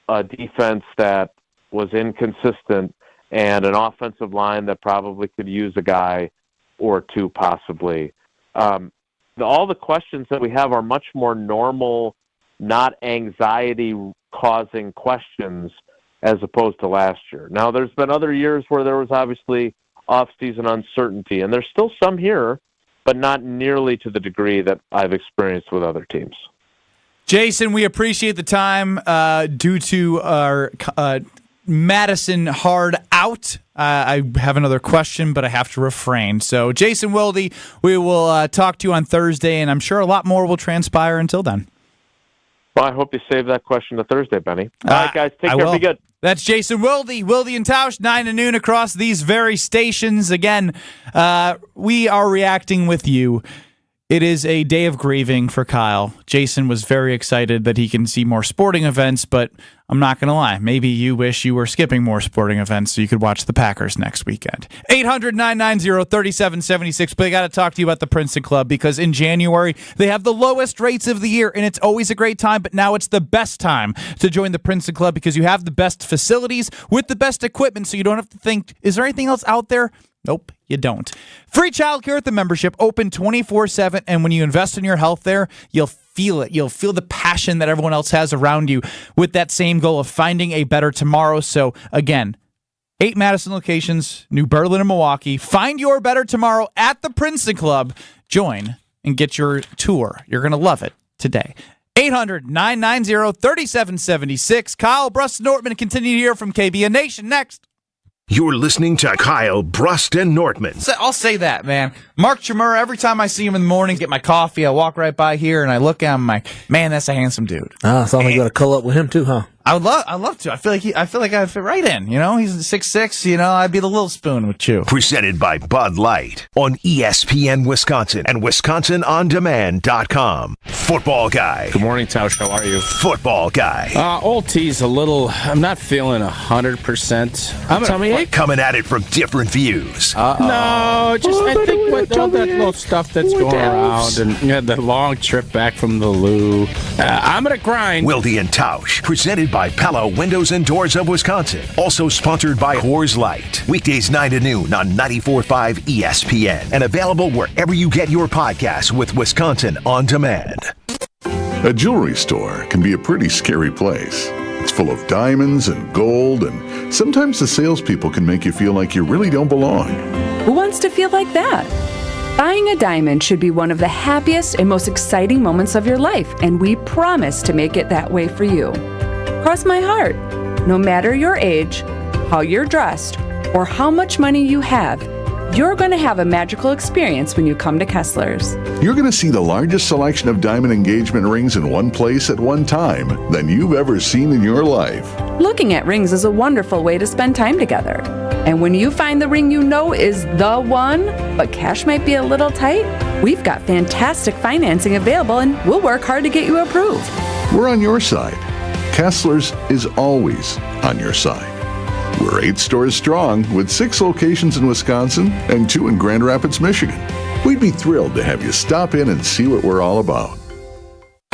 a defense that was inconsistent and an offensive line that probably could use a guy or two possibly? All the questions that we have are much more normal, not anxiety-causing questions as opposed to last year. Now, there's been other years where there was obviously off-season uncertainty, and there's still some here, but not nearly to the degree that I've experienced with other teams. Jason, we appreciate the time due to our Madison hard out. I have another question, but I have to refrain. So, Jason Wilde, we will talk to you on Thursday, and I'm sure a lot more will transpire until then. Well, I hope you save that question to Thursday, Benny. All right, guys, take care. Be good. That's Jason Wilde and Tausch, 9 to noon across these very stations. Again, we are reacting with you. It is a day of grieving for Kyle. Jason was very excited that he can see more sporting events, but I'm not going to lie. Maybe you wish you were skipping more sporting events so you could watch the Packers next weekend. 800-990-3776. But I got to talk to you about the Princeton Club because in January, they have the lowest rates of the year, and it's always a great time, but now it's the best time to join the Princeton Club because you have the best facilities with the best equipment, so you don't have to think, is there anything else out there? Nope, you don't. Free childcare at the membership, open 24/7, and when you invest in your health there, you'll feel it. You'll feel the passion that everyone else has around you with that same goal of finding a better tomorrow. So, again, 8 Madison locations, New Berlin and Milwaukee. Find your better tomorrow at the Princeton Club. Join and get your tour. You're going to love it today. 800-990-3776. Kyle Brust-Nortman, continue to hear from KBN Nation next. You're listening to Kyle Brust-Nortman. So I'll say that, man. Mark Chmura, every time I see him in the morning, get my coffee, I walk right by here, and I look at him, I'm like, man, that's a handsome dude. So I'm going to cull up with him too, huh? I would love to. I feel like I'd fit right in. You know, he's 6'6", you know, I'd be the little spoon with Chew. Presented by Bud Light on ESPN Wisconsin and WisconsinOnDemand.com. Football Guy. Good morning, Tausch. How are you? Football Guy. Old T's I'm not feeling 100%. Coming at it from different views. No, I think with all that little stuff that's going around and the long trip back from the loo, I'm going to grind. Wilde and Tausch. Presented by Pella Windows and Doors of Wisconsin. Also sponsored by Coors Light. Weekdays 9 to noon on 94.5 ESPN. And available wherever you get your podcasts with Wisconsin On Demand. A jewelry store can be a pretty scary place. It's full of diamonds and gold, and sometimes the salespeople can make you feel like you really don't belong. Who wants to feel like that? Buying a diamond should be one of the happiest and most exciting moments of your life, and we promise to make it that way for you. Cross my heart. No matter your age, how you're dressed, or how much money you have, you're going to have a magical experience when you come to Kessler's. You're going to see the largest selection of diamond engagement rings in one place at one time than you've ever seen in your life. Looking at rings is a wonderful way to spend time together. And when you find the ring you know is the one, but cash might be a little tight, we've got fantastic financing available and we'll work hard to get you approved. We're on your side. Kessler's is always on your side. We're 8 stores strong with 6 locations in Wisconsin and 2 in Grand Rapids, Michigan. We'd be thrilled to have you stop in and see what we're all about.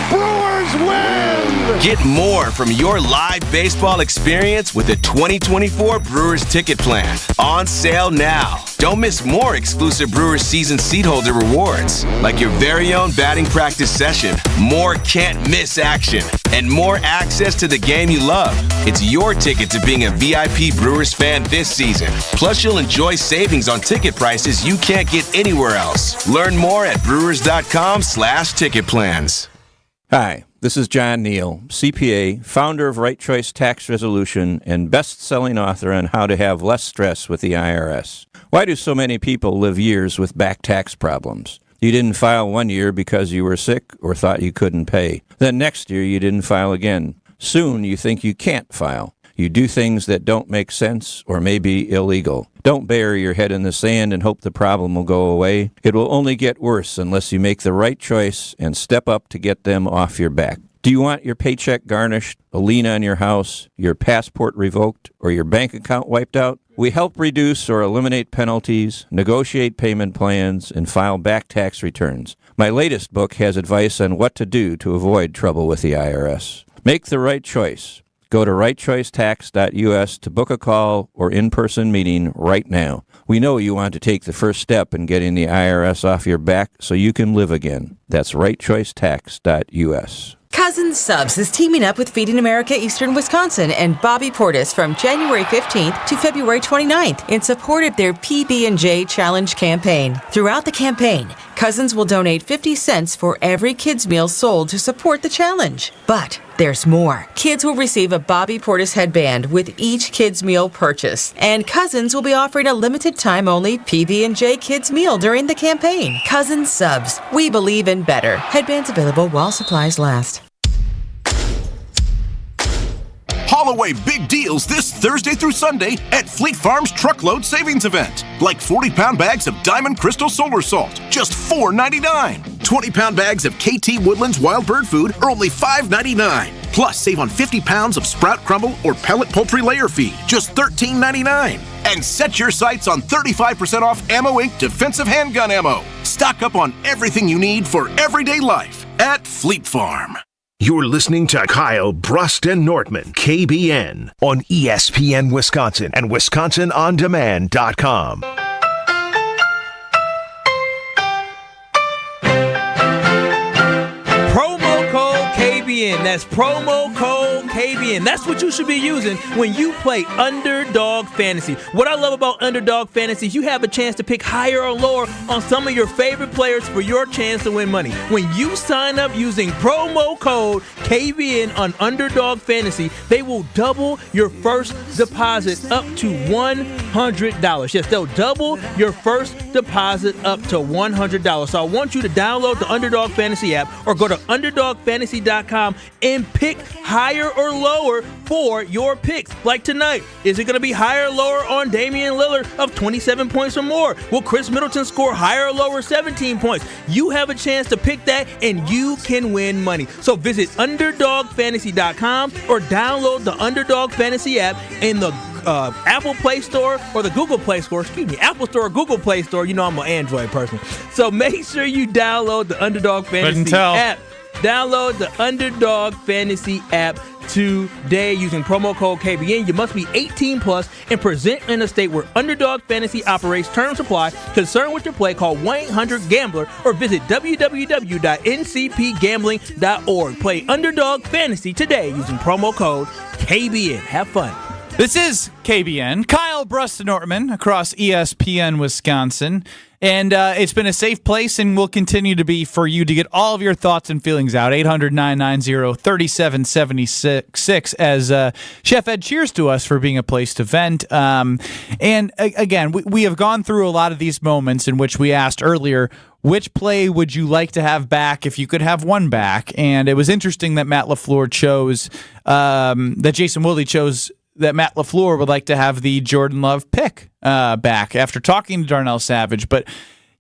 Brewers win! Get more from your live baseball experience with the 2024 Brewers Ticket Plan. On sale now. Don't miss more exclusive Brewers season seat holder rewards, like your very own batting practice session, more can't-miss action, and more access to the game you love. It's your ticket to being a VIP Brewers fan this season. Plus, you'll enjoy savings on ticket prices you can't get anywhere else. Learn more at brewers.com/ticket plans. Hi, this is John Neal, CPA, founder of Right Choice Tax Resolution, and best-selling author on how to have less stress with the IRS. Why do so many people live years with back tax problems? You didn't file one year because you were sick or thought you couldn't pay. Then next year you didn't file again. Soon you think you can't file. You do things that don't make sense or may be illegal. Don't bury your head in the sand and hope the problem will go away. It will only get worse unless you make the right choice and step up to get them off your back. Do you want your paycheck garnished, a lien on your house, your passport revoked, or your bank account wiped out? We help reduce or eliminate penalties, negotiate payment plans, and file back tax returns. My latest book has advice on what to do to avoid trouble with the IRS. Make the right choice. Go to rightchoicetax.us to book a call or in-person meeting right now. We know you want to take the first step in getting the IRS off your back so you can live again. That's rightchoicetax.us. Cousins Subs is teaming up with Feeding America Eastern Wisconsin and Bobby Portis from January 15th to February 29th in support of their PB&J Challenge campaign. Throughout the campaign, Cousins will donate 50 cents for every kids' meal sold to support the challenge. But there's more. Kids will receive a Bobby Portis headband with each kids' meal purchase. And Cousins will be offering a limited time only PB&J kids' meal during the campaign. Cousins Subs. We believe in better. Headbands available while supplies last. Haul away big deals this Thursday through Sunday at Fleet Farm's Truckload Savings Event. Like 40-pound bags of Diamond Crystal Solar Salt, just $4.99. 20-pound bags of KT Woodlands Wild Bird Food are only $5.99. Plus, save on 50 pounds of Sprout Crumble or Pellet Poultry Layer Feed, just $13.99. And set your sights on 35% off Ammo Inc. defensive handgun ammo. Stock up on everything you need for everyday life at Fleet Farm. You're listening to Kyle, Brust, and Nortman, KBN, on ESPN Wisconsin and WisconsinOnDemand.com. Promo code KBN. That's promo code KBN. That's what you should be using when you play Underdog Fantasy. What I love about Underdog Fantasy is you have a chance to pick higher or lower on some of your favorite players for your chance to win money. When you sign up using promo code KBN on Underdog Fantasy, they will double your first deposit up to $100. Yes, they'll double your first deposit up to $100. So I want you to download the Underdog Fantasy app or go to UnderdogFantasy.com and pick higher or lower for your picks. Like tonight, is it going to be higher or lower on Damian Lillard of 27 points or more? Will Chris Middleton score higher or lower 17 points? You have a chance to pick that and you can win money. So visit UnderdogFantasy.com or download the Underdog Fantasy app in the Apple Play Store or the Google Play Store, Apple Store or Google Play Store. You know I'm an Android person. So make sure you download the Underdog Fantasy app. Download the Underdog Fantasy app today using promo code KBN. You must be 18 plus and present in a state where Underdog Fantasy operates. Terms apply. Concerned with your play, call 1-800-GAMBLER or visit www.ncpgambling.org. Play Underdog Fantasy today using promo code KBN. Have fun. This is KBN. Kyle, Brust, and Nortman across ESPN Wisconsin. And it's been a safe place and will continue to be for you to get all of your thoughts and feelings out. 800-990-3776 as Chef Ed cheers to us for being a place to vent. And again, we have gone through a lot of these moments in which we asked earlier, which play would you like to have back if you could have one back? And it was interesting that Matt LaFleur chose, that Jason Wilde chose that Matt LaFleur would like to have the Jordan Love pick back after talking to Darnell Savage. But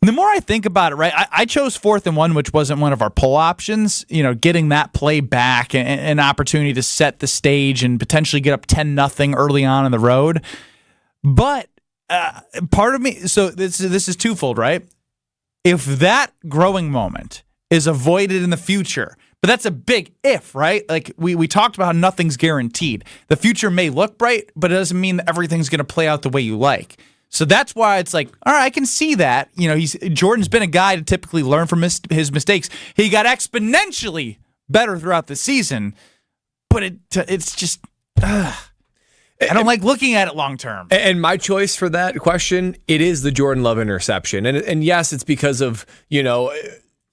the more I think about it, right, I chose 4th and 1, which wasn't one of our poll options. You know, getting that play back and an opportunity to set the stage and potentially get up 10-0 early on in the road. But part of me, so this is twofold, right? If that growing moment is avoided in the future, but that's a big if, right? Like we talked about how nothing's guaranteed. The future may look bright, but it doesn't mean that everything's going to play out the way you like. So that's why it's like, all right, I can see that. You know, Jordan's been a guy to typically learn from his mistakes. He got exponentially better throughout the season, but it's just I don't like looking at it long term. And my choice for that question, it is the Jordan Love interception. And yes, it's because of, you know,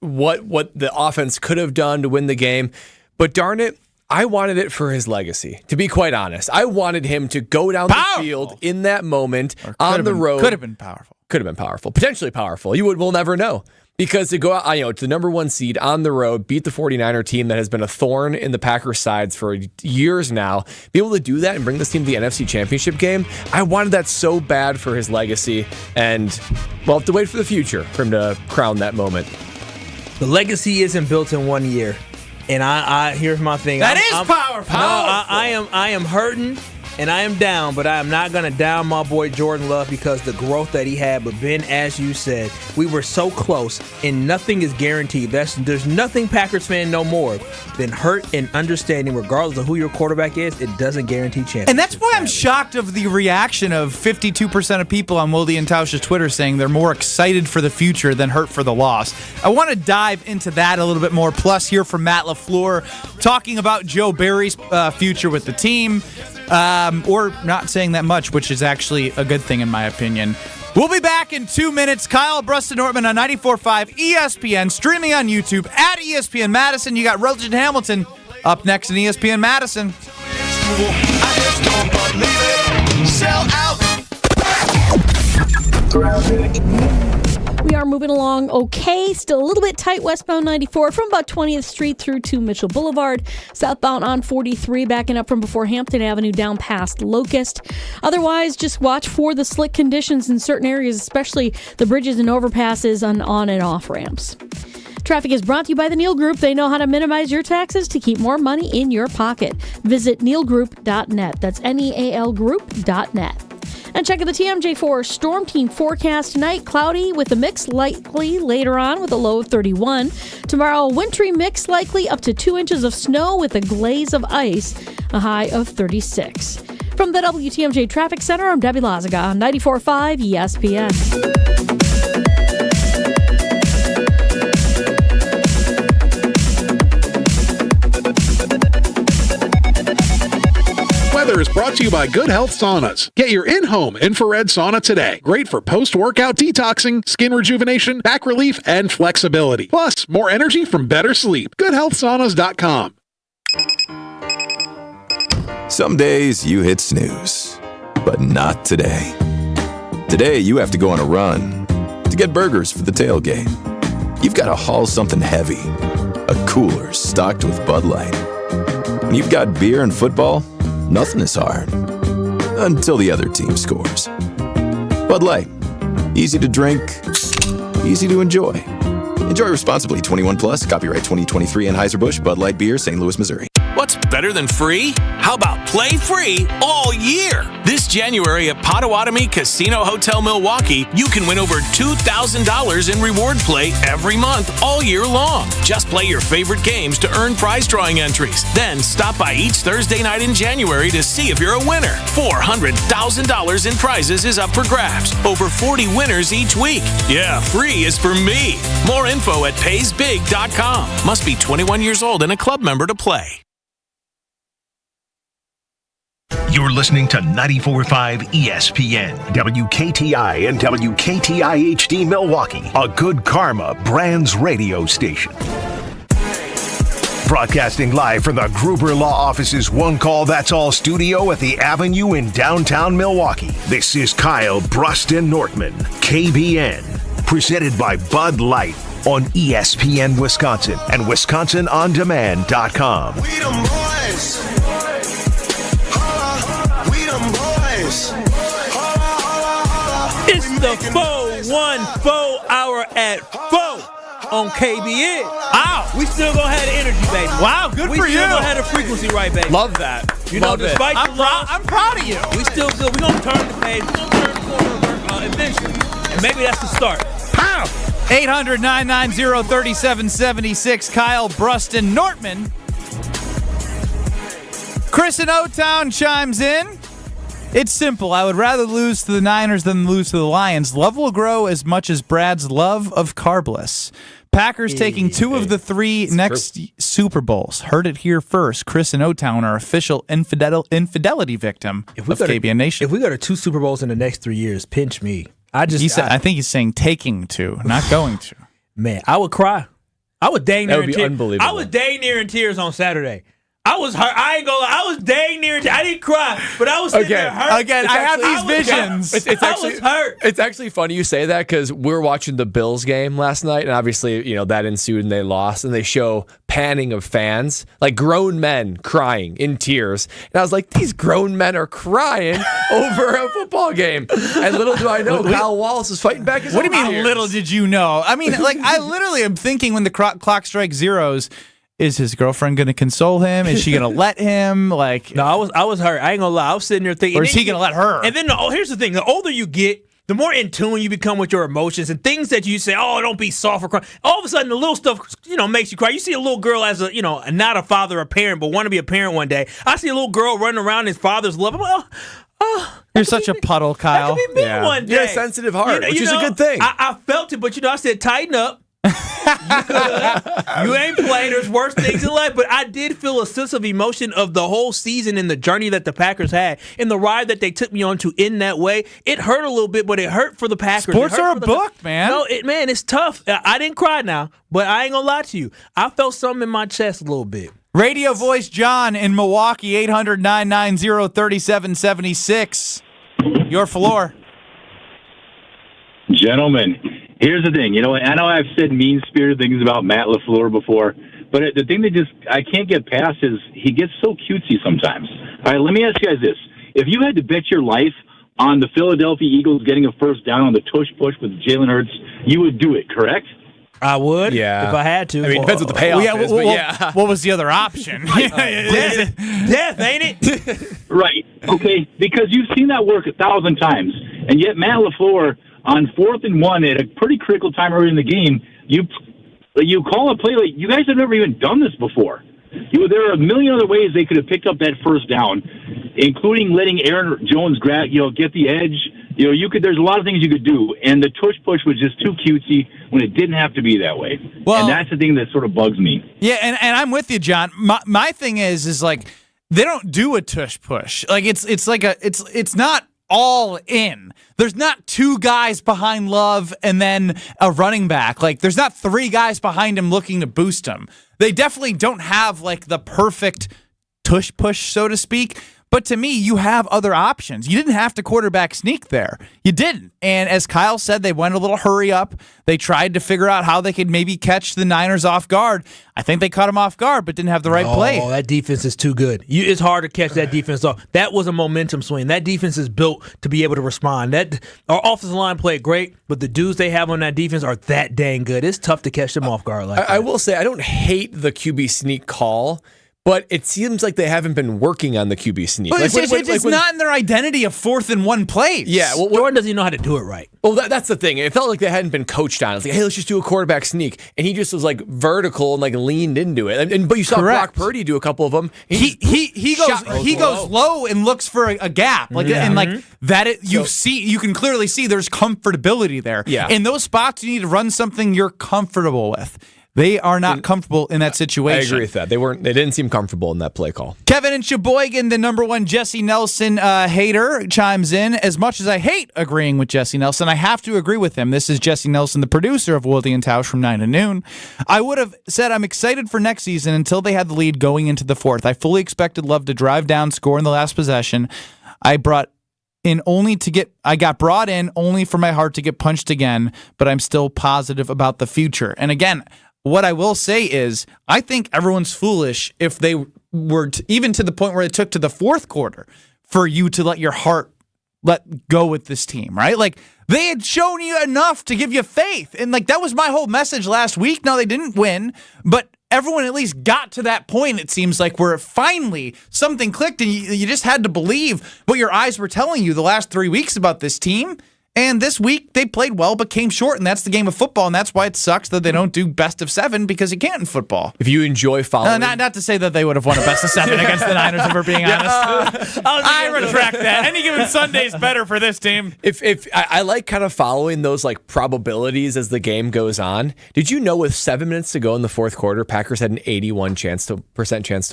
what the offense could have done to win the game. But darn it, I wanted it for his legacy, to be quite honest. I wanted him to go down the field in that moment on the road. Could have been powerful. Could have been powerful. Potentially powerful. We'll never know. Because to go out, to the number 1 seed on the road, beat the 49er team that has been a thorn in the Packers' sides for years now, be able to do that and bring this team to the NFC Championship game, I wanted that so bad for his legacy. And we'll have to wait for the future for him to crown that moment. The legacy isn't built in 1 year. And I here's my thing. That is powerful. No, I am hurting and I am down, but I am not going to down my boy Jordan Love because the growth that he had. But Ben, as you said, we were so close, and nothing is guaranteed. There's nothing Packers fan no more than hurt and understanding, regardless of who your quarterback is, it doesn't guarantee championships. And that's why I'm shocked of the reaction of 52% of people on Wilde and Tausch's Twitter saying they're more excited for the future than hurt for the loss. I want to dive into that a little bit more, plus hear from Matt LaFleur talking about Joe Barry's future with the team, or not saying that much, which is actually a good thing in my opinion. We'll be back in 2 minutes. Kyle Bruston Nortman on 94.5 ESPN, streaming on YouTube at ESPN Madison. You got Rutledge and Hamilton up next in ESPN Madison. We are moving along okay. Still a little bit tight westbound 94 from about 20th Street through to Mitchell Boulevard. Southbound on 43 backing up from before Hampton Avenue down past Locust. Otherwise, just watch for the slick conditions in certain areas, especially the bridges and overpasses on and off ramps. Traffic is brought to you by the Neal Group. They know how to minimize your taxes to keep more money in your pocket. Visit nealgroup.net. That's NEAL Group.net. And check out the TMJ4 Storm Team forecast tonight. Cloudy with a mix likely later on with a low of 31. Tomorrow, wintry mix likely up to 2 inches of snow with a glaze of ice, a high of 36. From the WTMJ Traffic Center, I'm Debbie Lazaga on 94.5 ESPN. Weather is brought to you by Good Health Saunas. Get your in-home infrared sauna today. Great for post-workout detoxing, skin rejuvenation, back relief, and flexibility. Plus, more energy from better sleep. GoodHealthSaunas.com. Some days you hit snooze, but not today. Today you have to go on a run to get burgers for the tailgate. You've got to haul something heavy, a cooler stocked with Bud Light. When you've got beer and football, nothing is hard. Until the other team scores. Bud Light. Easy to drink. Easy to enjoy. Enjoy responsibly. 21 plus. Copyright 2023 Anheuser-Busch Bud Light Beer, St. Louis, Missouri. What's better than free? How about play free all year? This January at Potawatomi Casino Hotel Milwaukee, you can win over $2,000 in reward play every month all year long. Just play your favorite games to earn prize drawing entries. Then stop by each Thursday night in January to see if you're a winner. $400,000 in prizes is up for grabs. Over 40 winners each week. Yeah, free is for me. More info at paysbig.com. Must be 21 years old and a club member to play. You're listening to 94.5 ESPN, WKTI and WKTI HD Milwaukee, a Good Karma Brands radio station. Broadcasting live from the Gruber Law Office's One Call That's All studio at the Avenue in downtown Milwaukee. This is Kyle Bruston Nortman, KBN, presented by Bud Light on ESPN Wisconsin and WisconsinOnDemand.com. We them boys. It's the 414 hour at 4 on KBN. Wow. We still gonna have the energy, baby. Wow, good for you. We still gonna have the frequency right, baby. Love that. You know, despite the loss, I'm proud of you. we still good. We gonna turn the page. We gonna turn the corner eventually. And maybe that's the start. Pow! 800-990-3776. Kyle Bruston Nortman. Chris in O-Town chimes in. It's simple. I would rather lose to the Niners than lose to the Lions. Love will grow as much as Brad's love of carbless. Packers taking 2 of the 3 next Super Bowls. Heard it here first. Chris and O-Town are official infidelity victim of KBN Nation. If we go to 2 Super Bowls in the next 3 years, pinch me. I think he's saying taking 2, not going to. Man, I would cry. I would dang near That would be unbelievable. I was dang near in tears on Saturday. I was hurt. I ain't gonna lie. I was dang near. I didn't cry, but I was sitting there hurt. Again, I have these visions. It's actually, I was hurt. It's actually funny you say that because we're watching the Bills game last night, and obviously, that ensued and they lost, and they show panning of fans, like grown men crying in tears. And I was like, these grown men are crying over a football game. And little do I know, Kyle Wallace is fighting back his What do you own mean, tears. little did you know? I mean, like, I literally am thinking when the clock strikes zeros, Is his girlfriend going to console him? Is she going to let him? Like, no, I was hurt. I ain't gonna lie. I was sitting there thinking, or is he going to let her? And then, here's the thing: the older you get, the more in tune you become with your emotions and things that you say. Oh, don't be soft or cry. All of a sudden, the little stuff, makes you cry. You see a little girl as not a father or parent, but want to be a parent one day. I see a little girl running around in his father's love. I'm like, you're such a puddle, Kyle. That could be me one day. You have a sensitive heart, which is a good thing. I felt it, but I said, tighten up. You ain't playing. There's worse things in life. But I did feel a sense of emotion of the whole season and the journey that the Packers had and the ride that they took me on to in that way. It hurt a little bit, but it hurt for the Packers. Sports are a book, man. No, it's tough. I didn't cry now, but I ain't gonna lie to you. I felt something in my chest a little bit. Radio voice John in Milwaukee, 800-990-3776. Your floor. Gentlemen, here's the thing. I know I've said mean-spirited things about Matt LaFleur before, but the thing that I can't get past is he gets so cutesy sometimes. All right, let me ask you guys this. If you had to bet your life on the Philadelphia Eagles getting a first down on the tush-push with Jalen Hurts, you would do it, correct? I would, yeah, if I had to. I mean, it depends what the payoff is, but yeah. What was the other option? Death, ain't it? Right. Okay, because you've seen that work 1,000 times, and yet Matt LaFleur, on 4th and 1 at a pretty critical time early in the game, you call a play like you guys have never even done this before. There are a million other ways they could have picked up that first down, including letting Aaron Jones get the edge. There's a lot of things you could do, and the tush push was just too cutesy when it didn't have to be that way. Well, and that's the thing that sort of bugs me. Yeah, and I'm with you, John. My thing is like they don't do a tush push. Like it's not all in. There's not two guys behind Love and then a running back. Like there's not three guys behind him looking to boost him. They definitely don't have like the perfect tush push, so to speak. But to me, you have other options. You didn't have to quarterback sneak there. You didn't. And as Kyle said, they went a little hurry up. They tried to figure out how they could maybe catch the Niners off guard. I think they caught them off guard, but didn't have the right play. Oh, that defense is too good. It's hard to catch that defense off. That was a momentum swing. That defense is built to be able to respond. Our offensive line played great, but the dudes they have on that defense are that dang good. It's tough to catch them off guard like that. I will say, I don't hate the QB sneak call, but it seems like they haven't been working on the QB sneak. But it's not in their identity of 4th and 1 plays. Yeah, well, Jordan doesn't even know how to do it right. Well, that's the thing. It felt like they hadn't been coached on it. It's like, hey, let's just do a quarterback sneak. And he just was like vertical and like leaned into it. But you saw Brock Purdy do a couple of them. He goes low and looks for a gap. Like and like that you can clearly see there's comfortability there. Yeah. In those spots you need to run something you're comfortable with. They are not comfortable in that situation. I agree with that. They didn't seem comfortable in that play call. Kevin in Sheboygan, the number one Jesse Nelson hater, chimes in. As much as I hate agreeing with Jesse Nelson, I have to agree with him. This is Jesse Nelson, the producer of Wilde and Tausch from 9 to noon. I would have said I'm excited for next season until they had the lead going into the 4th. I fully expected Love to drive down, score in the last possession. I got brought in only for my heart to get punched again, but I'm still positive about the future. And again, what I will say is, I think everyone's foolish if they were even to the point where it took to the 4th quarter for you to let your heart let go with this team, right? Like they had shown you enough to give you faith, and like that was my whole message last week. Now they didn't win, but everyone at least got to that point. It seems like where finally something clicked, and you just had to believe what your eyes were telling you the last 3 weeks about this team. And this week, they played well, but came short, and that's the game of football, and that's why it sucks that they don't do best of 7, because you can't in football. If you enjoy following... Not to say that they would have won a best of 7 against the Niners, if we're being honest. I retract that. Any given Sunday is better for this team. If I like kind of following those like probabilities as the game goes on. Did you know with 7 minutes to go in the 4th quarter, Packers had an 81% chance to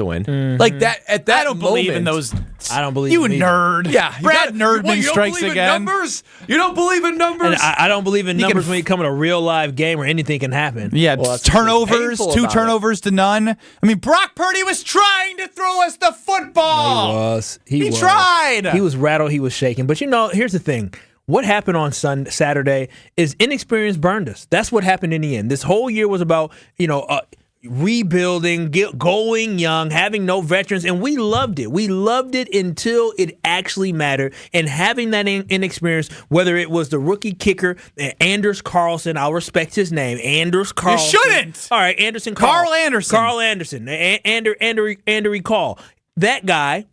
win? Mm-hmm. Like that at that I don't believe in those. I don't believe you in nerd. Yeah, Brad Nerdman strikes again. You don't believe in numbers? And I don't believe in numbers when you come in a real live game where anything can happen. Yeah, turnovers, 2 turnovers to none. I mean, Brock Purdy was trying to throw us the football. He was. Tried. He was rattled. He was shaking. But here's the thing. What happened on Saturday is inexperience burned us. That's what happened in the end. This whole year was about, rebuilding, going young, having no veterans, and we loved it. We loved it until it actually mattered. And having that inexperience, whether it was the rookie kicker, Anders Carlson, I'll respect his name, Anders Carlson. You shouldn't. All right, Anderson. Carl Anderson. Carl Anderson. Andrew Call. That guy.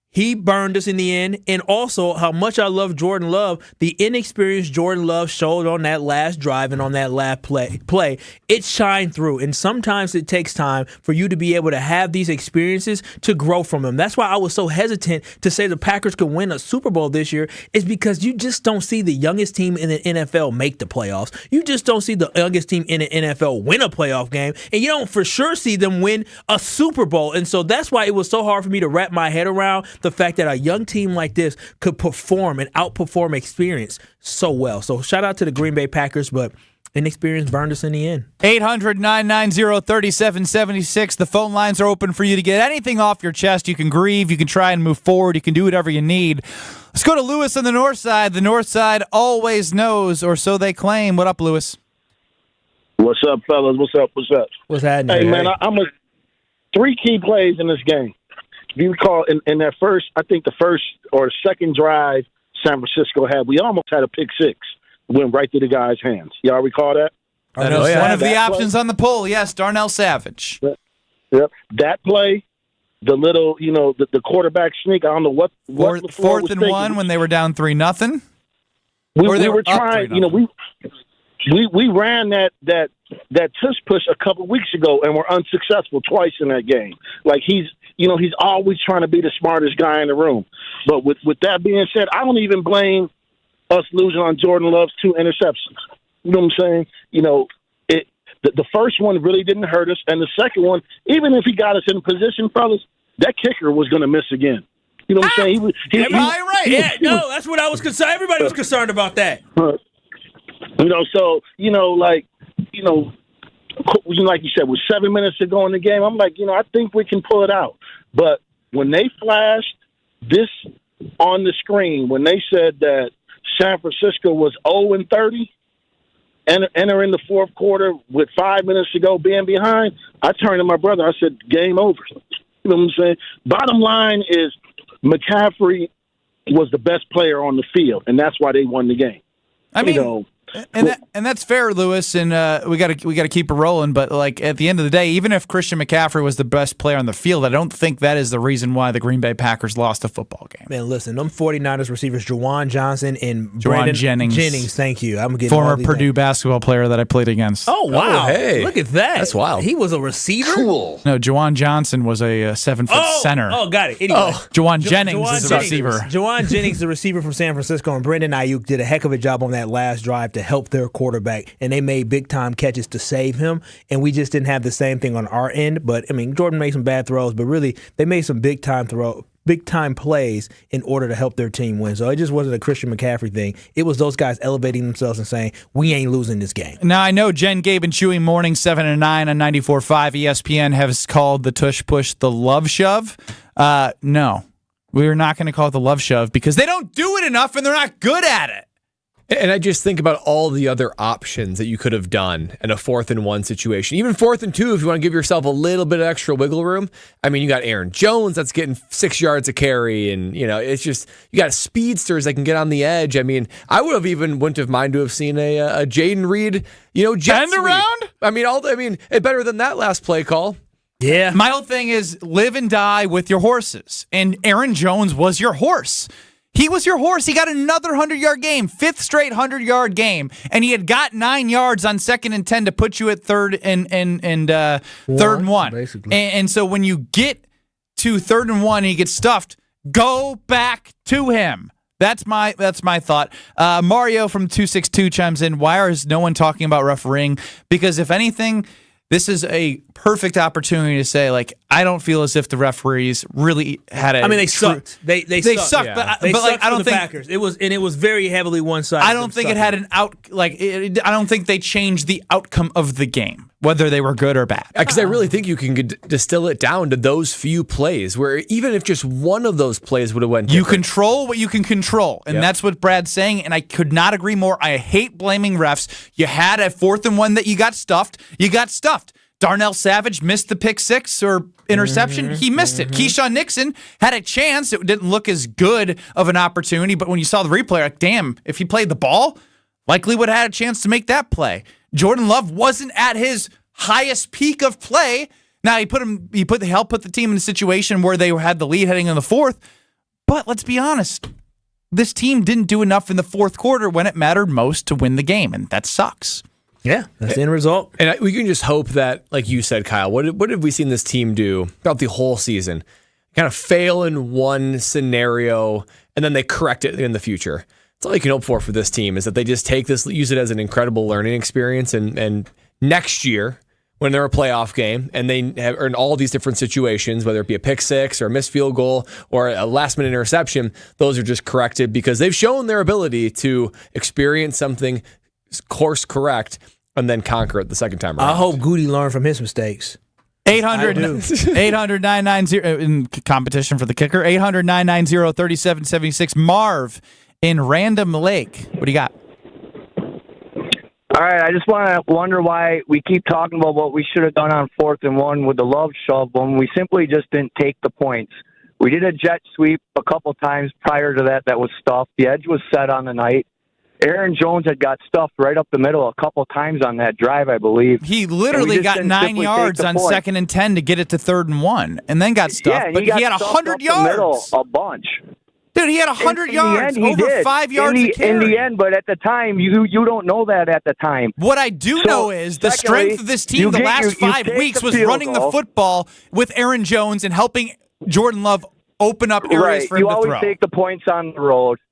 He burned us in the end, and also how much I love Jordan Love. The inexperienced Jordan Love showed on that last drive and on that last play. It shined through, and sometimes it takes time for you to be able to have these experiences to grow from them. That's why I was so hesitant to say the Packers could win a Super Bowl this year, is because you just don't see the youngest team in the NFL make the playoffs. You just don't see the youngest team in the NFL win a playoff game, and you don't for sure see them win a Super Bowl. And so that's why it was so hard for me to wrap my head around the fact that a young team like this could perform and outperform experience so well. So shout out to the Green Bay Packers, but inexperience burned us in the end. 800-990-3776. The phone lines are open for you to get anything off your chest. You can grieve. You can try and move forward. You can do whatever you need. Let's go to Lewis on the north side. The north side always knows, or so they claim. What up, Lewis? What's up, fellas? What's up? What's happening? Hey, man, I'm a 3 key plays in this game. If you recall, in that first, I think the first or second drive San Francisco had, we almost had a pick six. Went right through the guy's hands. Y'all recall that? That is one of the options on the poll. Yes, Darnell Savage. Yep. That play, the little, the quarterback sneak. I don't know what fourth and 1 when they were down 3-0. We were trying. We ran that tush push a couple weeks ago and were unsuccessful twice in that game. Like he's always trying to be the smartest guy in the room. But with that being said, I don't even blame us losing on Jordan Love's 2 interceptions. You know what I'm saying? The first one really didn't hurt us, and the second one, even if he got us in position, fellas, that kicker was going to miss again. You know what I'm saying? No, that's what I was concerned. Everybody was concerned about that. Like you said, with 7 minutes to go in the game, I'm like, I think we can pull it out. But when they flashed this on the screen, when they said that San Francisco was 0-30, entering the fourth quarter with 5 minutes to go, being behind, I turned to my brother. I said, game over. You know what I'm saying? Bottom line is McCaffrey was the best player on the field, and that's why they won the game. I mean, and that's fair, Lewis, and we got to keep it rolling. But like at the end of the day, even if Christian McCaffrey was the best player on the field, I don't think that is the reason why the Green Bay Packers lost a football game. Man, listen, them 49ers receivers, Juwan Johnson and Brandon Jennings. Thank you. I'm getting former Purdue basketball player that I played against. Oh wow! Oh, hey, look at that. That's wild. He was a receiver. Cool. No, Juwan Johnson was a 7-foot center. Oh, got it. Anyway, Juwan Jennings is a receiver. Juwan Jennings, the receiver from San Francisco, and Brandon Ayuk did a heck of a job on that last drive to help their quarterback. And they made big-time catches to save him, and we just didn't have the same thing on our end. But, I mean, Jordan made some bad throws, but really they made some big-time plays in order to help their team win. So it just wasn't a Christian McCaffrey thing. It was those guys elevating themselves and saying, we ain't losing this game. Now, I know Jen, Gabe, and Chewy morning 7 and 9 on 94.5 ESPN has called the tush push the love shove. No, we're not going to call it the love shove because they don't do it enough and they're not good at it. And I just think about all the other options that you could have done in a 4th and 1 situation. Even 4th and 2, if you want to give yourself a little bit of extra wiggle room. I mean, you got Aaron Jones that's getting 6 yards a carry, and it's just you got speedsters that can get on the edge. I mean, I wouldn't have minded to have seen a Jaden Reed, jet sweep. Around. I mean, better than that last play call. Yeah. My whole thing is live and die with your horses, and Aaron Jones was your horse. He was your horse. He got another 100-yard game, 5th straight 100-yard game, and he had got 9 yards on 2nd and 10 to put you at 3rd and 1. Basically. And so when you get to 3rd and 1 and he gets stuffed, go back to him. That's my thought. Mario from 262 chimes in. Why is no one talking about refereeing? Because if anything, this is a perfect opportunity to say, like, I don't feel as if the referees really had a. I mean, they sucked. They sucked. Yeah. But like, I don't think Packers. It was very heavily one-sided. I don't think it had an out. Like, I don't think they changed the outcome of the game, whether they were good or bad. Because I really think you can distill it down to those few plays, where even if just one of those plays would have went different. You control what you can control, and that's what Brad's saying, and I could not agree more. I hate blaming refs. You had a 4th and 1 that you got stuffed. You got stuffed. Darnell Savage missed the pick six or interception. He missed it. Keyshawn Nixon had a chance. It didn't look as good of an opportunity, but when you saw the replay, like, damn, if he played the ball, likely would have had a chance to make that play. Jordan Love wasn't at his highest peak of play. Now he helped put the team in a situation where they had the lead heading in the fourth. But let's be honest, this team didn't do enough in the fourth quarter when it mattered most to win the game, and that sucks. Yeah, that's the end result. And we can just hope that, like you said, Kyle, what have we seen this team do throughout the whole season? Kind of fail in one scenario, and then they correct it in the future. That's all you can hope for this team, is that they just take this, use it as an incredible learning experience, and next year, when they're a playoff game and they are in all these different situations, whether it be a pick six or a missed field goal or a last-minute interception, those are just corrected because they've shown their ability to experience something, course correct, and then conquer it the second time around. I hope Goody learned from his mistakes. 800-990 in competition for the kicker. 800-990-3776. Marv in Random Lake. What do you got? All right, I just wonder why we keep talking about what we should have done on 4th and 1 with the Love shove when we simply just didn't take the points. We did a jet sweep a couple times prior to that was stuffed. The edge was set on the night. Aaron Jones had got stuffed right up the middle a couple times on that drive, I believe. He literally got 9 yards on 2nd and 10 to get it to 3rd and 1, and then got stuffed. Yeah, but he had 100 yards. A bunch. Dude, he had 100 yards, over 5 yards a carry. In the end, but at the time, you don't know that at the time. What I do know is the strength of this team the last 5 weeks was running the football with Aaron Jones and helping Jordan Love open up areas for him to throw.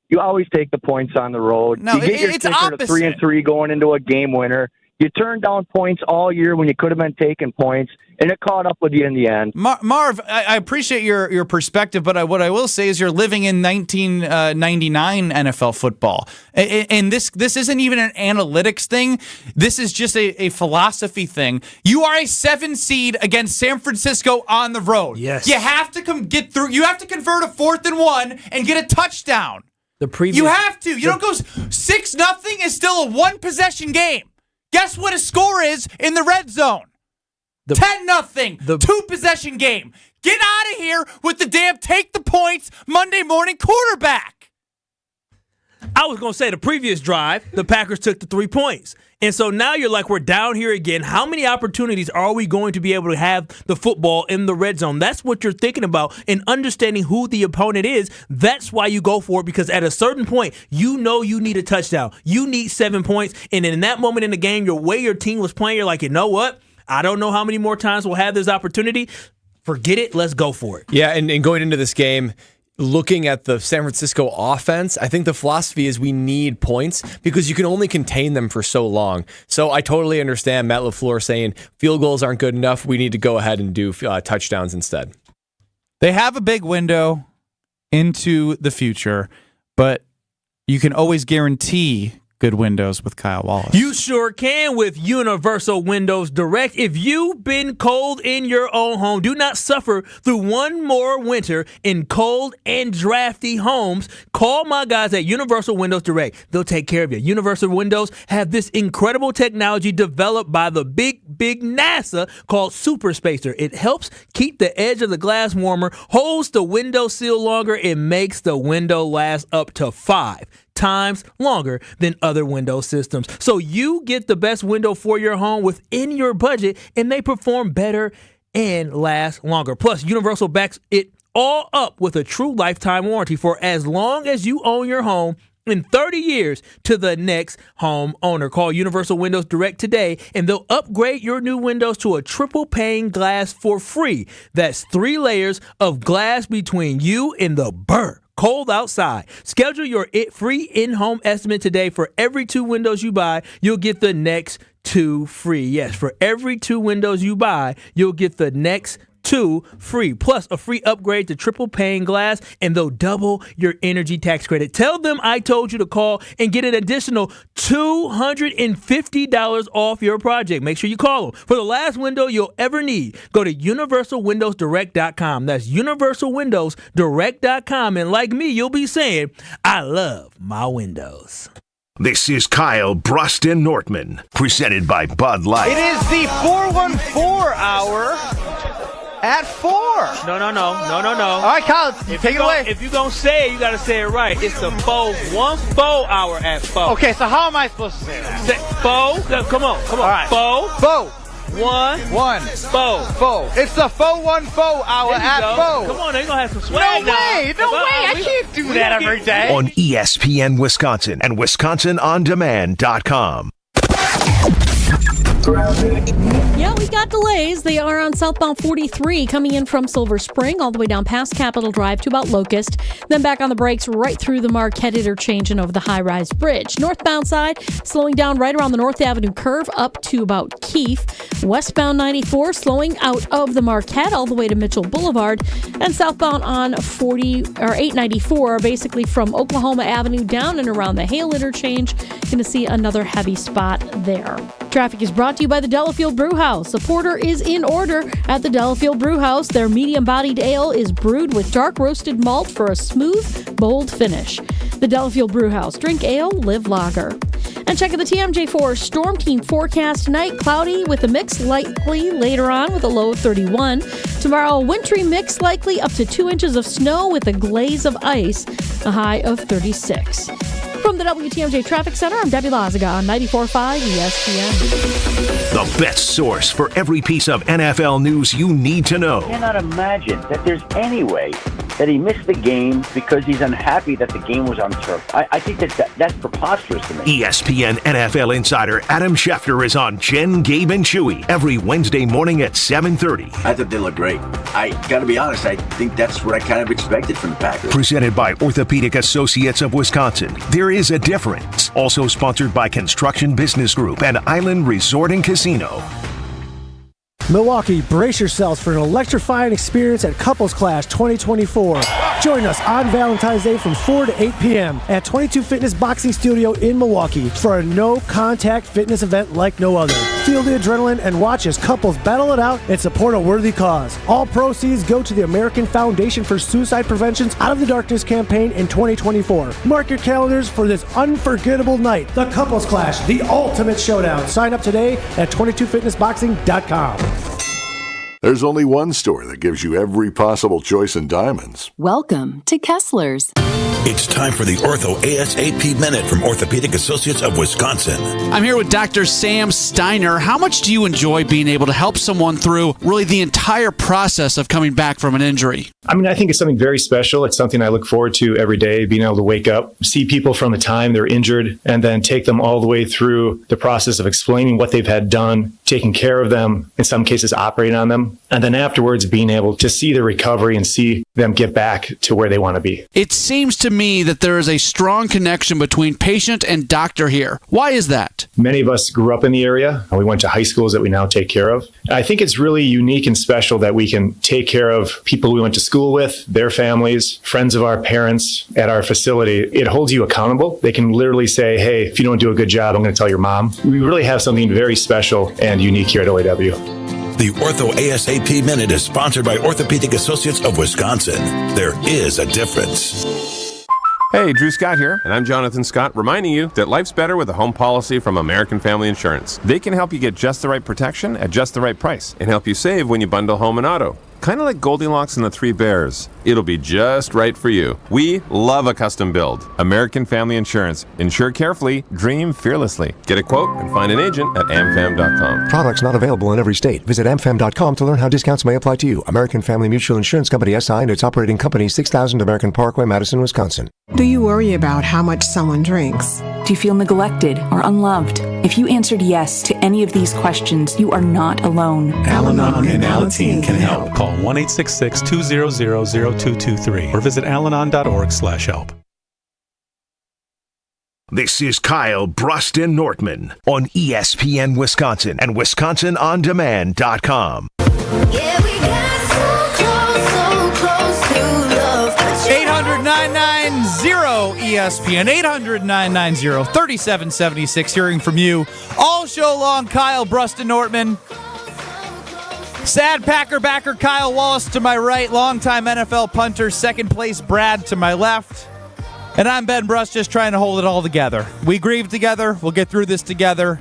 You always take the points on the road. No, you get it's opposite. To 3-3 going into a game winner. You turned down points all year when you could have been taking points, and it caught up with you in the end. Marv, I appreciate your perspective, but what I will say is you're living in 1999 NFL football. And this isn't even an analytics thing. This is just a philosophy thing. You are a 7 seed against San Francisco on the road. Yes. You have to get through. You have to convert a 4th and 1 and get a touchdown. You have to. You don't go 6-0 is still a 1-possession game. Guess what a score is in the red zone? 10-0, 2-possession game. Get out of here with the damn take the points Monday morning quarterback. I was going to say the previous drive, the Packers took the 3 points. And so now you're like, we're down here again. How many opportunities are we going to be able to have the football in the red zone? That's what you're thinking about, and understanding who the opponent is. That's why you go for it, because at a certain point, you know you need a touchdown. You need 7 points. And in that moment in the game, your way your team was playing, you're like, you know what? I don't know how many more times we'll have this opportunity. Forget it. Let's go for it. Yeah, and going into this game, looking at the San Francisco offense, I think the philosophy is we need points because you can only contain them for so long. So I totally understand Matt LaFleur saying field goals aren't good enough. We need to go ahead and do touchdowns instead. They have a big window into the future, but you can always guarantee good windows with Kyle Wallace. You sure can with Universal Windows Direct. If you've been cold in your own home, do not suffer through one more winter in cold and drafty homes. Call my guys at Universal Windows Direct. They'll take care of you. Universal Windows have this incredible technology developed by the big NASA called Super Spacer. It helps keep the edge of the glass warmer, holds the window seal longer, it makes the window last up to 5 times longer than other window systems. So you get the best window for your home within your budget, and they perform better and last longer. Plus, Universal backs it all up with a true lifetime warranty for as long as you own your home, in 30 years to the next home owner. Call Universal Windows Direct today, and they'll upgrade your new windows to a triple pane glass for free. That's 3 layers of glass between you and the cold outside. Schedule your free in-home estimate today. For every 2 windows you buy, you'll get the next 2 free. Yes, for every 2 windows you buy, you'll get the next 2 free, plus a free upgrade to triple pane glass, and they'll double your energy tax credit. Tell them I told you to call and get an additional $250 off your project. Make sure you call them for the last window you'll ever need. Go to universalwindowsdirect.com. That's universalwindowsdirect.com, and like me, you'll be saying, I love my windows. This is Kyle Bruston Nortman, presented by Bud Light. It is the 414 hour at 4. No. All right, Kyle, take it away. If you're going to say it, you got to say it right. It's the 414 hour at 4. Okay, so how am I supposed to say that? Say, 4. No, come on. All right. 4. 1. 4. It's the 414 hour at 4. Come on, they're going to have some swag now. No way. I can't do that every day. On ESPN Wisconsin and WisconsinOnDemand.com. Yeah, we got delays. They are on southbound 43 coming in from Silver Spring all the way down past Capitol Drive to about Locust. Then back on the brakes right through the Marquette interchange and over the high-rise bridge. Northbound side slowing down right around the North Avenue curve up to about Keefe. Westbound 94 slowing out of the Marquette all the way to Mitchell Boulevard. And southbound on 894 basically from Oklahoma Avenue down and around the Hale interchange. Going to see another heavy spot there. Traffic is brought to you by the Delafield Brew House. A porter is in order at the Delafield Brew House. Their medium-bodied ale is brewed with dark roasted malt for a smooth, bold finish. The Delafield Brew House. Drink ale, live lager. And check out the TMJ4 Storm Team forecast tonight. Cloudy with a mix likely later on with a low of 31. Tomorrow, wintry mix likely up to 2 inches of snow with a glaze of ice, a high of 36. From the WTMJ Traffic Center, I'm Debbie Lazaga on 94.5 ESPN. The best source for every piece of NFL news you need to know. I cannot imagine that there's any way that he missed the game because he's unhappy that the game was on turf. I think that's preposterous to me. ESPN NFL insider Adam Schefter is on Jen, Gabe, and Chewy every Wednesday morning at 7:30. I thought they looked great. I got to be honest, I think that's what I kind of expected from the Packers. Presented by Orthopedic Associates of Wisconsin. There is a difference. Also sponsored by Construction Business Group and Island Resort and Casino. Milwaukee, brace yourselves for an electrifying experience at Couples Clash 2024. Join us on Valentine's Day from 4 to 8 p.m. at 22 Fitness Boxing Studio in Milwaukee for a no-contact fitness event like no other. Feel the adrenaline and watch as couples battle it out and support a worthy cause. All proceeds go to the American Foundation for Suicide Prevention's Out of the Darkness campaign in 2024. Mark your calendars for this unforgettable night. The Couples Clash, the ultimate showdown. Sign up today at 22fitnessboxing.com. There's only one store that gives you every possible choice in diamonds. Welcome to Kessler's. It's time for the Ortho ASAP Minute from Orthopedic Associates of Wisconsin. I'm here with Dr. Sam Steiner. How much do you enjoy being able to help someone through really the entire process of coming back from an injury? I mean, I think it's something very special. It's something I look forward to every day, being able to wake up, see people from the time they're injured, and then take them all the way through the process of explaining what they've had done, taking care of them, in some cases operating on them, and then afterwards being able to see the recovery and see them get back to where they want to be. It seems to me that there is a strong connection between patient and doctor here. Why is that? Many of us grew up in the area. We went to high schools that we now take care of. I think it's really unique and special that we can take care of people we went to school with, their families, friends of our parents at our facility. It holds you accountable. They can literally say, hey, if you don't do a good job, I'm going to tell your mom. We really have something very special and unique here at OAW. The Ortho ASAP Minute is sponsored by Orthopedic Associates of Wisconsin. There is a difference. Hey, Drew Scott here, and I'm Jonathan Scott, reminding you that life's better with a home policy from American Family Insurance. They can help you get just the right protection at just the right price and help you save when you bundle home and auto. Kind of like Goldilocks and the Three Bears. It'll be just right for you. We love a custom build. American Family Insurance. Insure carefully, dream fearlessly. Get a quote and find an agent at amfam.com. Products not available in every state. Visit amfam.com to learn how discounts may apply to you. American Family Mutual Insurance Company SI and its operating company 6000 American Parkway, Madison, Wisconsin. Do you worry about how much someone drinks? Do you feel neglected or unloved? If you answered yes to any of these questions, you are not alone. Al-Anon and Alateen can help. Call 1-866-200-0223 or visit alanon.org/help. This is Kyle Bruston Nortman on ESPN Wisconsin and WisconsinOnDemand.com. Yeah, we got so close to love. 800-990-ESPN, 800-990-3776. Hearing from you all show long. Kyle Bruston Nortman. Sad Packer backer Kyle Wallace to my right. Longtime NFL punter, second place Brad to my left. And I'm Ben Bruss, just trying to hold it all together. We grieve together. We'll get through this together.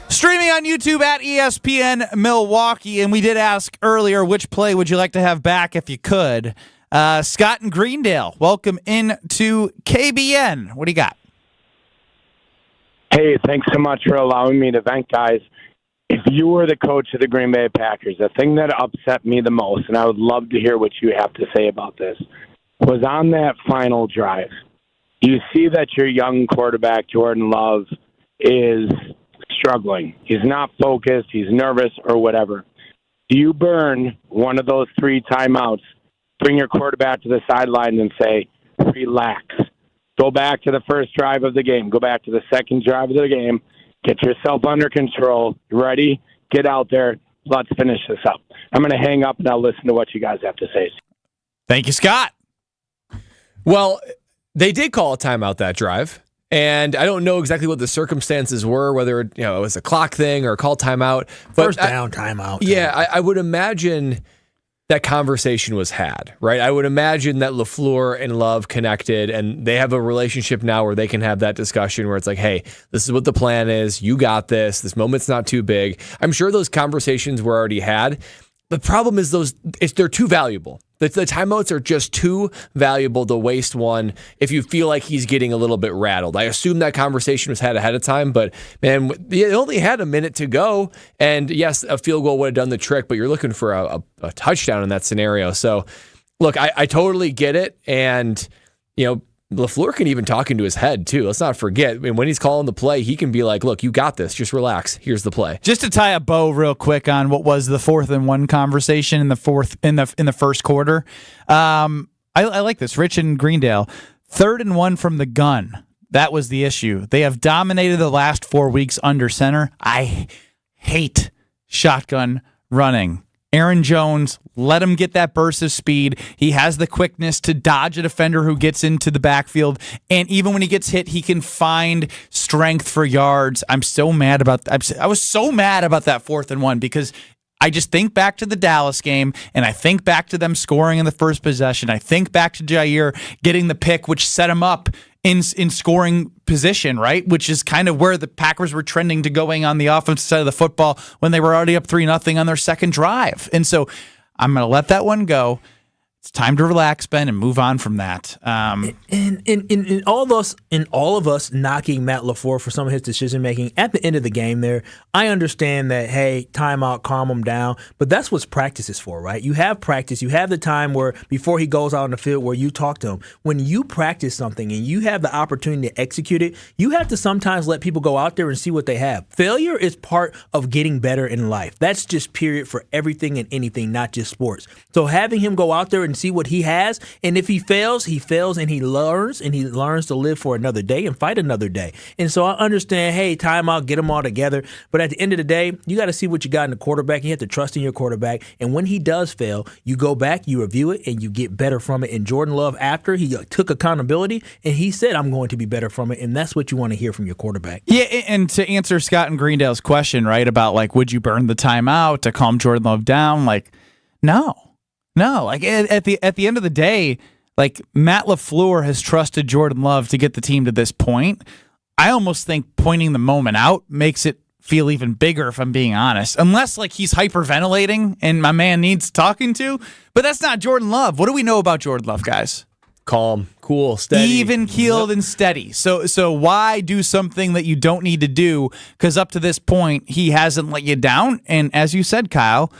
Streaming on YouTube at ESPN Milwaukee. And we did ask earlier, which play would you like to have back if you could? Scott in Greendale, welcome into KBN. What do you got? Hey, thanks so much for allowing me to vent, guys. If you were the coach of the Green Bay Packers, the thing that upset me the most, and I would love to hear what you have to say about this, was on that final drive. You see that your young quarterback, Jordan Love, is struggling. He's not focused. He's nervous or whatever. Do you burn one of those 3 timeouts, bring your quarterback to the sideline and say, relax. Go back to the first drive of the game. Go back to the second drive of the game. Get yourself under control. Ready? Get out there. Let's finish this up. I'm going to hang up and I'll listen to what you guys have to say. Thank you, Scott. Well, they did call a timeout that drive. And I don't know exactly what the circumstances were, whether it was a clock thing or a call timeout. But First down timeout. Yeah, I would imagine that conversation was had, right? I would imagine that LaFleur and Love connected, and they have a relationship now where they can have that discussion where it's like, hey, this is what the plan is. You got this. This moment's not too big. I'm sure those conversations were already had. The problem is they're too valuable. The timeouts are just too valuable to waste one if you feel like he's getting a little bit rattled. I assume that conversation was had ahead of time, but man, they only had a minute to go. And yes, a field goal would have done the trick, but you're looking for a touchdown in that scenario. So look, I totally get it. And, LaFleur can even talk into his head too. Let's not forget. I mean, when he's calling the play, he can be like, look, you got this. Just relax. Here's the play. Just to tie a bow real quick on what was the 4th and 1 conversation in the first quarter. I like this. Rich in Greendale, 3rd and 1 from the gun. That was the issue. They have dominated the last 4 weeks under center. I hate shotgun running. Aaron Jones, let him get that burst of speed. He has the quickness to dodge a defender who gets into the backfield. And even when he gets hit, he can find strength for yards. I was so mad about that 4th and 1 because I just think back to the Dallas game, and I think back to them scoring in the first possession. I think back to Jair getting the pick, which set him up in scoring position, right? Which is kind of where the Packers were trending to going on the offensive side of the football when they were already up 3-0 on their second drive. And so I'm going to let that one go. It's time to relax, Ben, and move on from that. In all of us knocking Matt LaFleur for some of his decision making at the end of the game there, I understand that, hey, timeout, calm him down, but that's what practice is for, right? You have practice, you have the time where before he goes out on the field where you talk to him. When you practice something and you have the opportunity to execute it, you have to sometimes let people go out there and see what they have. Failure is part of getting better in life. That's just period for everything and anything, not just sports. So having him go out there and see what he has, and if he fails and he learns to live for another day and fight another day. And so I understand, hey, timeout, get them all together. But at the end of the day, you got to see what you got in the quarterback. You have to trust in your quarterback. And when he does fail, you go back, you review it, and you get better from it. And Jordan Love, after he took accountability, and he said, I'm going to be better from it. And that's what you want to hear from your quarterback. Yeah, and to answer Scott and Greendale's question, right, about like, would you burn the timeout to calm Jordan Love down? Like, no. Like at the end of the day, like Matt LaFleur has trusted Jordan Love to get the team to this point. I almost think pointing the moment out makes it feel even bigger, if I'm being honest. Unless like he's hyperventilating and my man needs talking to, but that's not Jordan Love. What do we know about Jordan Love, guys? Calm, cool, steady, even keeled and steady. So why do something that you don't need to do? Because up to this point, he hasn't let you down. And as you said, Kyle,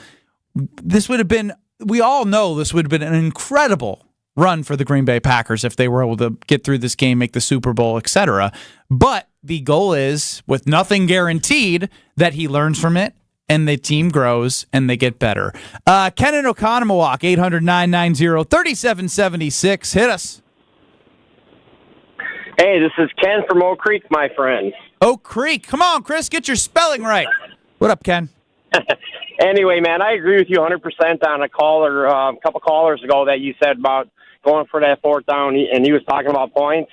we all know this would have been an incredible run for the Green Bay Packers if they were able to get through this game, make the Super Bowl, etc. But the goal is, with nothing guaranteed, that he learns from it and the team grows and they get better. Ken in Oconomowoc, 800-990-3776. Hit us. Hey, this is Ken from Oak Creek, my friend. Oak Creek. Come on, Chris, get your spelling right. What up, Ken? Anyway, man, I agree with you 100% on a couple callers ago that you said about going for that 4th down, and he was talking about points.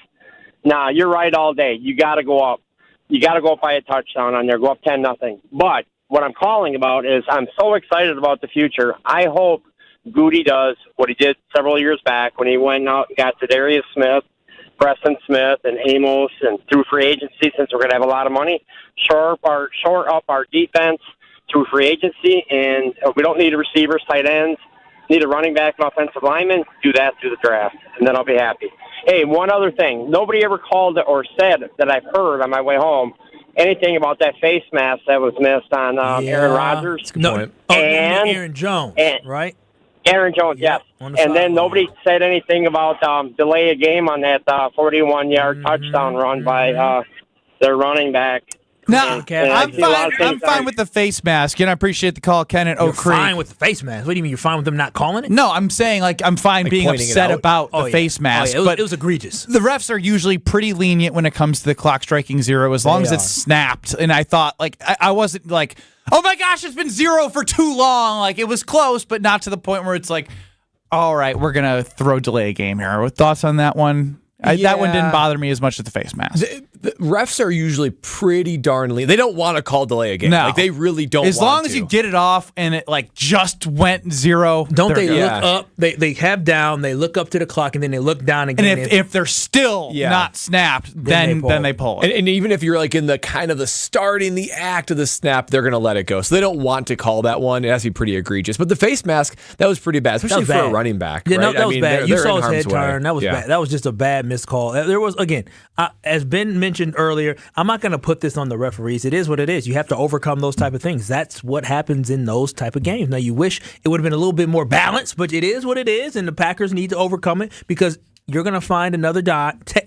Nah, you're right all day. You got to go up. You got to go up by a touchdown on there, go up 10-0. But what I'm calling about is I'm so excited about the future. I hope Goody does what he did several years back when he went out and got Zadarius Smith, Preston Smith, and Amos, and through free agency, since we're going to have a lot of money, shore up our defense through free agency, and we don't need a receivers, tight ends, need a running back, and offensive lineman, do that through the draft, and then I'll be happy. Hey, one other thing. Nobody ever called or said that I've heard on my way home anything about that face mask that was missed on Aaron Rodgers. And Aaron Jones, right? Aaron Jones, yes. And then nobody said anything about delay a game on that 41-yard touchdown run by their running back. No, I'm fine with the face mask, and I appreciate the call, Ken at Oak Creek. You're fine with the face mask? What do you mean you're fine with them not calling it? No, I'm saying I'm fine being upset about the face mask. It was egregious. The refs are usually pretty lenient when it comes to the clock striking 0, as long as it's snapped. And I thought, I wasn't like, oh my gosh, it's been 0 for too long. Like, it was close, but not to the point where it's like, all right, we're going to throw delay a game here. What thoughts on that one? That one didn't bother me as much as the face mask. The refs are usually pretty darn lean. They don't want to call delay a game. No. They really don't as long as you get it off and it just went 0. Don't they look up? They have down, they look up to the clock, and then they look down again. And if they're still not snapped, then they pull it. And even if you're in the kind of the starting the act of the snap, they're going to let it go. So they don't want to call that one. It has to be pretty egregious. But the face mask, that was pretty bad, especially for a running back. Yeah, right? that was bad. You saw his head turn. That was bad. That was just a bad missed call. There was, again, as Ben mentioned earlier, I'm not going to put this on the referees. It is what it is. You have to overcome those type of things. That's what happens in those type of games. Now, you wish it would have been a little bit more balanced, but it is what it is, and the Packers need to overcome it because you're going to find another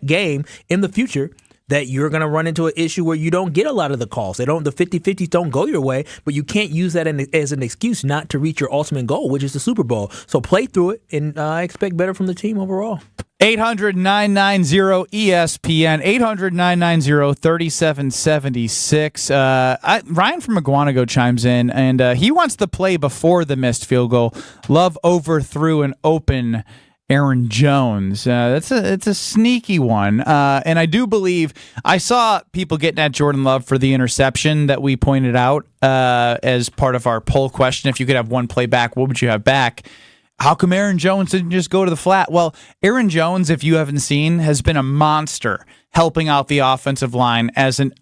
game in the future that you're going to run into an issue where you don't get a lot of the calls. The 50-50s don't go your way, but you can't use that as an excuse not to reach your ultimate goal, which is the Super Bowl. So play through it, and I expect better from the team overall. 800-990-ESPN, 800-990-3776. Ryan from Maguanago chimes in, and he wants the play before the missed field goal. Love overthrew an open Aaron Jones. It's a sneaky one. And I do believe I saw people getting at Jordan Love for the interception that we pointed out as part of our poll question. If you could have one play back, what would you have back? How come Aaron Jones didn't just go to the flat? Well, Aaron Jones, if you haven't seen, has been a monster helping out the offensive line as an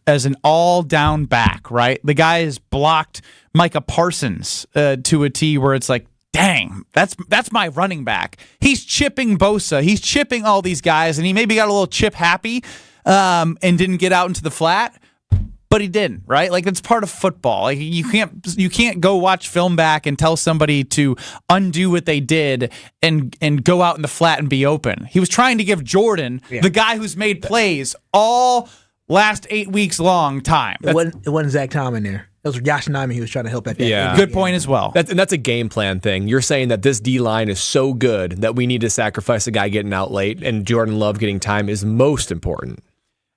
all-down back, right? The guy has blocked Micah Parsons to a T where it's like, dang, that's my running back. He's chipping Bosa. He's chipping all these guys, and he maybe got a little chip happy and didn't get out into the flat. But he didn't, right? It's part of football. You can't go watch film back and tell somebody to undo what they did and go out in the flat and be open. He was trying to give Jordan, the guy who's made plays all last 8 weeks long, time. It wasn't Zach Tom in there. It was Josh Nijman he was trying to help at that. Yeah. Good point as well. That's a game plan thing. You're saying that this D-line is so good that we need to sacrifice a guy getting out late, and Jordan Love getting time is most important.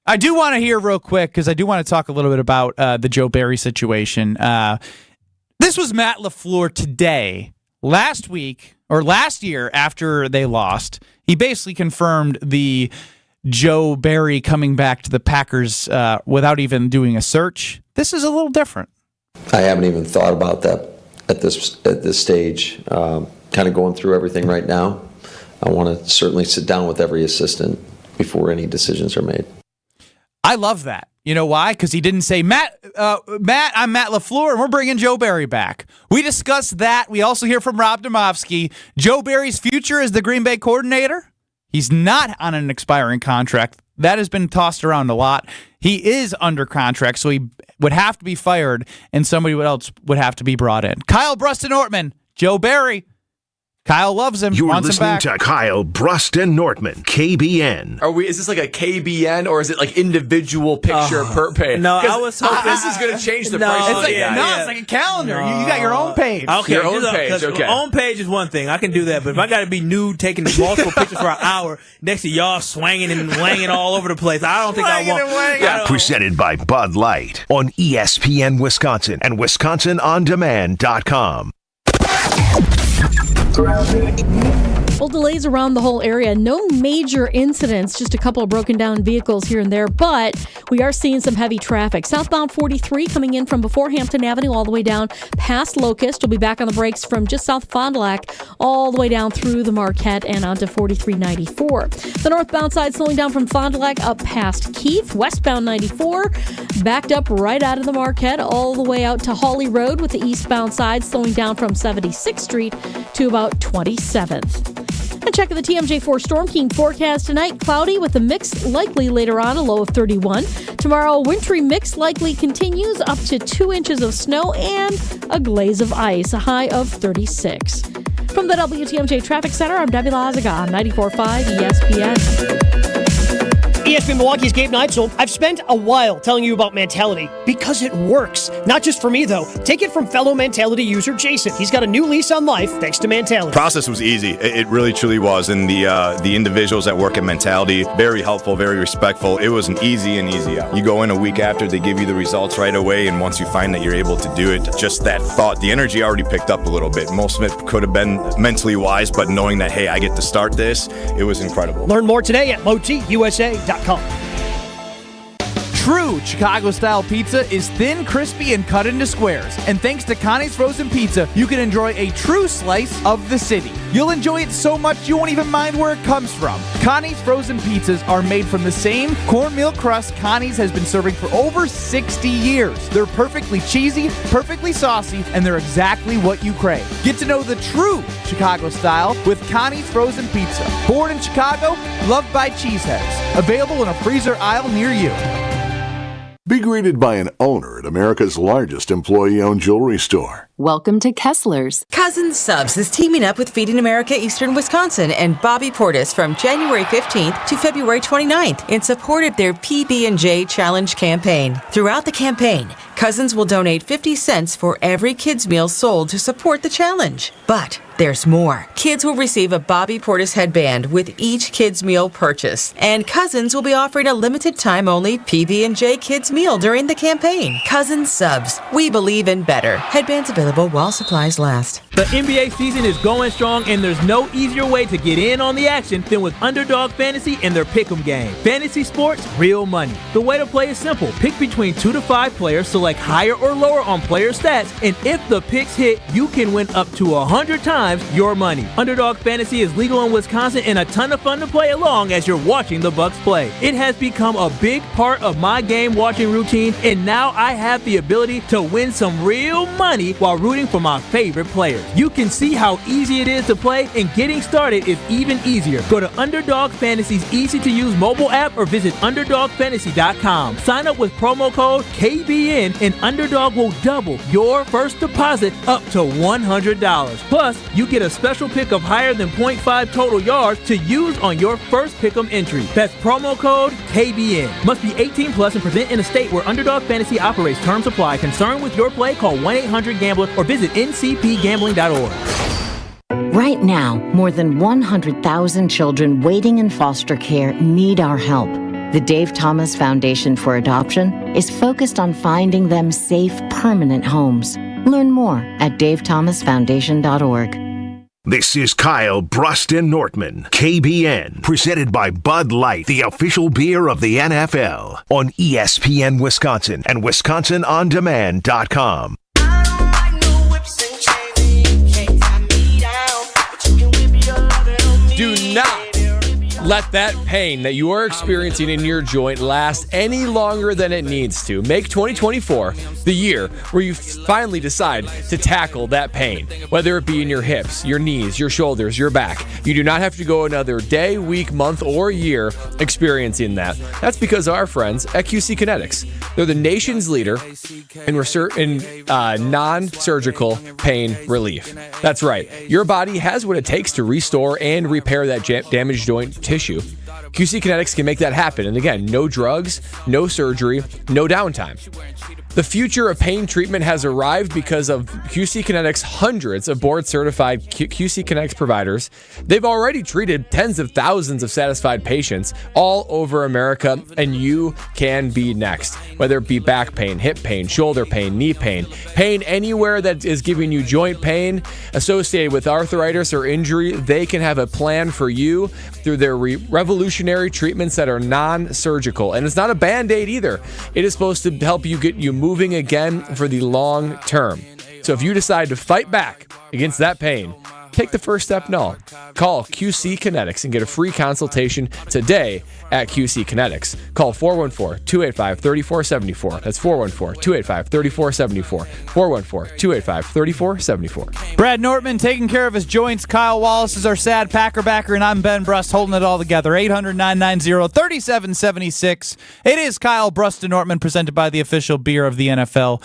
I do want to hear real quick, because I do want to talk a little bit about the Joe Barry situation. This was Matt LaFleur today. Last year after they lost, he basically confirmed the Joe Barry coming back to the Packers without even doing a search. This is a little different. I haven't even thought about that at this stage. Kind of going through everything right now. I want to certainly sit down with every assistant before any decisions are made. I love that. You know why? Because he didn't say, Matt, I'm Matt LaFleur, and we're bringing Joe Barry back. We discussed that. We also hear from Rob Domofsky. Joe Barry's future as the Green Bay coordinator. He's not on an expiring contract. That has been tossed around a lot. He is under contract, so he would have to be fired, and somebody else would have to be brought in. Kyle Bruston-Nortman, Joe Barry. Kyle loves him. You're wants listening him back. to Kyle Bruston-Nortman, KBN. Is this like a KBN, or is it like individual picture per page? No, I was hoping this is going to change the price. It's like a calendar. You got your own page. Okay, your own page. Okay, own page is one thing. I can do that, but if I got to be nude, taking multiple pictures for an hour next to y'all swinging and wanging all over the place, I don't think I want. Presented by Bud Light on ESPN Wisconsin and WisconsinOnDemand.com. Well, delays around the whole area. No major incidents, just a couple of broken down vehicles here and there, but we are seeing some heavy traffic. Southbound 43 coming in from before Hampton Avenue all the way down past Locust. We'll be back on the brakes from just south of Fond du Lac all the way down through the Marquette and onto 4394. The northbound side slowing down from Fond du Lac up past Keith. Westbound 94 backed up right out of the Marquette all the way out to Hawley Road, with the eastbound side slowing down from 76th Street to about 27th. And check the TMJ4 Storm King forecast tonight. Cloudy with a mix likely later on, a low of 31. Tomorrow, wintry mix likely continues up to 2 inches of snow and a glaze of ice, a high of 36. From the WTMJ Traffic Center, I'm Debbie Lazaga on 94.5 ESPN. ESPN Milwaukee's Gabe Neitzel. I've spent a while telling you about Mentality because it works. Not just for me, though. Take it from fellow Mentality user Jason. He's got a new lease on life thanks to Mentality. Process was easy. It really, truly was. And the individuals that work at Mentality, very helpful, very respectful. It was an easy out. You go in a week after, they give you the results right away. And once you find that you're able to do it, just that thought, the energy already picked up a little bit. Most of it could have been mentally wise, but knowing that, hey, I get to start this, it was incredible. Learn more today at lowtusa.com. True Chicago-style pizza is thin, crispy, and cut into squares. And thanks to Connie's Frozen Pizza, you can enjoy a true slice of the city. You'll enjoy it so much you won't even mind where it comes from. Connie's Frozen Pizzas are made from the same cornmeal crust Connie's has been serving for over 60 years. They're perfectly cheesy, perfectly saucy, and they're exactly what you crave. Get to know the true Chicago style with Connie's Frozen Pizza. Born in Chicago, loved by cheeseheads. Available in a freezer aisle near you. Be greeted by an owner at America's largest employee-owned jewelry store. Welcome to Kessler's. Cousins Subs is teaming up with Feeding America Eastern Wisconsin and Bobby Portis from January 15th to February 29th in support of their PB&J Challenge campaign. Throughout the campaign, Cousins will donate 50 cents for every kids' meal sold to support the challenge. But there's more. Kids will receive a Bobby Portis headband with each kids' meal purchase. And Cousins will be offering a limited time only PB&J kids' meal during the campaign. Cousins Subs. We believe in better. Headbands available while supplies last. The NBA season is going strong, and there's no easier way to get in on the action than with Underdog Fantasy and their Pick'em game. Fantasy sports, real money. The way to play is simple. Pick between 2 to 5 players, select higher or lower on player stats, and if the picks hit, you can win up to 100 times your money. Underdog Fantasy is legal in Wisconsin and a ton of fun to play along as you're watching the Bucks play. It has become a big part of my game watching routine, and now I have the ability to win some real money while rooting for my favorite players. You can see how easy it is to play, and getting started is even easier. Go to Underdog Fantasy's easy-to-use mobile app or visit UnderdogFantasy.com. Sign up with promo code KBN, and Underdog will double your first deposit up to $100. Plus, you get a special pick of higher than 0.5 total yards to use on your first pick'em entry. That's promo code KBN. Must be 18 plus and present in a state where Underdog Fantasy operates. Terms apply. Concerned with your play? Call 1-800-GAMBLER or visit ncpgambling.org. Right now, more than 100,000 children waiting in foster care need our help. The Dave Thomas Foundation for Adoption is focused on finding them safe, permanent homes. Learn more at davethomasfoundation.org. This is Kyle Bruston Nortman, KBN, presented by Bud Light, the official beer of the NFL, on ESPN Wisconsin and WisconsinOnDemand.com. Do not let that pain that you are experiencing in your joint last any longer than it needs to. Make 2024 the year where you finally decide to tackle that pain, whether it be in your hips, your knees, your shoulders, your back. You do not have to go another day, week, month, or year experiencing that. That's because of our friends at QC Kinetics. They're the nation's leader in non-surgical pain relief. That's right. Your body has what it takes to restore and repair that damaged joint tissue. QC Kinetics can make that happen. And again, no drugs, no surgery, no downtime. The future of pain treatment has arrived because of QC Kinetics' hundreds of board-certified QC Kinetics providers. They've already treated tens of thousands of satisfied patients all over America, and you can be next. Whether it be back pain, hip pain, shoulder pain, knee pain, pain anywhere that is giving you joint pain associated with arthritis or injury, they can have a plan for you through their revolutionary treatments that are non-surgical. And it's not a Band-Aid either. It is supposed to help you get you moving again for the long term. So if you decide to fight back against that pain, take the first step now. Call QC Kinetics and get a free consultation today at QC Kinetics. Call 414-285-3474. That's 414-285-3474. 414-285-3474. Brad Nortman taking care of his joints. Kyle Wallace is our sad Packer backer, and I'm Ben Brust holding it all together. 800-990-3776. It is Kyle Brust and Nortman, presented by the official beer of the NFL,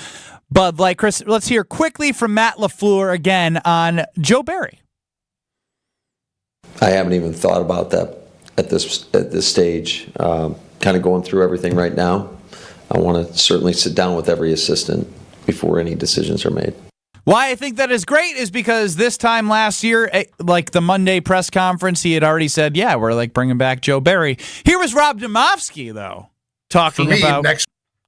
Bud Light. Chris, let's hear quickly from Matt LaFleur again on Joe Barry. I haven't even thought about that at this stage. Kind of going through everything right now. I want to certainly sit down with every assistant before any decisions are made. Why I think that is great is because this time last year, like the Monday press conference, he had already said, yeah, we're like bringing back Joe Barry. Here was Rob Demovsky, though, talking about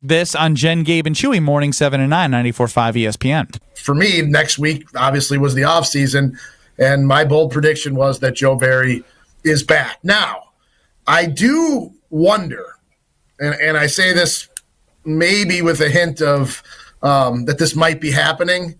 this on Jen, Gabe, and Chewy, morning 7 and 9, 94.5 ESPN. For me, next week obviously was the offseason, and my bold prediction was that Joe Barry is back. Now, I do wonder, and I say this maybe with a hint of that this might be happening,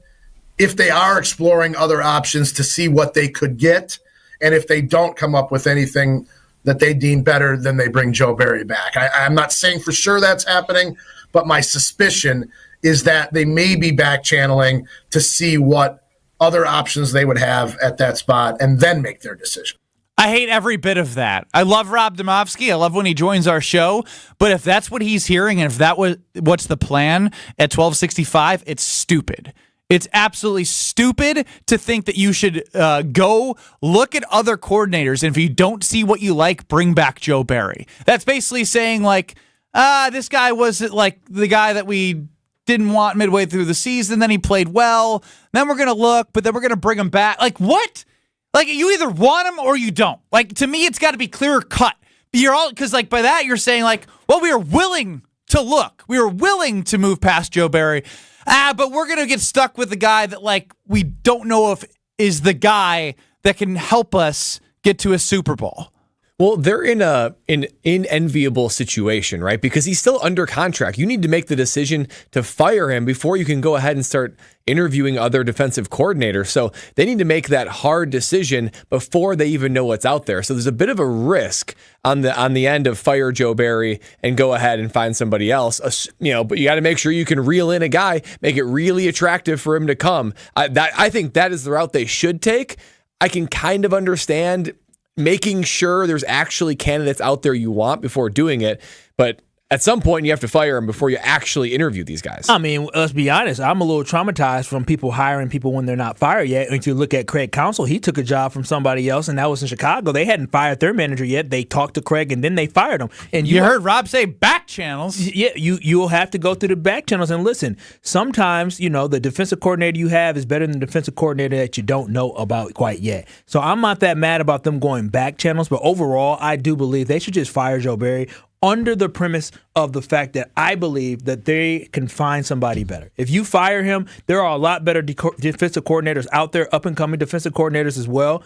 if they are exploring other options to see what they could get, and if they don't come up with anything that they deem better, then they bring Joe Barry back. I'm not saying for sure that's happening, but my suspicion is that they may be back channeling to see what other options they would have at that spot and then make their decision. I hate every bit of that. I love Rob Demovsky. I love when he joins our show. But if that's what he's hearing and if that was what's the plan at 1265, it's stupid. It's absolutely stupid to think that you should go look at other coordinators, and if you don't see what you like, bring back Joe Barry. That's basically saying, like, this guy wasn't like the guy that we didn't want midway through the season, then he played well, then we're going to look, but then we're going to bring him back. Like, what? Like, you either want him or you don't. Like, to me, it's got to be clear cut. You're all, because, like, by that, you're saying, like, well, we are willing to look. We are willing to move past Joe Barry. But we're going to get stuck with the guy that, like, we don't know if is the guy that can help us get to a Super Bowl. Well, they're in an enviable situation, right? Because he's still under contract. You need to make the decision to fire him before you can go ahead and start interviewing other defensive coordinators. So they need to make that hard decision before they even know what's out there. So there's a bit of a risk on the end of fire Joe Barry and go ahead and find somebody else. But you got to make sure you can reel in a guy, make it really attractive for him to come. I think that is the route they should take. I can kind of understand making sure there's actually candidates out there you want before doing it. But at some point, you have to fire them before you actually interview these guys. I mean, let's be honest. I'm a little traumatized from people hiring people when they're not fired yet. If you look at Craig Counsell, he took a job from somebody else, and that was in Chicago. They hadn't fired their manager yet. They talked to Craig, and then they fired him. And you heard Rob say back channels. Yeah, you'll have to go through the back channels and listen. Sometimes, the defensive coordinator you have is better than the defensive coordinator that you don't know about quite yet. So I'm not that mad about them going back channels, but overall, I do believe they should just fire Joe Barry, under the premise of the fact that I believe that they can find somebody better. If you fire him, there are a lot better defensive coordinators out there, up-and-coming defensive coordinators as well,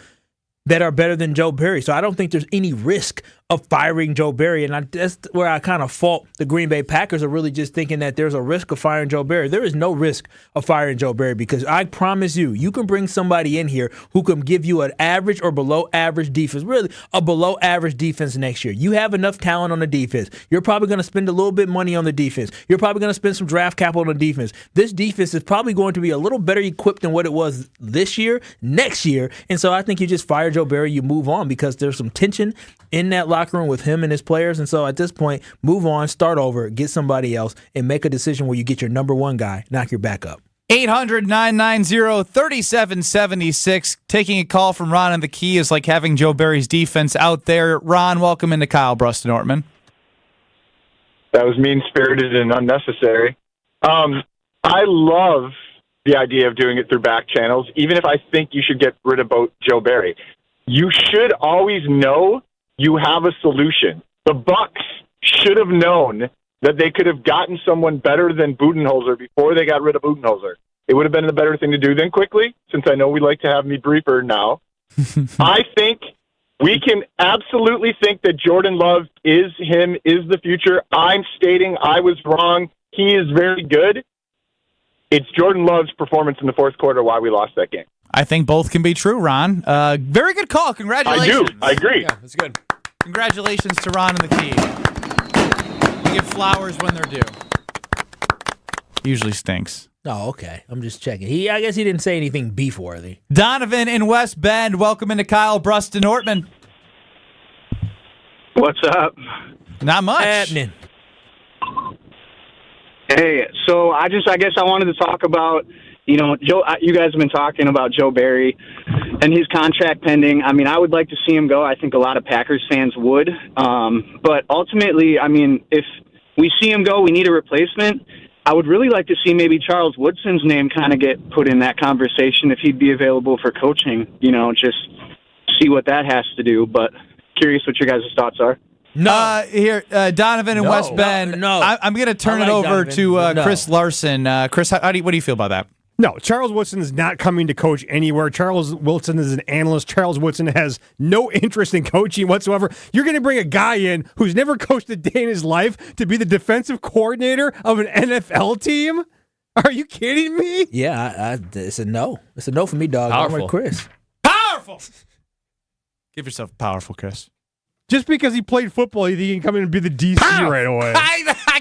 that are better than Joe Barry. So I don't think there's any risk of firing Joe Barry. And that's where I kind of fault the Green Bay Packers, are really just thinking that there's a risk of firing Joe Barry. There is no risk of firing Joe Barry, because I promise you can bring somebody in here who can give you an average or below average defense, really a below average defense next year. You have enough talent on the defense. You're probably going to spend a little bit of money on the defense. You're probably going to spend some draft capital on the defense. This defense is probably going to be a little better equipped than what it was this year, next year. And so I think you just fire Joe Barry, you move on, because there's some tension in that locker room with him and his players. And so at this point, move on, start over, get somebody else, and make a decision where you get your number one guy, knock your backup. 800-990-3776. Taking a call from Ron, and the key is like having Joe Barry's defense out there. Ron, welcome into Kyle Brust and Ortman. That was mean-spirited and unnecessary. I love the idea of doing it through back channels, even if I think you should get rid of Joe Barry. You should always know you have a solution. The Bucs should have known that they could have gotten someone better than Budenholzer before they got rid of Budenholzer. It would have been the better thing to do than quickly, since I know we like to have me briefer now. I think we can absolutely think that Jordan Love is the future. I'm stating I was wrong. He is very good. It's Jordan Love's performance in the fourth quarter why we lost that game. I think both can be true, Ron. Very good call. Congratulations. I do. I agree. Yeah, that's good. Congratulations to Ron and the team. We give flowers when they're due. Usually stinks. Oh, okay. I'm just checking. I guess he didn't say anything beef-worthy. Donovan in West Bend. Welcome into Kyle, Brust, and Ortman. What's up? Not much. Happening. Hey, so I guess I wanted to talk about, Joe. You guys have been talking about Joe Barry and his contract pending. I mean, I would like to see him go. I think a lot of Packers fans would. But ultimately, I mean, if we see him go, we need a replacement. I would really like to see maybe Charles Woodson's name kind of get put in that conversation if he'd be available for coaching, just see what that has to do. But curious what your guys' thoughts are. No. Donovan in West Bend. No. I'm going to turn it over to Chris Larson. Chris, what do you feel about that? No, Charles Woodson is not coming to coach anywhere. Charles Woodson is an analyst. Charles Woodson has no interest in coaching whatsoever. You're going to bring a guy in who's never coached a day in his life to be the defensive coordinator of an NFL team? Are you kidding me? Yeah, it's a no. It's a no for me, dog. Powerful. I'm with Chris. Powerful! Give yourself powerful, Chris. Just because he played football, you think he can come in and be the DC right away.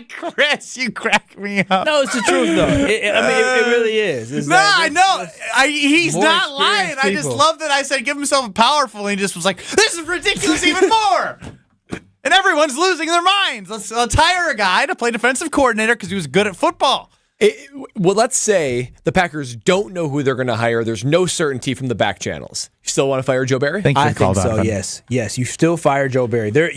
Chris, you crack me up. No, it's the truth, though. It really is. I know. He's not lying. I just love that I said give himself powerful, and he just was like, this is ridiculous even more. And everyone's losing their minds. Let's hire a guy to play defensive coordinator because he was good at football. Well, let's say the Packers don't know who they're going to hire. There's no certainty from the back channels. You still want to fire Joe Barry? I think so. Yes. You still fire Joe Barry. There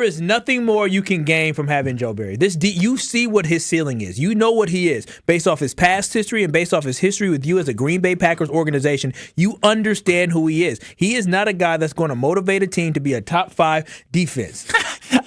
is nothing more you can gain from having Joe Barry. You see what his ceiling is. You know what he is based off his past history and based off his history with you as a Green Bay Packers organization. You understand who he is. He is not a guy that's going to motivate a team to be a top 5 defense.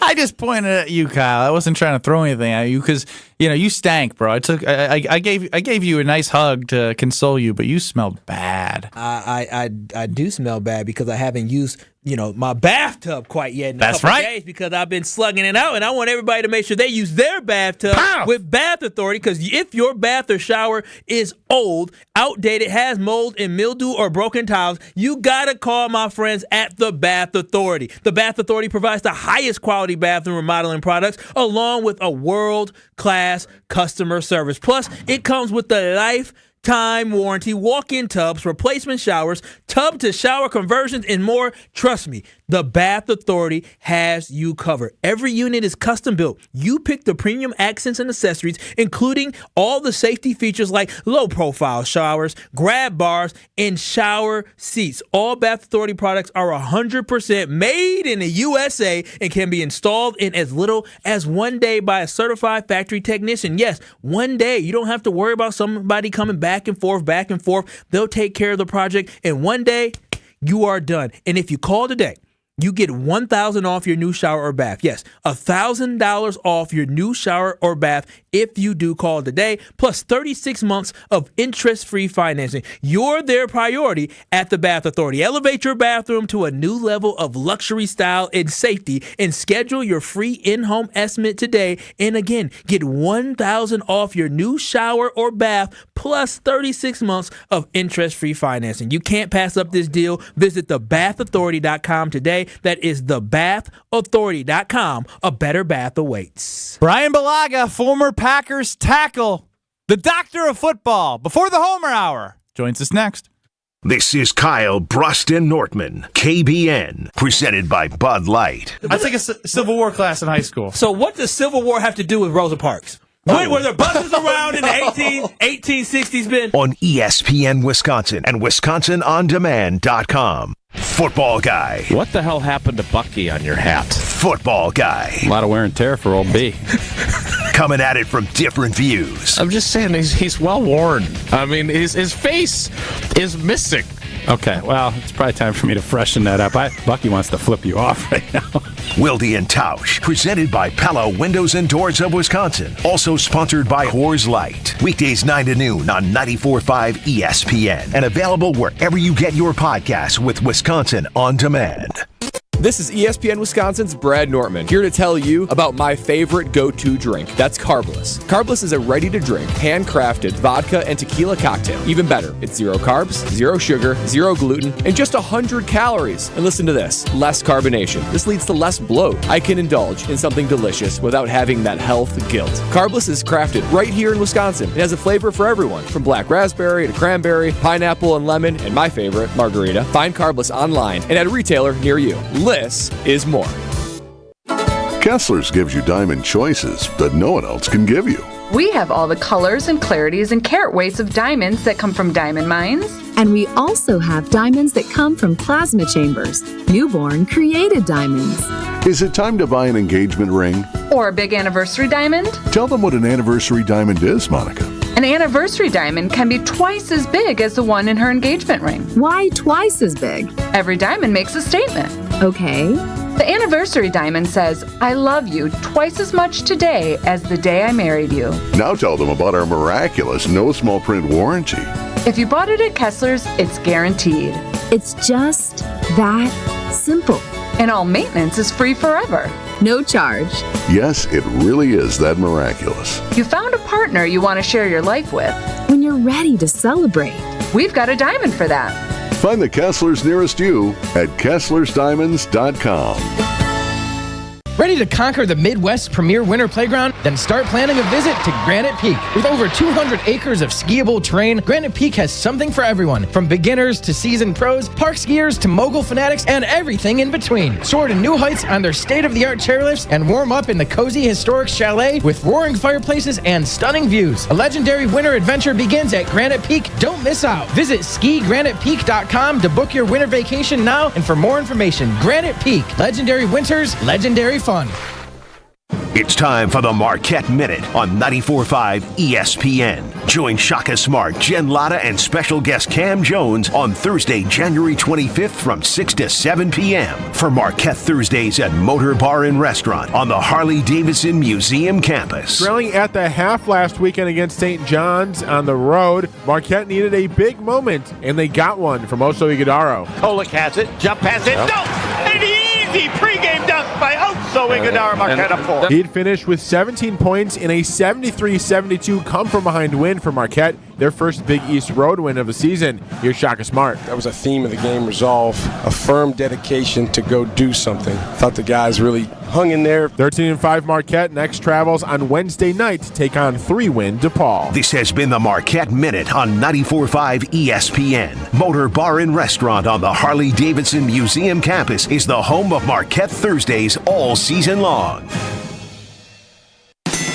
I just pointed at you, Kyle. I wasn't trying to throw anything at you because you stank, bro. I gave you a nice hug to console you, but you smelled bad. I do smell bad because I haven't used my bathtub quite yet in a couple days because I've been slugging it out, and I want everybody to make sure they use their bathtub with Bath Authority, because if your bath or shower is old, outdated, has mold and mildew or broken tiles, you gotta call my friends at the Bath Authority. The Bath Authority provides the highest quality bathroom remodeling products along with a world-class customer service. Plus, it comes with the lifetime warranty, walk-in tubs, replacement showers, tub-to-shower conversions, and more. Trust me, the Bath Authority has you covered. Every unit is custom built. You pick the premium accents and accessories, including all the safety features like low-profile showers, grab bars, and shower seats. All Bath Authority products are 100% made in the USA and can be installed in as little as 1 day by a certified factory technician. Yes, 1 day. You don't have to worry about somebody coming back and forth. They'll take care of the project, and 1 day, you are done. And if you call today, you get $1,000 off your new shower or bath. Yes, $1,000 off your new shower or bath if you do call today, plus 36 months of interest-free financing. You're their priority at the Bath Authority. Elevate your bathroom to a new level of luxury, style, and safety, and schedule your free in-home estimate today. And again, get $1,000 off your new shower or bath, plus 36 months of interest-free financing. You can't pass up this deal. Visit thebathauthority.com today. That is thebathauthority.com. A better bath awaits. Brian Bulaga, former Packers tackle, the doctor of football, before the Homer Hour, joins us next. This is Kyle, Brust, and Nortman, KBN, presented by Bud Light. I took a Civil War class in high school. So what does Civil War have to do with Rosa Parks? Were there buses around in the 1860s, Ben? On ESPN Wisconsin and WisconsinOnDemand.com. Football guy. What the hell happened to Bucky on your hat? Football guy. A lot of wear and tear for old B. Coming at it from different views. I'm just saying he's well worn. I mean, his face is missing. Okay, well, it's probably time for me to freshen that up. Bucky wants to flip you off right now. Wilde and Tausch, presented by Pella Windows and Doors of Wisconsin. Also sponsored by Coors Light. Weekdays 9 to noon on 94.5 ESPN. And available wherever you get your podcasts with Wisconsin On Demand. This is ESPN Wisconsin's Brad Nortman, here to tell you about my favorite go-to drink. That's Carbless. Carbless is a ready-to-drink, handcrafted vodka and tequila cocktail. Even better, it's 0 carbs, 0 sugar, 0 gluten, and just 100 calories. And listen to this, less carbonation. This leads to less bloat. I can indulge in something delicious without having that health guilt. Carbless is crafted right here in Wisconsin. It has a flavor for everyone, from black raspberry to cranberry, pineapple and lemon, and my favorite, margarita. Find Carbless online and at a retailer near you. Less is more. Kessler's gives you diamond choices that no one else can give you. We have all the colors and clarities and carat weights of diamonds that come from diamond mines. And we also have diamonds that come from plasma chambers, newborn created diamonds. Is it time to buy an engagement ring? Or a big anniversary diamond? Tell them what an anniversary diamond is, Monica. An anniversary diamond can be twice as big as the one in her engagement ring. Why twice as big? Every diamond makes a statement. Okay. The anniversary diamond says, I love you twice as much today as the day I married you. Now tell them about our miraculous no small print warranty. If you bought it at Kessler's, it's guaranteed. It's just that simple. And all maintenance is free forever. No charge. Yes, it really is that miraculous. You found a partner you want to share your life with. When you're ready to celebrate. We've got a diamond for that. Find the Kesslers nearest you at KesslersDiamonds.com. Ready to conquer the Midwest's premier winter playground? Then start planning a visit to Granite Peak. With over 200 acres of skiable terrain, Granite Peak has something for everyone. From beginners to seasoned pros, park skiers to mogul fanatics, and everything in between. Soar to new heights on their state-of-the-art chairlifts and warm up in the cozy historic chalet with roaring fireplaces and stunning views. A legendary winter adventure begins at Granite Peak. Don't miss out. Visit skigranitepeak.com to book your winter vacation now, and for more information, Granite Peak. Legendary winters, legendary fun. It's time for the Marquette Minute on 94.5 ESPN. Join Shaka Smart, Jen Latta, and special guest Cam Jones on Thursday, January 25th from 6 to 7 p.m. for Marquette Thursdays at Motor Bar and Restaurant on the Harley-Davidson Museum campus. Trailing at the half last weekend against St. John's on the road, Marquette needed a big moment, and they got one from Oso Ighodaro. Kolek has it, jump pass it, no! An easy pregame dunk by Oso Ighodaro. Marquette up 4. He'd finished with 17 points in a 73-72 come-from-behind win for Marquette, their first Big East road win of the season. Here's Shaka Smart. That was a theme of the game, resolve, a firm dedication to go do something. Thought the guys really hung in there. 13-5 Marquette next travels on Wednesday night to take on 3-win DePaul. This has been the Marquette Minute on 94.5 ESPN. Motor Bar and Restaurant on the Harley-Davidson Museum campus is the home of Marquette Thursdays all season long.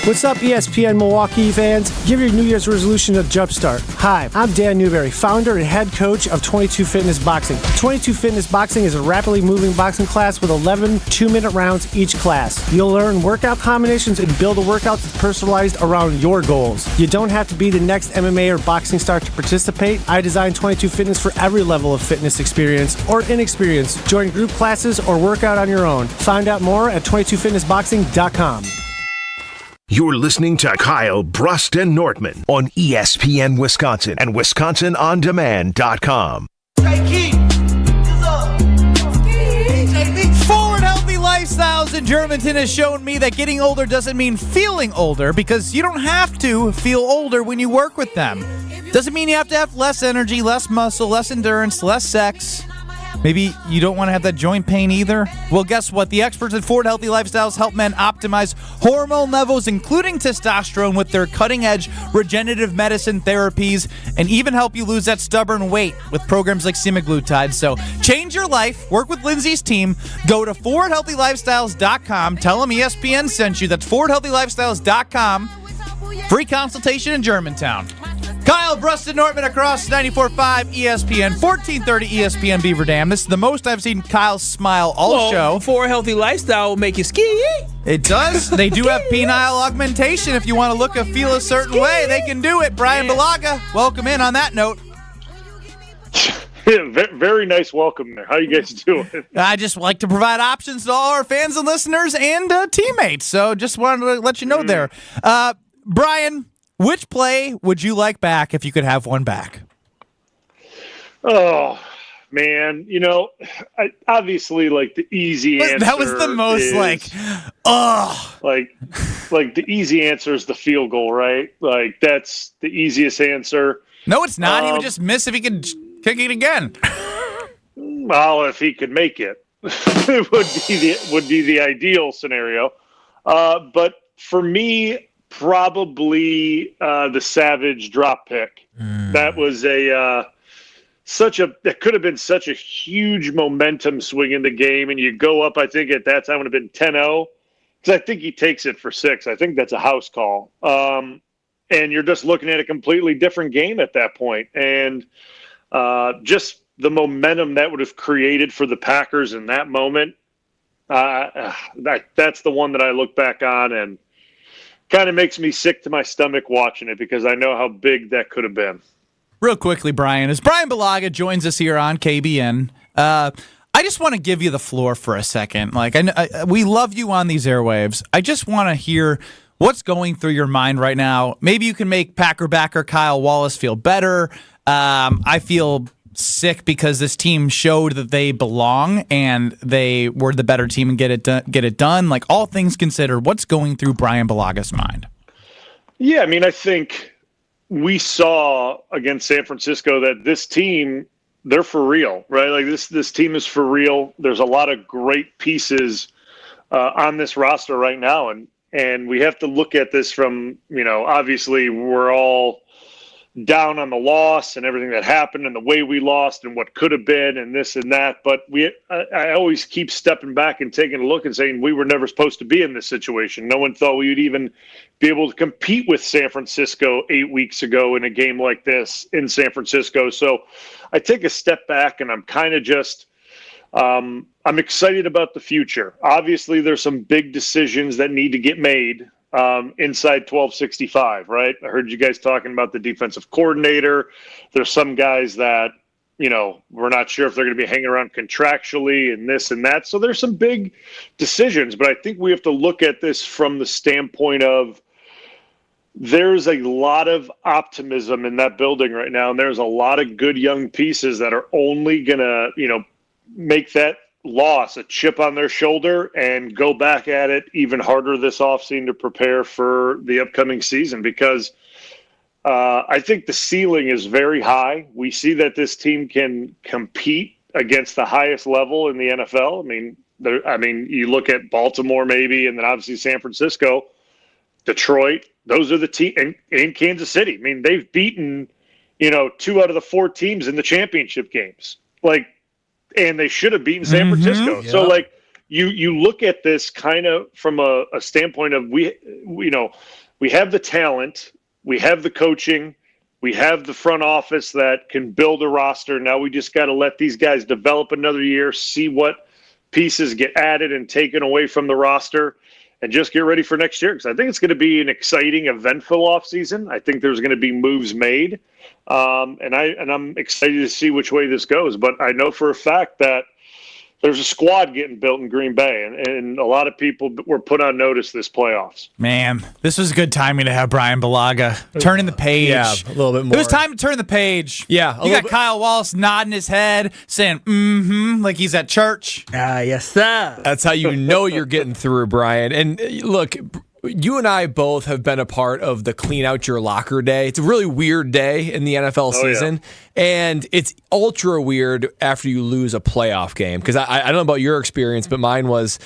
What's up, ESPN Milwaukee fans? Give your New Year's resolution a jumpstart. Hi, I'm Dan Newberry, founder and head coach of 22 Fitness Boxing. 22 Fitness Boxing is a rapidly moving boxing class with 11 two-minute rounds each class. You'll learn workout combinations and build a workout that's personalized around your goals. You don't have to be the next MMA or boxing star to participate. I designed 22 Fitness for every level of fitness experience or inexperience. Join group classes or work out on your own. Find out more at 22fitnessboxing.com. You're listening to Kyle Brust and Nortman on ESPN Wisconsin and WisconsinOnDemand.com. Forward Healthy Lifestyles in Germantown has shown me that getting older doesn't mean feeling older, because you don't have to feel older when you work with them. Doesn't mean you have to have less energy, less muscle, less endurance, less sex. Maybe you don't want to have that joint pain either? Well, guess what? The experts at Forward Healthy Lifestyles help men optimize hormone levels, including testosterone, with their cutting-edge regenerative medicine therapies, and even help you lose that stubborn weight with programs like semaglutide. So change your life. Work with Lindsay's team. Go to ForwardHealthyLifestyles.com. Tell them ESPN sent you. That's ForwardHealthyLifestyles.com. Free consultation in Germantown. Kyle, Bruston, Nortman across 94.5 ESPN, 1430 ESPN Beaver Dam. This is the most I've seen Kyle smile all show. For a healthy lifestyle will make you ski. It does. They do have penile augmentation. If you want to look or feel a certain way, they can do it. Brian Bulaga, welcome in on that note. Yeah, very nice welcome there. How you guys doing? I just like to provide options to all our fans and listeners and teammates. So just wanted to let you know there. Brian, which play would you like back if you could have one back? Oh, man. Obviously, like, the easy answer. That was the most, is, like the easy answer is the field goal, right? Like, that's the easiest answer. No, it's not. He would just miss if he could kick it again. Well, if he could make it, would be the ideal scenario. But for me, probably the Savage drop pick. That was that could have been such a huge momentum swing in the game, and you go up. I think at that time would have been 10-0 because I think he takes it for 6. I think that's a house call. And you're just looking at a completely different game at that point, and just the momentum that would have created for the Packers in that moment. That's the one that I look back on and kind of makes me sick to my stomach watching it because I know how big that could have been. Real quickly, Brian, as Brian Bulaga joins us here on KBN, I just want to give you the floor for a second. Like, we love you on these airwaves. I just want to hear what's going through your mind right now. Maybe you can make Packer backer Kyle Wallace feel better. I feel sick because this team showed that they belong and they were the better team and get it done. Like, all things considered, what's going through Brian Bulaga's mind? Yeah, I mean, I think we saw against San Francisco that this team, they're for real, right? Like, this team is for real. There's a lot of great pieces on this roster right now, and we have to look at this from, obviously we're all down on the loss and everything that happened and the way we lost and what could have been and this and that. But I always keep stepping back and taking a look and saying we were never supposed to be in this situation. No one thought we would even be able to compete with San Francisco 8 weeks ago in a game like this in San Francisco. So I take a step back and I'm kind of just I'm excited about the future. Obviously, there's some big decisions that need to get made inside 1265, right? I heard you guys talking about the defensive coordinator. There's some guys that, we're not sure if they're going to be hanging around contractually and this and that. So there's some big decisions, but I think we have to look at this from the standpoint of there's a lot of optimism in that building right now. And there's a lot of good young pieces that are only going to, make that loss a chip on their shoulder and go back at it even harder this offseason to prepare for the upcoming season because I think the ceiling is very high. We see that this team can compete against the highest level in the NFL. I mean, you look at Baltimore maybe, and then obviously San Francisco, Detroit. Those are the teams in Kansas City. I mean, they've beaten 2 out of the 4 teams in the championship games. And they should have beaten San Francisco. Yep. So, you look at this kind of from a standpoint of we have the talent, we have the coaching, we have the front office that can build a roster. Now we just got to let these guys develop another year, see what pieces get added and taken away from the roster, and just get ready for next year. Because I think it's going to be an exciting, eventful offseason. I think there's going to be moves made. And I'm excited to see which way this goes. But I know for a fact that there's a squad getting built in Green Bay, and a lot of people were put on notice this playoffs. Man, this was a good timing to have Brian Bulaga turning the page. Yeah, a little bit more. It was time to turn the page. Yeah. You got Kyle Wallace nodding his head, saying, like he's at church. Yes, sir. That's how you know you're getting through, Brian. And look, you and I both have been a part of the clean out your locker day. It's a really weird day in the NFL season. Yeah. And it's ultra weird after you lose a playoff game. Because I don't know about your experience, but mine was,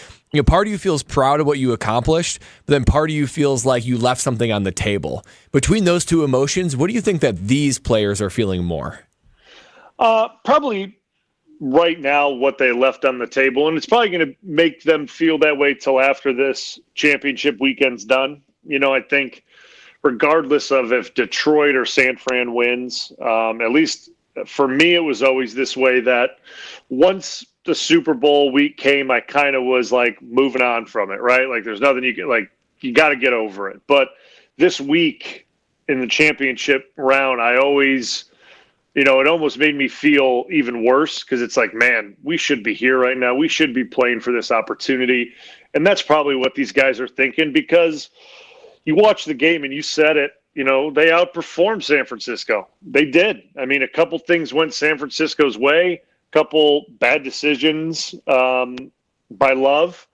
part of you feels proud of what you accomplished, but then part of you feels like you left something on the table. Between those two emotions, what do you think that these players are feeling more? Probably right now what they left on the table, and it's probably going to make them feel that way till after this championship weekend's done. I think regardless of if Detroit or San Fran wins, at least for me, it was always this way that once the Super Bowl week came, I kind of was like moving on from it, right? Like there's nothing you got to get over it. But this week in the championship round, I always, it almost made me feel even worse because it's like, man, we should be here right now. We should be playing for this opportunity. And that's probably what these guys are thinking, because you watch the game and you said it, they outperformed San Francisco. They did. I mean, a couple things went San Francisco's way, a couple bad decisions by Love,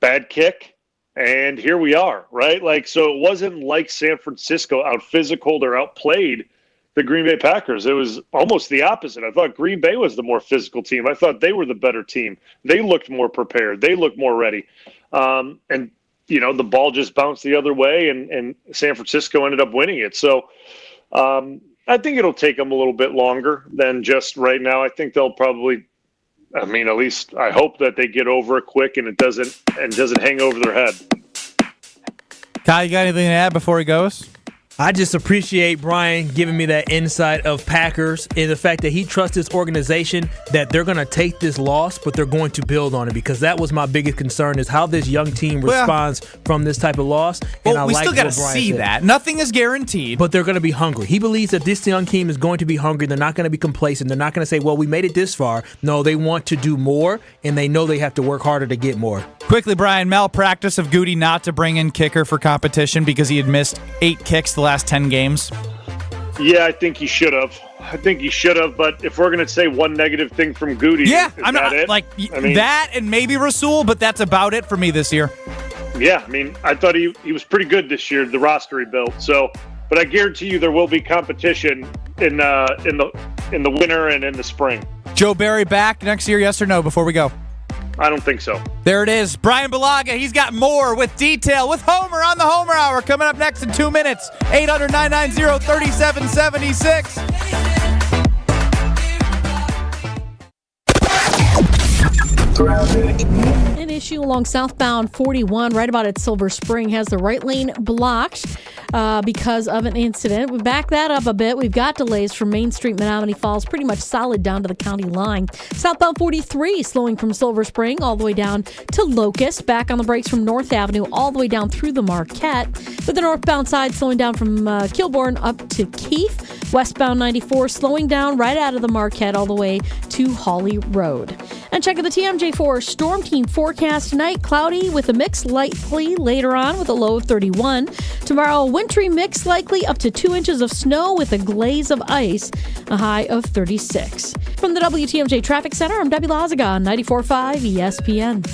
bad kick, and here we are, right? Like, so it wasn't like San Francisco out-physicaled or outplayed the Green Bay Packers. It was almost the opposite. I thought Green Bay was the more physical team. I thought they were the better team. They looked more prepared. They looked more ready. And the ball just bounced the other way, and San Francisco ended up winning it. So I think it'll take them a little bit longer than just right now. I think they'll probably, at least I hope that they get over it quick and it doesn't hang over their head. Kyle, you got anything to add before he goes? I just appreciate Brian giving me that insight of Packers and the fact that he trusts his organization that they're going to take this loss, but they're going to build on it, because that was my biggest concern, is how this young team responds from this type of loss. Well, and we still got to see that. Nothing is guaranteed. But they're going to be hungry. He believes that this young team is going to be hungry. They're not going to be complacent. They're not going to say, well, we made it this far. No, they want to do more, and they know they have to work harder to get more. Quickly, Brian, malpractice of Goody not to bring in kicker for competition because he had missed 8 kicks the last 10 games. Yeah, I think he should have. But if we're going to say one negative thing from Goody, I'm not it? That and maybe Rasul, but that's about it for me this year. Yeah, I thought he was pretty good this year, the roster he built. So, but I guarantee you there will be competition in the winter and in the spring. Joe Barry back next year, yes or no, before we go? I don't think so. There it is. Brian Bulaga, he's got more with detail with Homer on the Homer Hour coming up next in 2 minutes. 800-990-3776. An issue along southbound 41 right about at Silver Spring has the right lane blocked because of an incident. We back that up a bit. We've got delays from Main Street, Menominee Falls, pretty much solid down to the county line. Southbound 43 slowing from Silver Spring all the way down to Locust. Back on the brakes from North Avenue all the way down through the Marquette. With the northbound side slowing down from Kilbourne up to Keith. Westbound 94 slowing down right out of the Marquette all the way to Hawley Road. And check out the TMJ4 Storm Team forecast tonight. Cloudy with a mix likely later on with a low of 31. Tomorrow, wintry mix likely up to 2 inches of snow with a glaze of ice, a high of 36. From the WTMJ Traffic Center, I'm Debbie Lazaga on 94.5 ESPN.